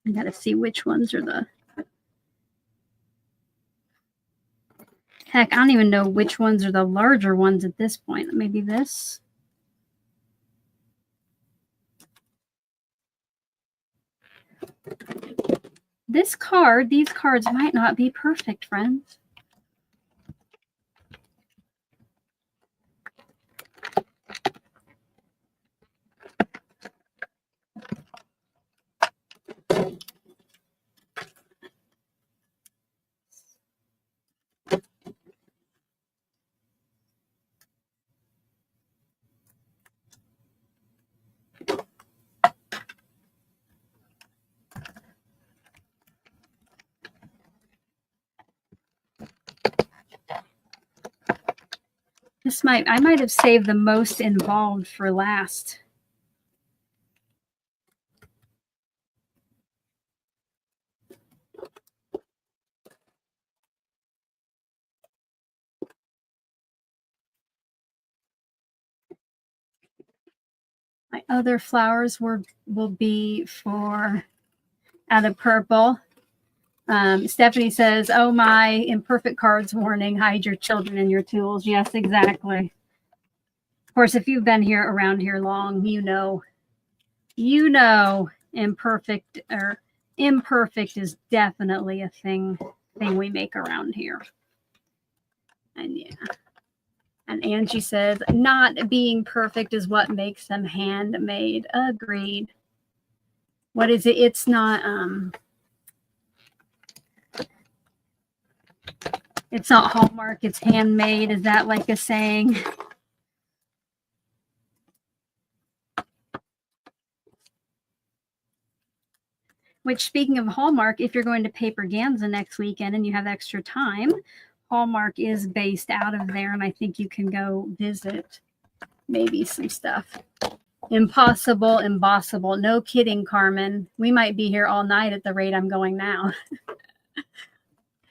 I gotta see which ones are the... Heck, I don't even know which ones are the larger ones at this point. Maybe this? This card, these cards might not be perfect, friends. I might have saved the most involved for last. My other flowers will be for out of purple. Stephanie says, "Oh my, imperfect cards warning, hide your children and your tools." Yes, exactly. Of course, if you've been here around here long, you know imperfect is definitely a thing we make around here. And yeah. And Angie says, not being perfect is what makes them handmade. Agreed. What is it? It's not Hallmark, it's handmade. Is that like a saying? Which, speaking of Hallmark, if you're going to Paper Ganza next weekend and you have extra time, Hallmark is based out of there, and I think you can go visit maybe some stuff. Impossible, embossable. No kidding, Carmen. We might be here all night at the rate I'm going now.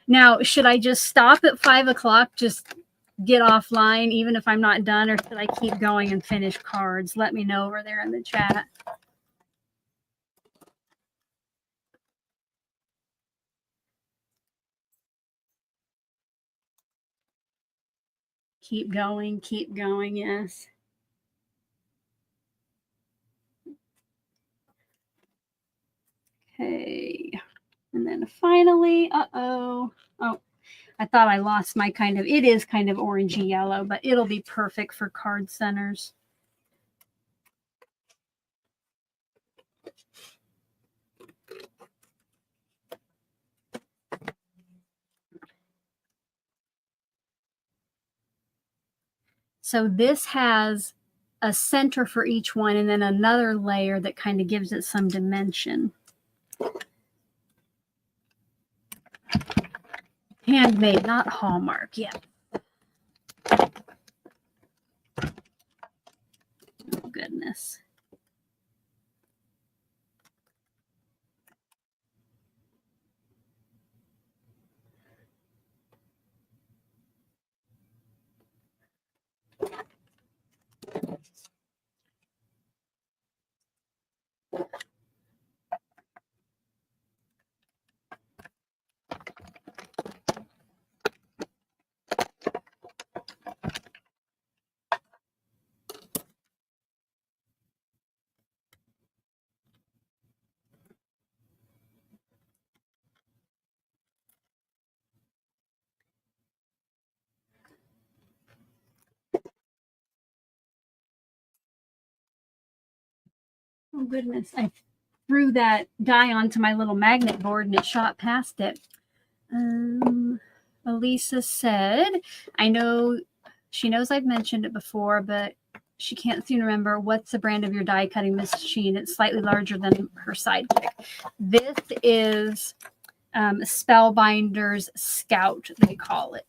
Now, should I just stop at 5 o'clock, just get offline, even if I'm not done, or should I keep going and finish cards? Let me know over there in the chat. Keep going, yes. Okay. And then finally, oh, I thought I lost my it is kind of orangey yellow, but it'll be perfect for card centers. So this has a center for each one and then another layer that kind of gives it some dimension. Handmade, not Hallmark. Yeah. Oh, goodness. Oh, goodness. threw that die onto my little magnet board and it shot past it. Elisa said, I know she knows I've mentioned it before, but she can't seem to remember what's the brand of your die cutting machine. It's slightly larger than her sidekick. This is Spellbinders Scout, they call it.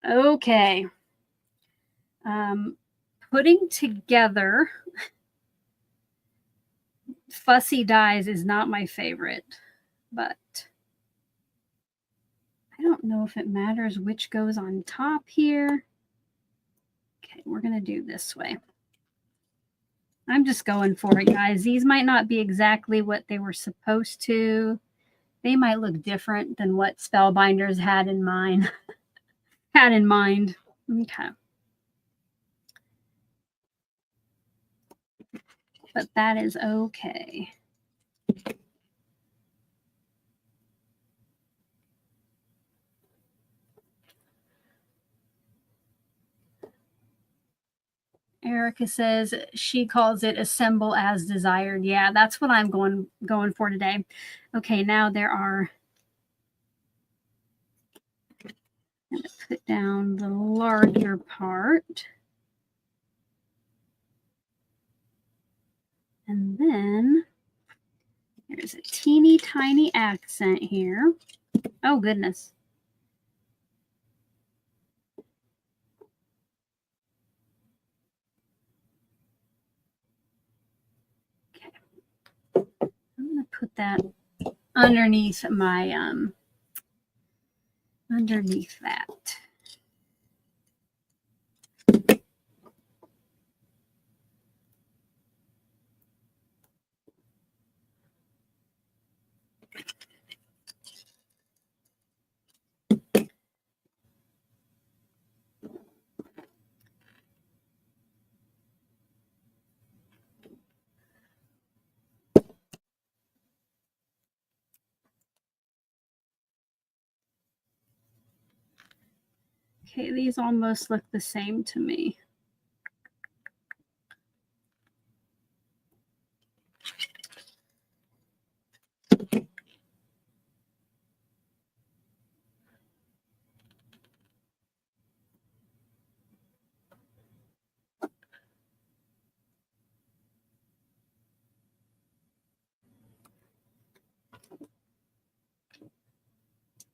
Okay. Putting together fussy dies is not my favorite, but I don't know if it matters which goes on top here. Okay, we're going to do this way. I'm just going for it, guys. These might not be exactly what they were supposed to. They might look different than what Spellbinders had in mind. Okay. But that is okay. Erica says she calls it assemble as desired. Yeah, that's what I'm going for today. Okay, now there are. I'm going to put down the larger part. And then there's a teeny tiny accent here. Oh, goodness. Okay. I'm going to put that underneath my, underneath that. Okay, these almost look the same to me.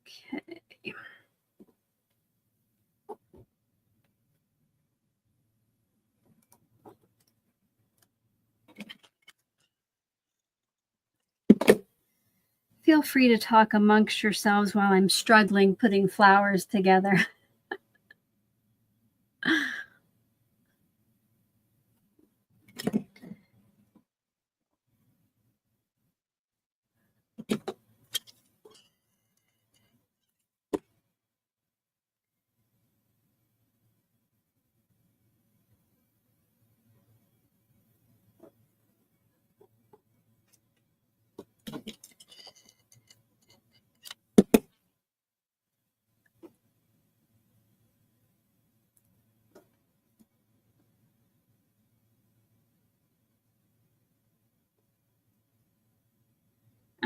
Okay. Feel free to talk amongst yourselves while I'm struggling putting flowers together.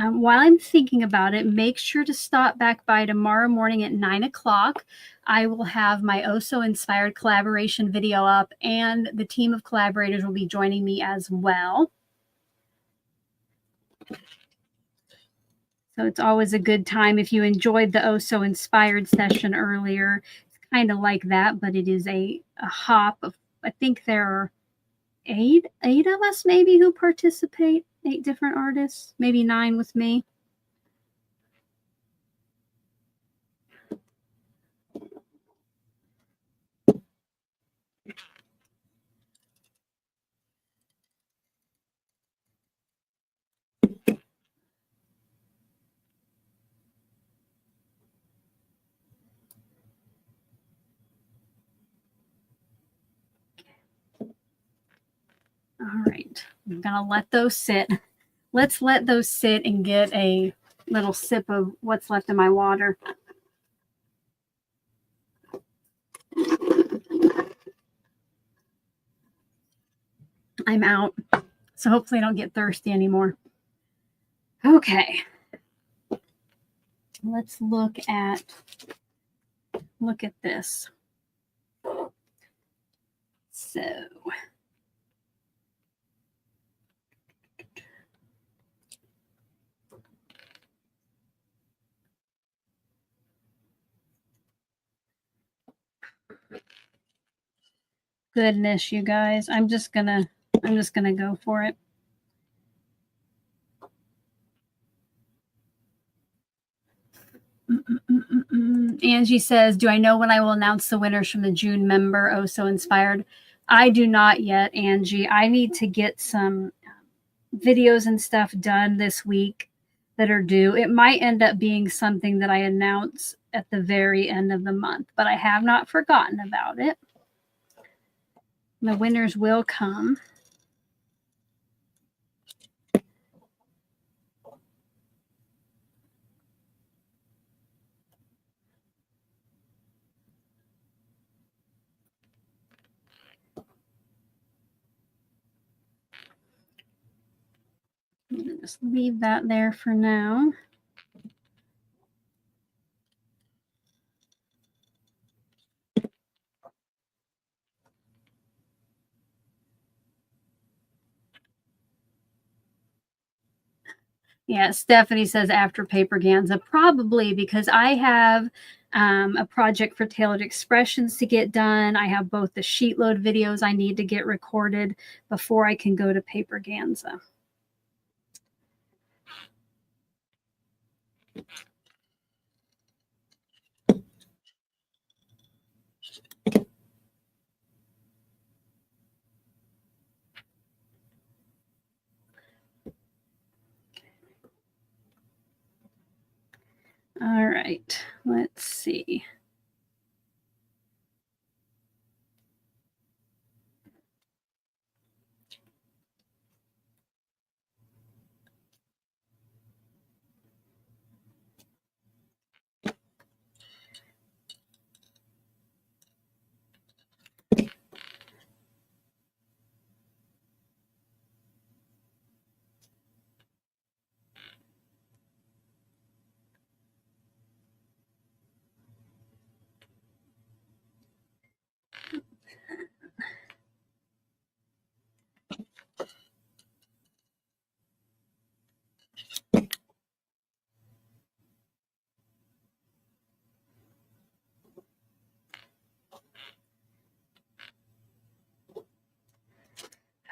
While I'm thinking about it, make sure to stop back by tomorrow morning at 9 o'clock. I will have my OSO inspired collaboration video up, and the team of collaborators will be joining me as well. So it's always a good time. If you enjoyed the OSO inspired session earlier, it's kind of like that, but it is a hop of, I think there are eight of us maybe who participate, 8 different artists, maybe 9 with me. All right, I'm gonna let those sit. Let's let those sit and get a little sip of what's left of my water. I'm out. So hopefully I don't get thirsty anymore. Okay. Let's look at this. So goodness, you guys, I'm just gonna go for it. Angie says, do I know when I will announce the winners from the June member? Oh, so inspired. I do not yet, Angie. I need to get some videos and stuff done this week that are due. It might end up being something that I announce at the very end of the month, but I have not forgotten about it. The winners will come. I'm going to just leave that there for now. Yeah, Stephanie says after Paperganza, probably because I have a project for Tailored Expressions to get done. I have both the SheetLoad videos I need to get recorded before I can go to Paperganza. All right, let's see.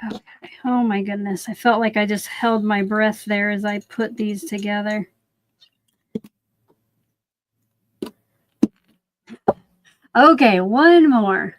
Okay. Oh my goodness. I felt like I just held my breath there as I put these together. Okay, one more.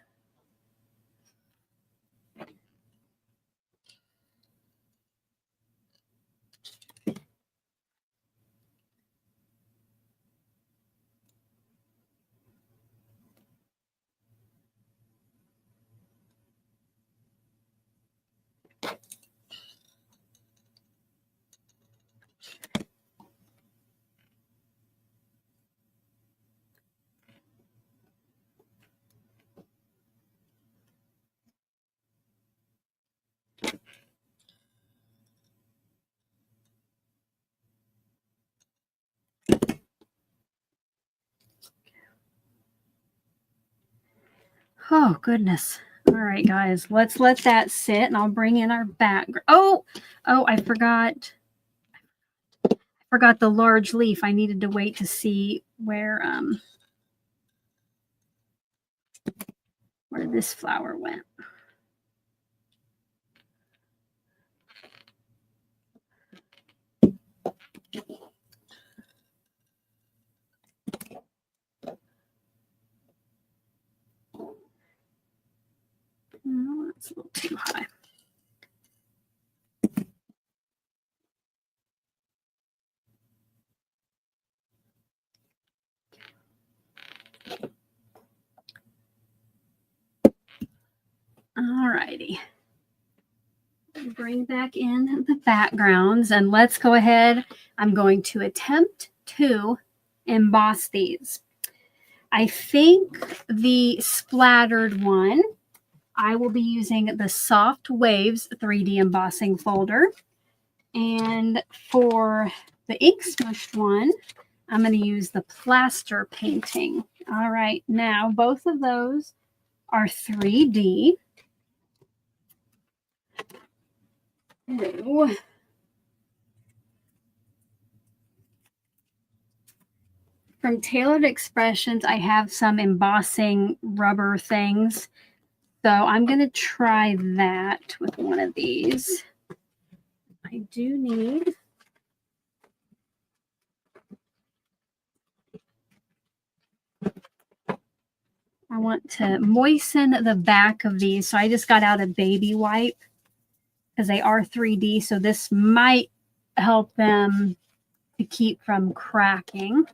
Oh, goodness. All right, guys, let's let that sit and I'll bring in our background. Oh, I forgot the large leaf. I needed to wait to see where this flower went. Oh, that's a little too high. All righty. Bring back in the backgrounds and let's go ahead. I'm going to attempt to emboss these. I think the splattered one I will be using the Soft Waves 3D embossing folder. And for the ink smushed one, I'm going to use the Plaster painting. All right, now both of those are 3D. Ooh. From Tailored Expressions, I have some embossing rubber things. So I'm going to try that with one of these. I do need I want to moisten the back of these. So I just got out a baby wipe because they are 3D. So this might help them to keep from cracking.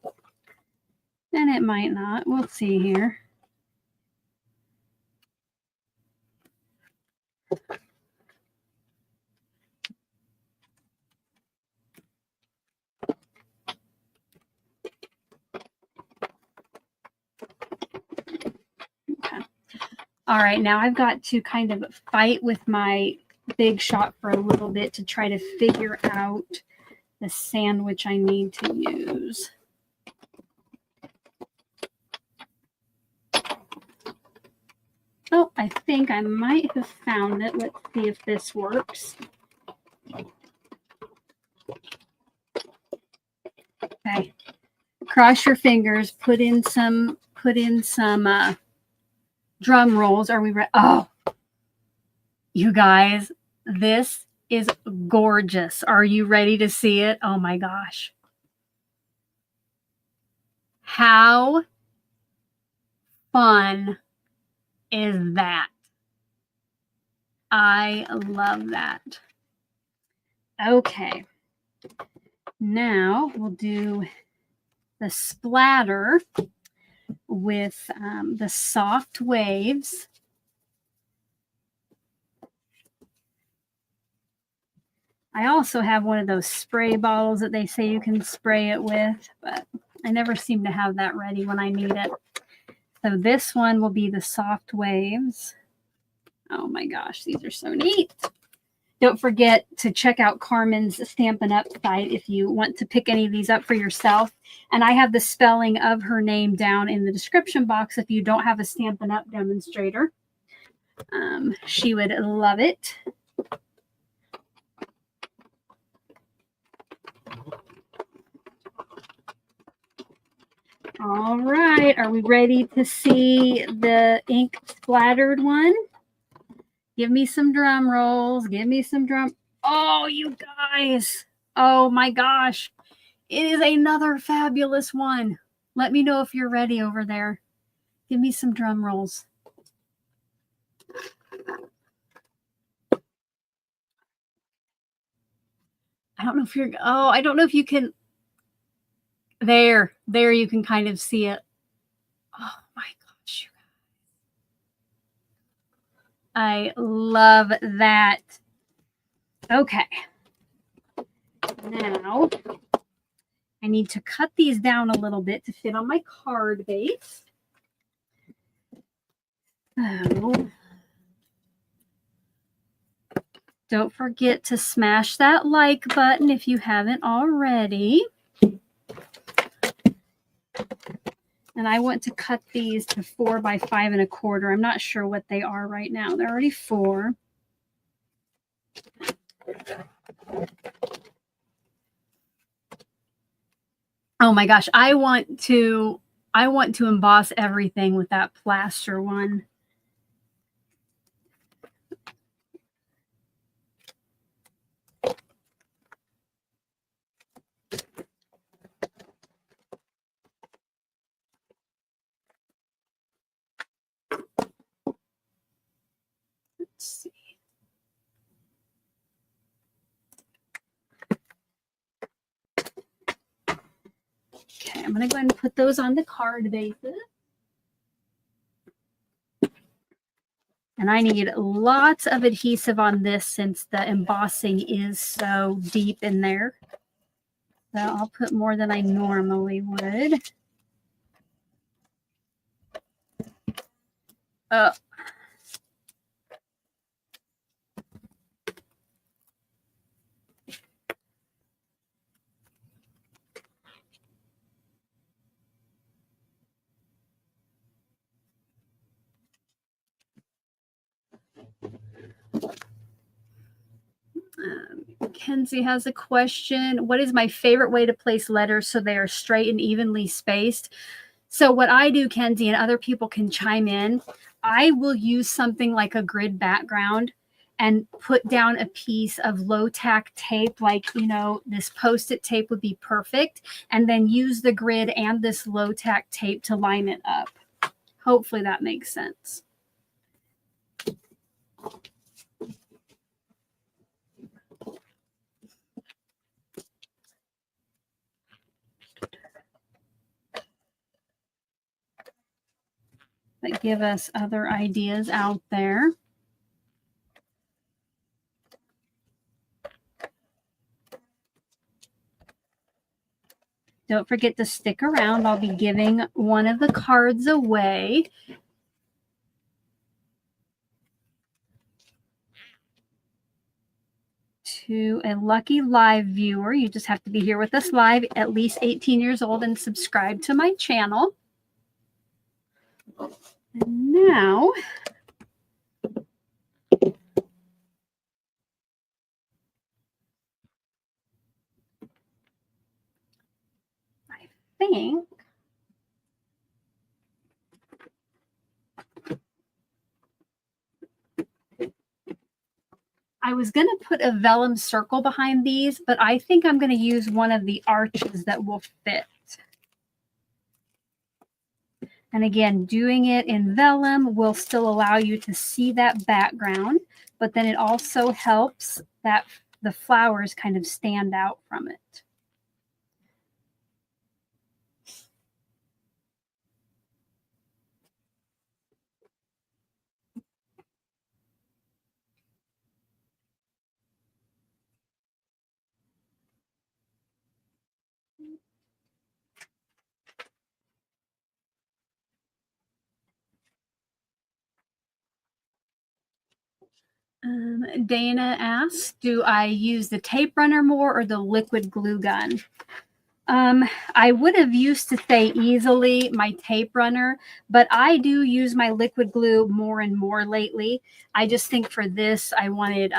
And it might not. We'll see here. Okay. All right, now I've got to kind of fight with my Big Shot for a little bit to try to figure out the sandwich I need to use. Oh, I think I might have found it. Let's see if this works. Okay. Cross your fingers, put in some drum rolls. Are we ready? Oh, you guys, this is gorgeous. Are you ready to see it? Oh my gosh. How fun is that? I love that. Okay. Now we'll do the splatter with the Soft Waves. I also have one of those spray bottles that they say you can spray it with, but I never seem to have that ready when I need it. So this one will be the Soft Waves. Oh my gosh, these are so neat. Don't forget to check out Carmen's Stampin' Up! Site if you want to pick any of these up for yourself. And I have the spelling of her name down in the description box if you don't have a Stampin' Up! Demonstrator. She would love it. All right, are we ready to see the ink splattered one? Give me some drum rolls. Give me some drum. Oh, you guys. Oh my gosh. It is another fabulous one. Let me know if you're ready over there. Give me some drum rolls. I don't know if you're, oh, I don't know if you can, there you can kind of see it. Oh my gosh. I love that. Okay. Now, I need to cut these down a little bit to fit on my card base. So, don't forget to smash that like button if you haven't already. And I want to cut these to 4 by 5 1/4. I'm not sure what they are right now. They're already 4. Oh my gosh, I want to emboss everything with that Plaster one. Let's see. Okay, I'm going to go ahead and put those on the card bases. And I need lots of adhesive on this since the embossing is so deep in there. So I'll put more than I normally would. Kenzie has a question. What is my favorite way to place letters so they are straight and evenly spaced? So what I do, Kenzie, and other people can chime in, I will use something like a grid background and put down a piece of low tack tape, like, you know, this Post-it tape would be perfect, and then use the grid and this low tack tape to line it up. Hopefully that makes sense. That give us other ideas out there. Don't forget to stick around. I'll be giving one of the cards away. To a lucky live viewer. You just have to be here with us live, at least 18 years old, and subscribe to my channel. And now, I think I was going to put a vellum circle behind these, but I think I'm going to use one of the arches that will fit. And again, doing it in vellum will still allow you to see that background, but then it also helps that the flowers kind of stand out from it. Dana asks, do I use the tape runner more or the liquid glue gun? I would have used to say easily my tape runner, but I do use my liquid glue more and more lately. I just think for this, I wanted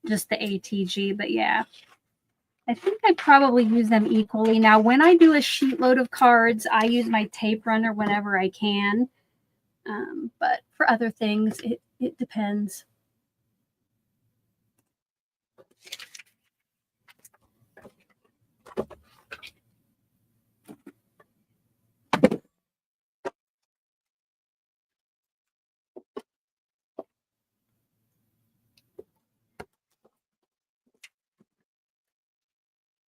just the ATG, but yeah. I think I probably use them equally. Now, when I do a sheet load of cards, I use my tape runner whenever I can. But for other things, it depends.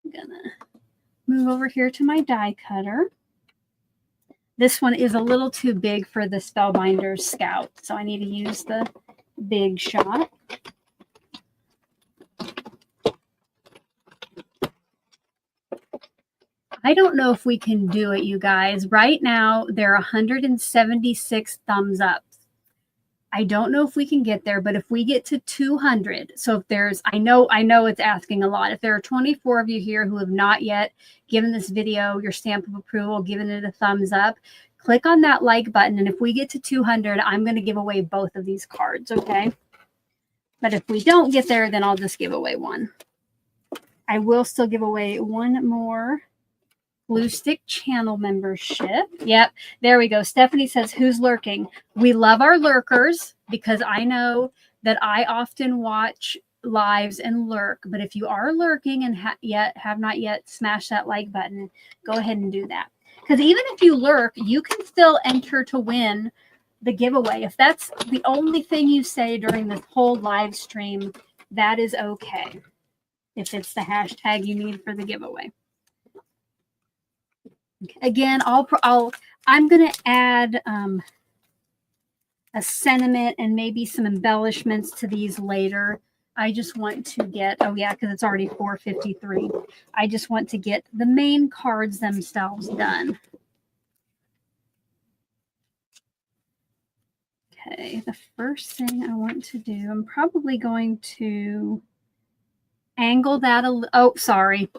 I'm gonna move over here to my die cutter. This one is a little too big for the Spellbinders Scout, so I need to use the big shot. I don't know if we can do it, you guys. Right now, there are 176 thumbs up. I don't know if we can get there, but if we get to 200, so if there's, I know it's asking a lot. If there are 24 of you here who have not yet given this video your stamp of approval, given it a thumbs up, click on that like button. And if we get to 200, I'm going to give away both of these cards, okay? But if we don't get there, then I'll just give away one. I will still give away one more Glue Stick channel membership. Yep, there we go. Stephanie says, who's lurking? We love our lurkers because I know that I often watch lives and lurk. But if you are lurking and have not yet smashed that like button, go ahead and do that. Because even if you lurk, you can still enter to win the giveaway. If that's the only thing you say during this whole live stream, that is okay. If it's the hashtag you need for the giveaway. Again, I'm going to add a sentiment and maybe some embellishments to these later. I just want to get, oh yeah, because it's already 4:53. I just want to get the main cards themselves done. Okay, the first thing I want to do, I'm probably going to angle that oh, sorry.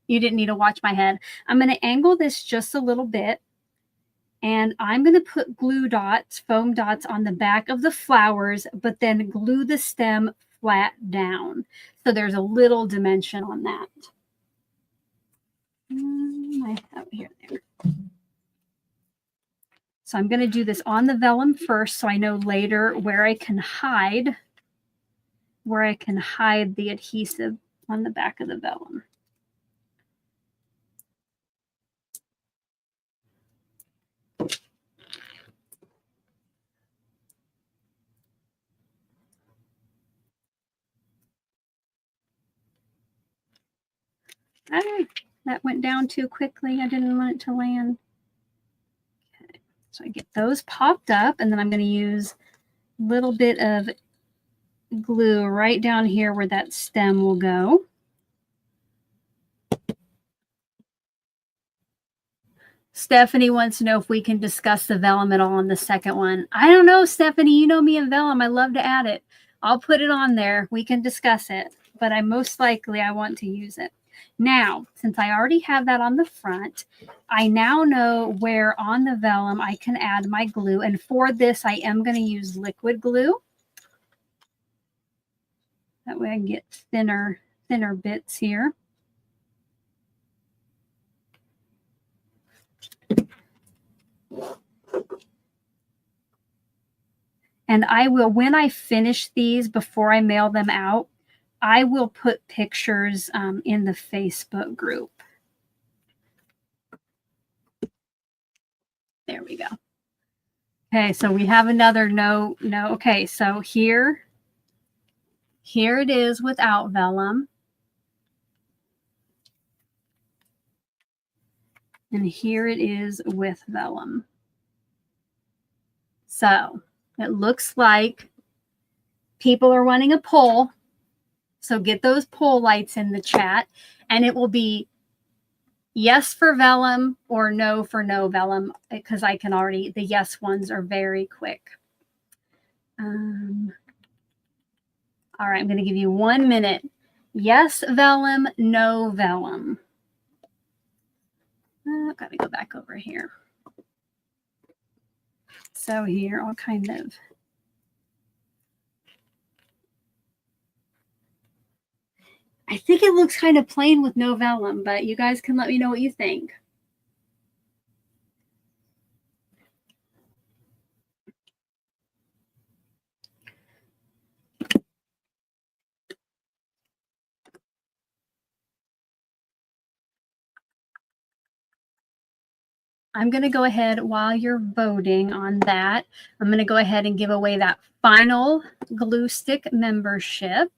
You didn't need to watch my head. I'm going to angle this just a little bit. And I'm going to put glue dots, foam dots on the back of the flowers, but then glue the stem flat down. So there's a little dimension on that. I have it here, there. So I'm going to do this on the vellum first, so I know later where I can hide the adhesive on the back of the vellum. That went down too quickly. I didn't want it to land. Okay. So I get those popped up, and then I'm going to use a little bit of glue right down here where that stem will go. Stephanie wants to know if we can discuss the vellum at all on the second one. I don't know, Stephanie. You know me and vellum. I love to add it. I'll put it on there. We can discuss it, but I want to use it. Now, since I already have that on the front, I now know where on the vellum I can add my glue. And for this, I am going to use liquid glue. That way I can get thinner bits here. And I will, when I finish these, before I mail them out, I will put pictures in the Facebook group. There we go. Okay, so we have another no. Okay, so here it is without vellum. And here it is with vellum. So it looks like people are wanting a poll. So get those poll lights in the chat, and it will be yes for vellum or no for no vellum, because I can already, the yes ones are very quick. All right, I'm going to give you 1 minute. Yes vellum, no vellum. I've got to go back over here. So here, I'll kind of. I think it looks kind of plain with no vellum, but you guys can let me know what you think. I'm going to go ahead while you're voting on that. I'm going to go ahead and give away that final glue stick membership.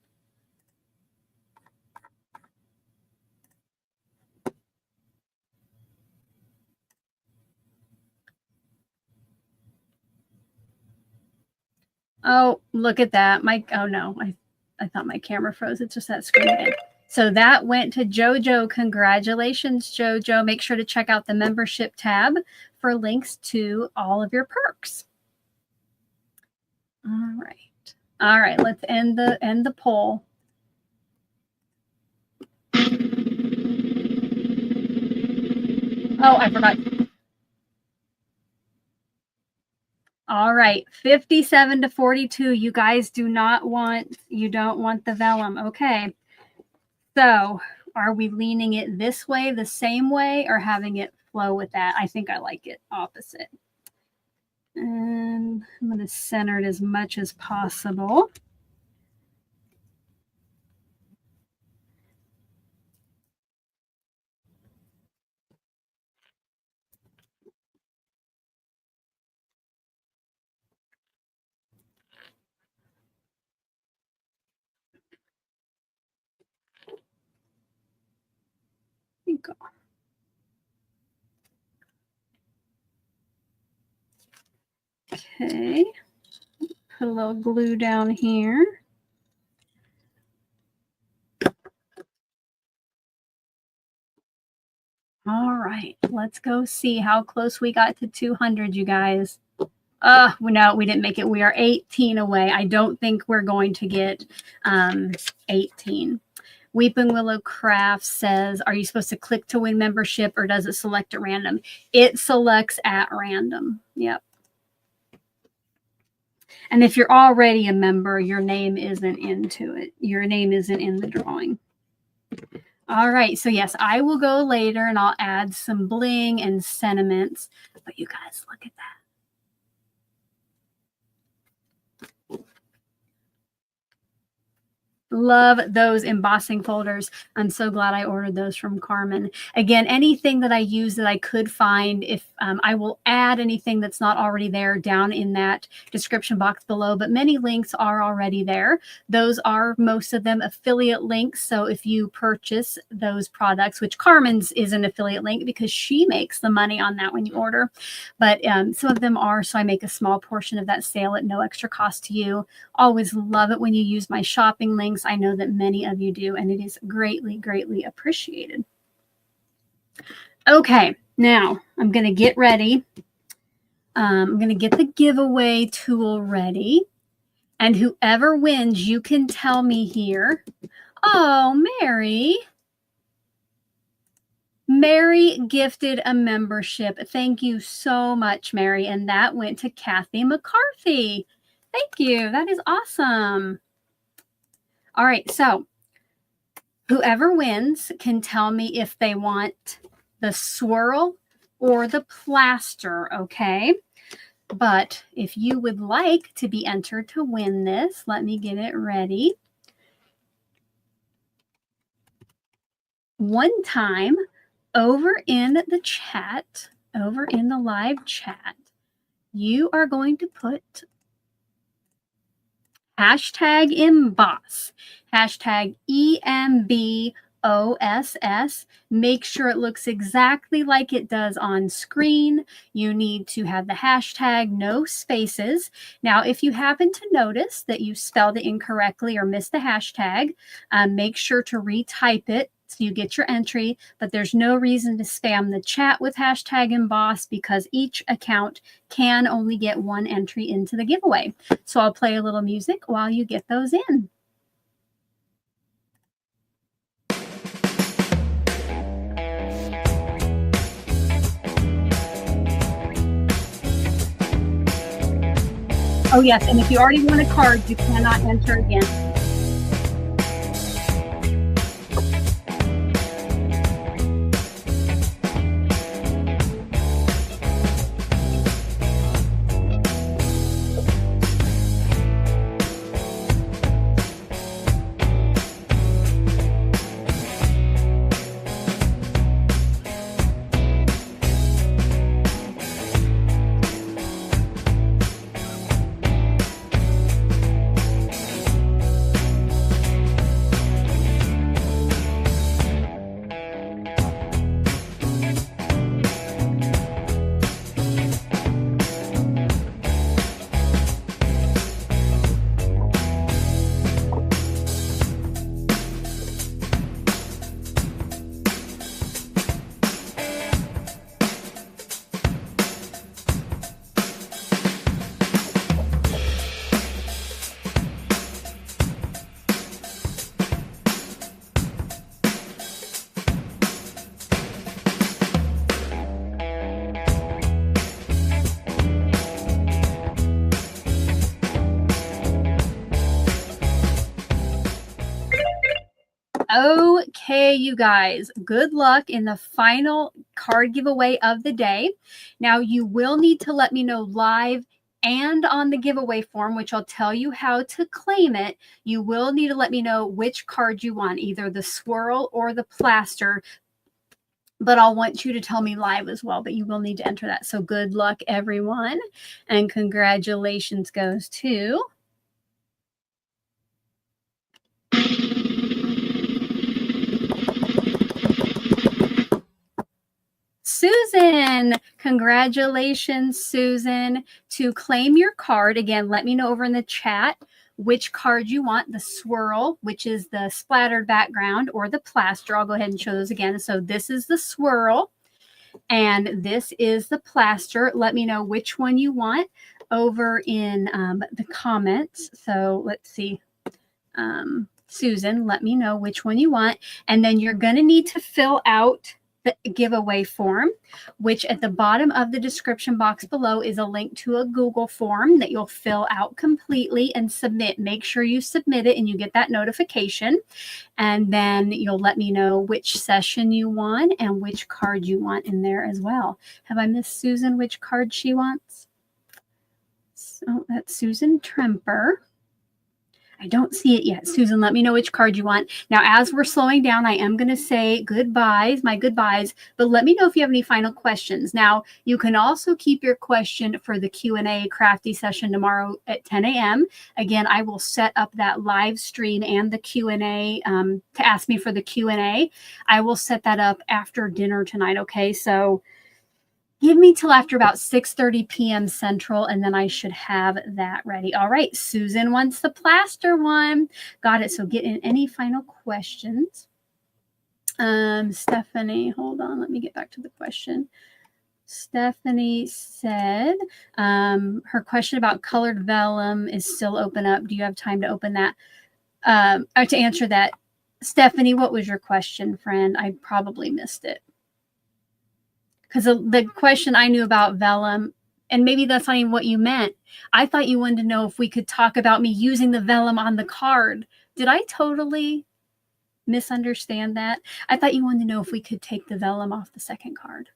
Oh, look at that. Oh no, I thought my camera froze. It's just that screen again. So that went to JoJo. Congratulations, JoJo. Make sure to check out the membership tab for links to all of your perks. All right. All right, let's end the poll. Oh, I forgot. All right, 57 to 42. You guys don't want the vellum. Okay. So are we leaning it this way, the same way, or having it flow with that? I think I like it opposite. And I'm going to center it as much as possible. Go. Okay, put a little glue down here. All right, let's go see how close we got to 200, you guys. No, we didn't make it. We are 18 away. I don't think we're going to get 18. Weeping Willow Craft says, are you supposed to click to win membership, or does it select at random? It selects at random. Yep. And if you're already a member, your name isn't into it. Your name isn't in the drawing. All right. So yes, I will go later and I'll add some bling and sentiments. But you guys, look at that. Love those embossing folders. I'm so glad I ordered those from Carmen. Again, anything that I use that I could find, if I will add anything that's not already there down in that description box below, but many links are already there. Those are, most of them, affiliate links. So if you purchase those products, which Carmen's is an affiliate link because she makes the money on that when you order, but some of them are, so I make a small portion of that sale at no extra cost to you. Always love it when you use my shopping links. I know that many of you do, and it is greatly, greatly appreciated. Okay, now I'm going to get ready. I'm going to get the giveaway tool ready. And whoever wins, you can tell me here. Oh, Mary. Mary gifted a membership. Thank you so much, Mary. And that went to Kathy McCarthy. Thank you. That is awesome. All right, so whoever wins can tell me if they want the swirl or the plaster, okay? But if you would like to be entered to win this, let me get it ready. One time over in the chat, over in the live chat, you are going to put hashtag emboss, hashtag EMBOSS. Make sure it looks exactly like it does on screen. You need to have the hashtag, no spaces. Now, if you happen to notice that you spelled it incorrectly or missed the hashtag, make sure to retype it so you get your entry, but there's no reason to spam the chat with hashtag emboss because each account can only get one entry into the giveaway. So I'll play a little music while you get those in. Oh yes, and if you already won a card, you cannot enter again. Okay, you guys, good luck in the final card giveaway of the day. Now, you will need to let me know live and on the giveaway form, which I'll tell you how to claim it. You will need to let me know which card you want, either the swirl or the plaster. But I'll want you to tell me live as well, but you will need to enter that. So good luck, everyone. And congratulations goes to Susan. Congratulations, Susan. To claim your card, again, let me know over in the chat which card you want, the swirl, which is the splattered background, or the plaster. I'll go ahead and show those again. So this is the swirl, and this is the plaster. Let me know which one you want over in the comments. So let's see. Susan, let me know which one you want. And then you're going to need to fill out the giveaway form, which at the bottom of the description box below is a link to a Google form that you'll fill out completely and submit. Make sure you submit it and you get that notification. And then you'll let me know which session you want and which card you want in there as well. Have I missed Susan which card she wants? So that's Susan Tremper. I don't see it yet. Susan, let me know which card you want. Now, as we're slowing down, I am going to say goodbyes, my goodbyes, but let me know if you have any final questions. Now, you can also keep your question for the Q&A crafty session tomorrow at 10 a.m. Again, I will set up that live stream and the Q&A to ask me for the Q&A. I will set that up after dinner tonight, okay? So give me till after about 6:30 p.m. Central, and then I should have that ready. All right, Susan wants the plaster one. Got it. So get in any final questions. Stephanie, hold on. Let me get back to the question. Stephanie said her question about colored vellum is still open up. Do you have time to open that? Or to answer that? Stephanie, what was your question, friend? I probably missed it. Because the question I knew about vellum, and maybe that's not even what you meant. I thought you wanted to know if we could talk about me using the vellum on the card. Did I totally misunderstand that? I thought you wanted to know if we could take the vellum off the second card.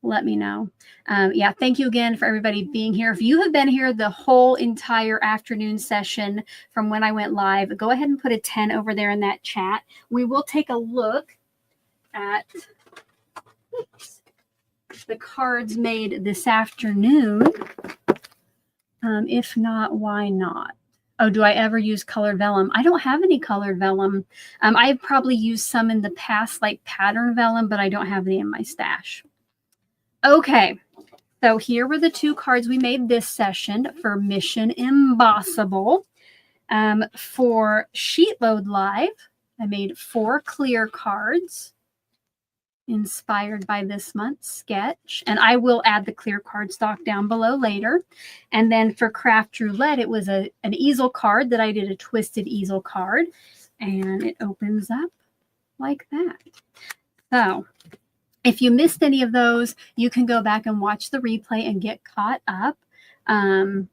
Let me know. Yeah, thank you again for everybody being here. If you have been here the whole entire afternoon session from when I went live, go ahead and put a 10 over there in that chat. We will take a look at the cards made this afternoon. If not, why not? Oh, do I ever use colored vellum? I don't have any colored vellum. I've probably used some in the past, like pattern vellum, but I don't have any in my stash. Okay, so here were the two cards we made this session for Mission Embossable. For SheetLoad Live, I made 4 clear cards inspired by this month's sketch, and I will add the clear card stock down below later. And then for Craft Roulette, it was an easel card that I did a twisted easel card, and it opens up like that. So if you missed any of those, you can go back and watch the replay and get caught up. Oh,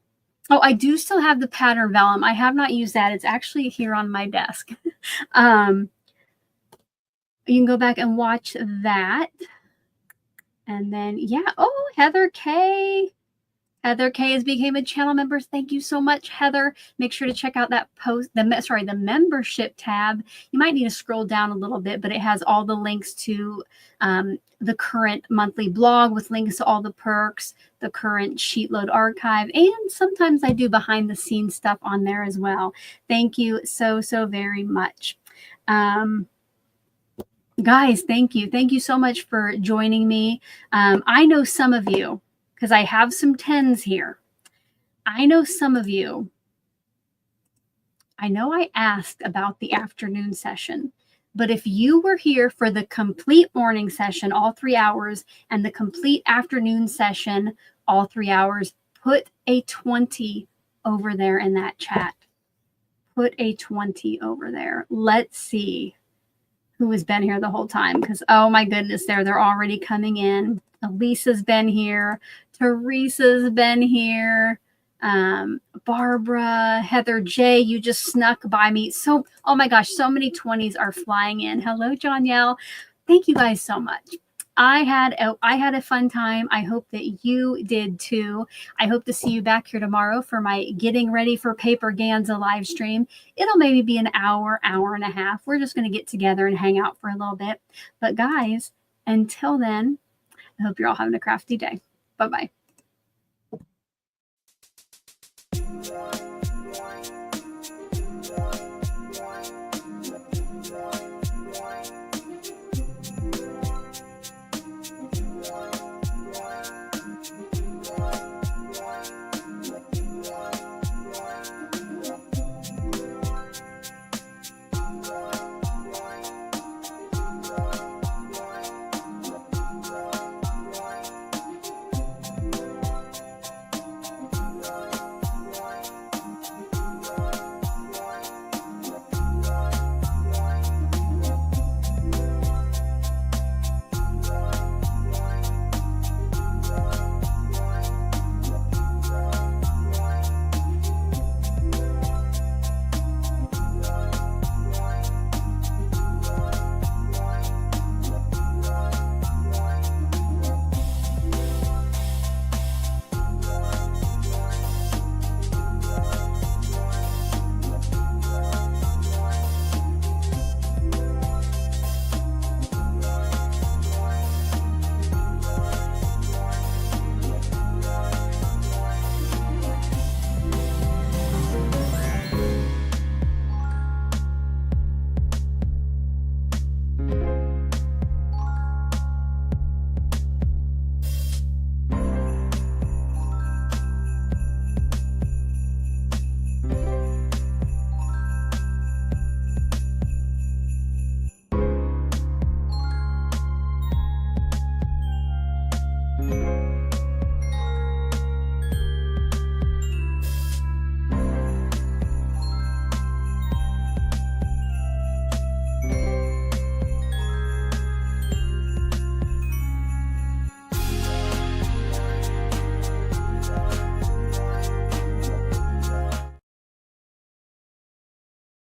I do still have the pattern vellum. I have not used that. It's actually here on my desk. You can go back and watch that. And then, yeah. Oh, Heather K. Heather K has became a channel member. Thank you so much, Heather. Make sure to check out that post, the membership tab. You might need to scroll down a little bit, but it has all the links to the current monthly blog with links to all the perks, the current SheetLoad archive, and sometimes I do behind the scenes stuff on there as well. Thank you so very much. Guys, thank you. Thank you so much for joining me. I know some of you, because I have some 10s here. I know some of you. I know I asked about the afternoon session, but if you were here for the complete morning session, all 3 hours, and the complete afternoon session, all 3 hours, put a 20 over there in that chat. Put a 20 over there. Let's see who has been here the whole time, because oh my goodness, they're already coming in. Elisa's been here. Teresa's been here. Barbara, Heather J, you just snuck by me. So, oh my gosh, so many 20s are flying in. Hello, Johnielle. Thank you guys so much. I had a fun time. I hope that you did too. I hope to see you back here tomorrow for my Getting Ready for Paper Ganza live stream. It'll maybe be an hour, hour and a half. We're just going to get together and hang out for a little bit. But guys, until then, I hope you're all having a crafty day. Bye-bye.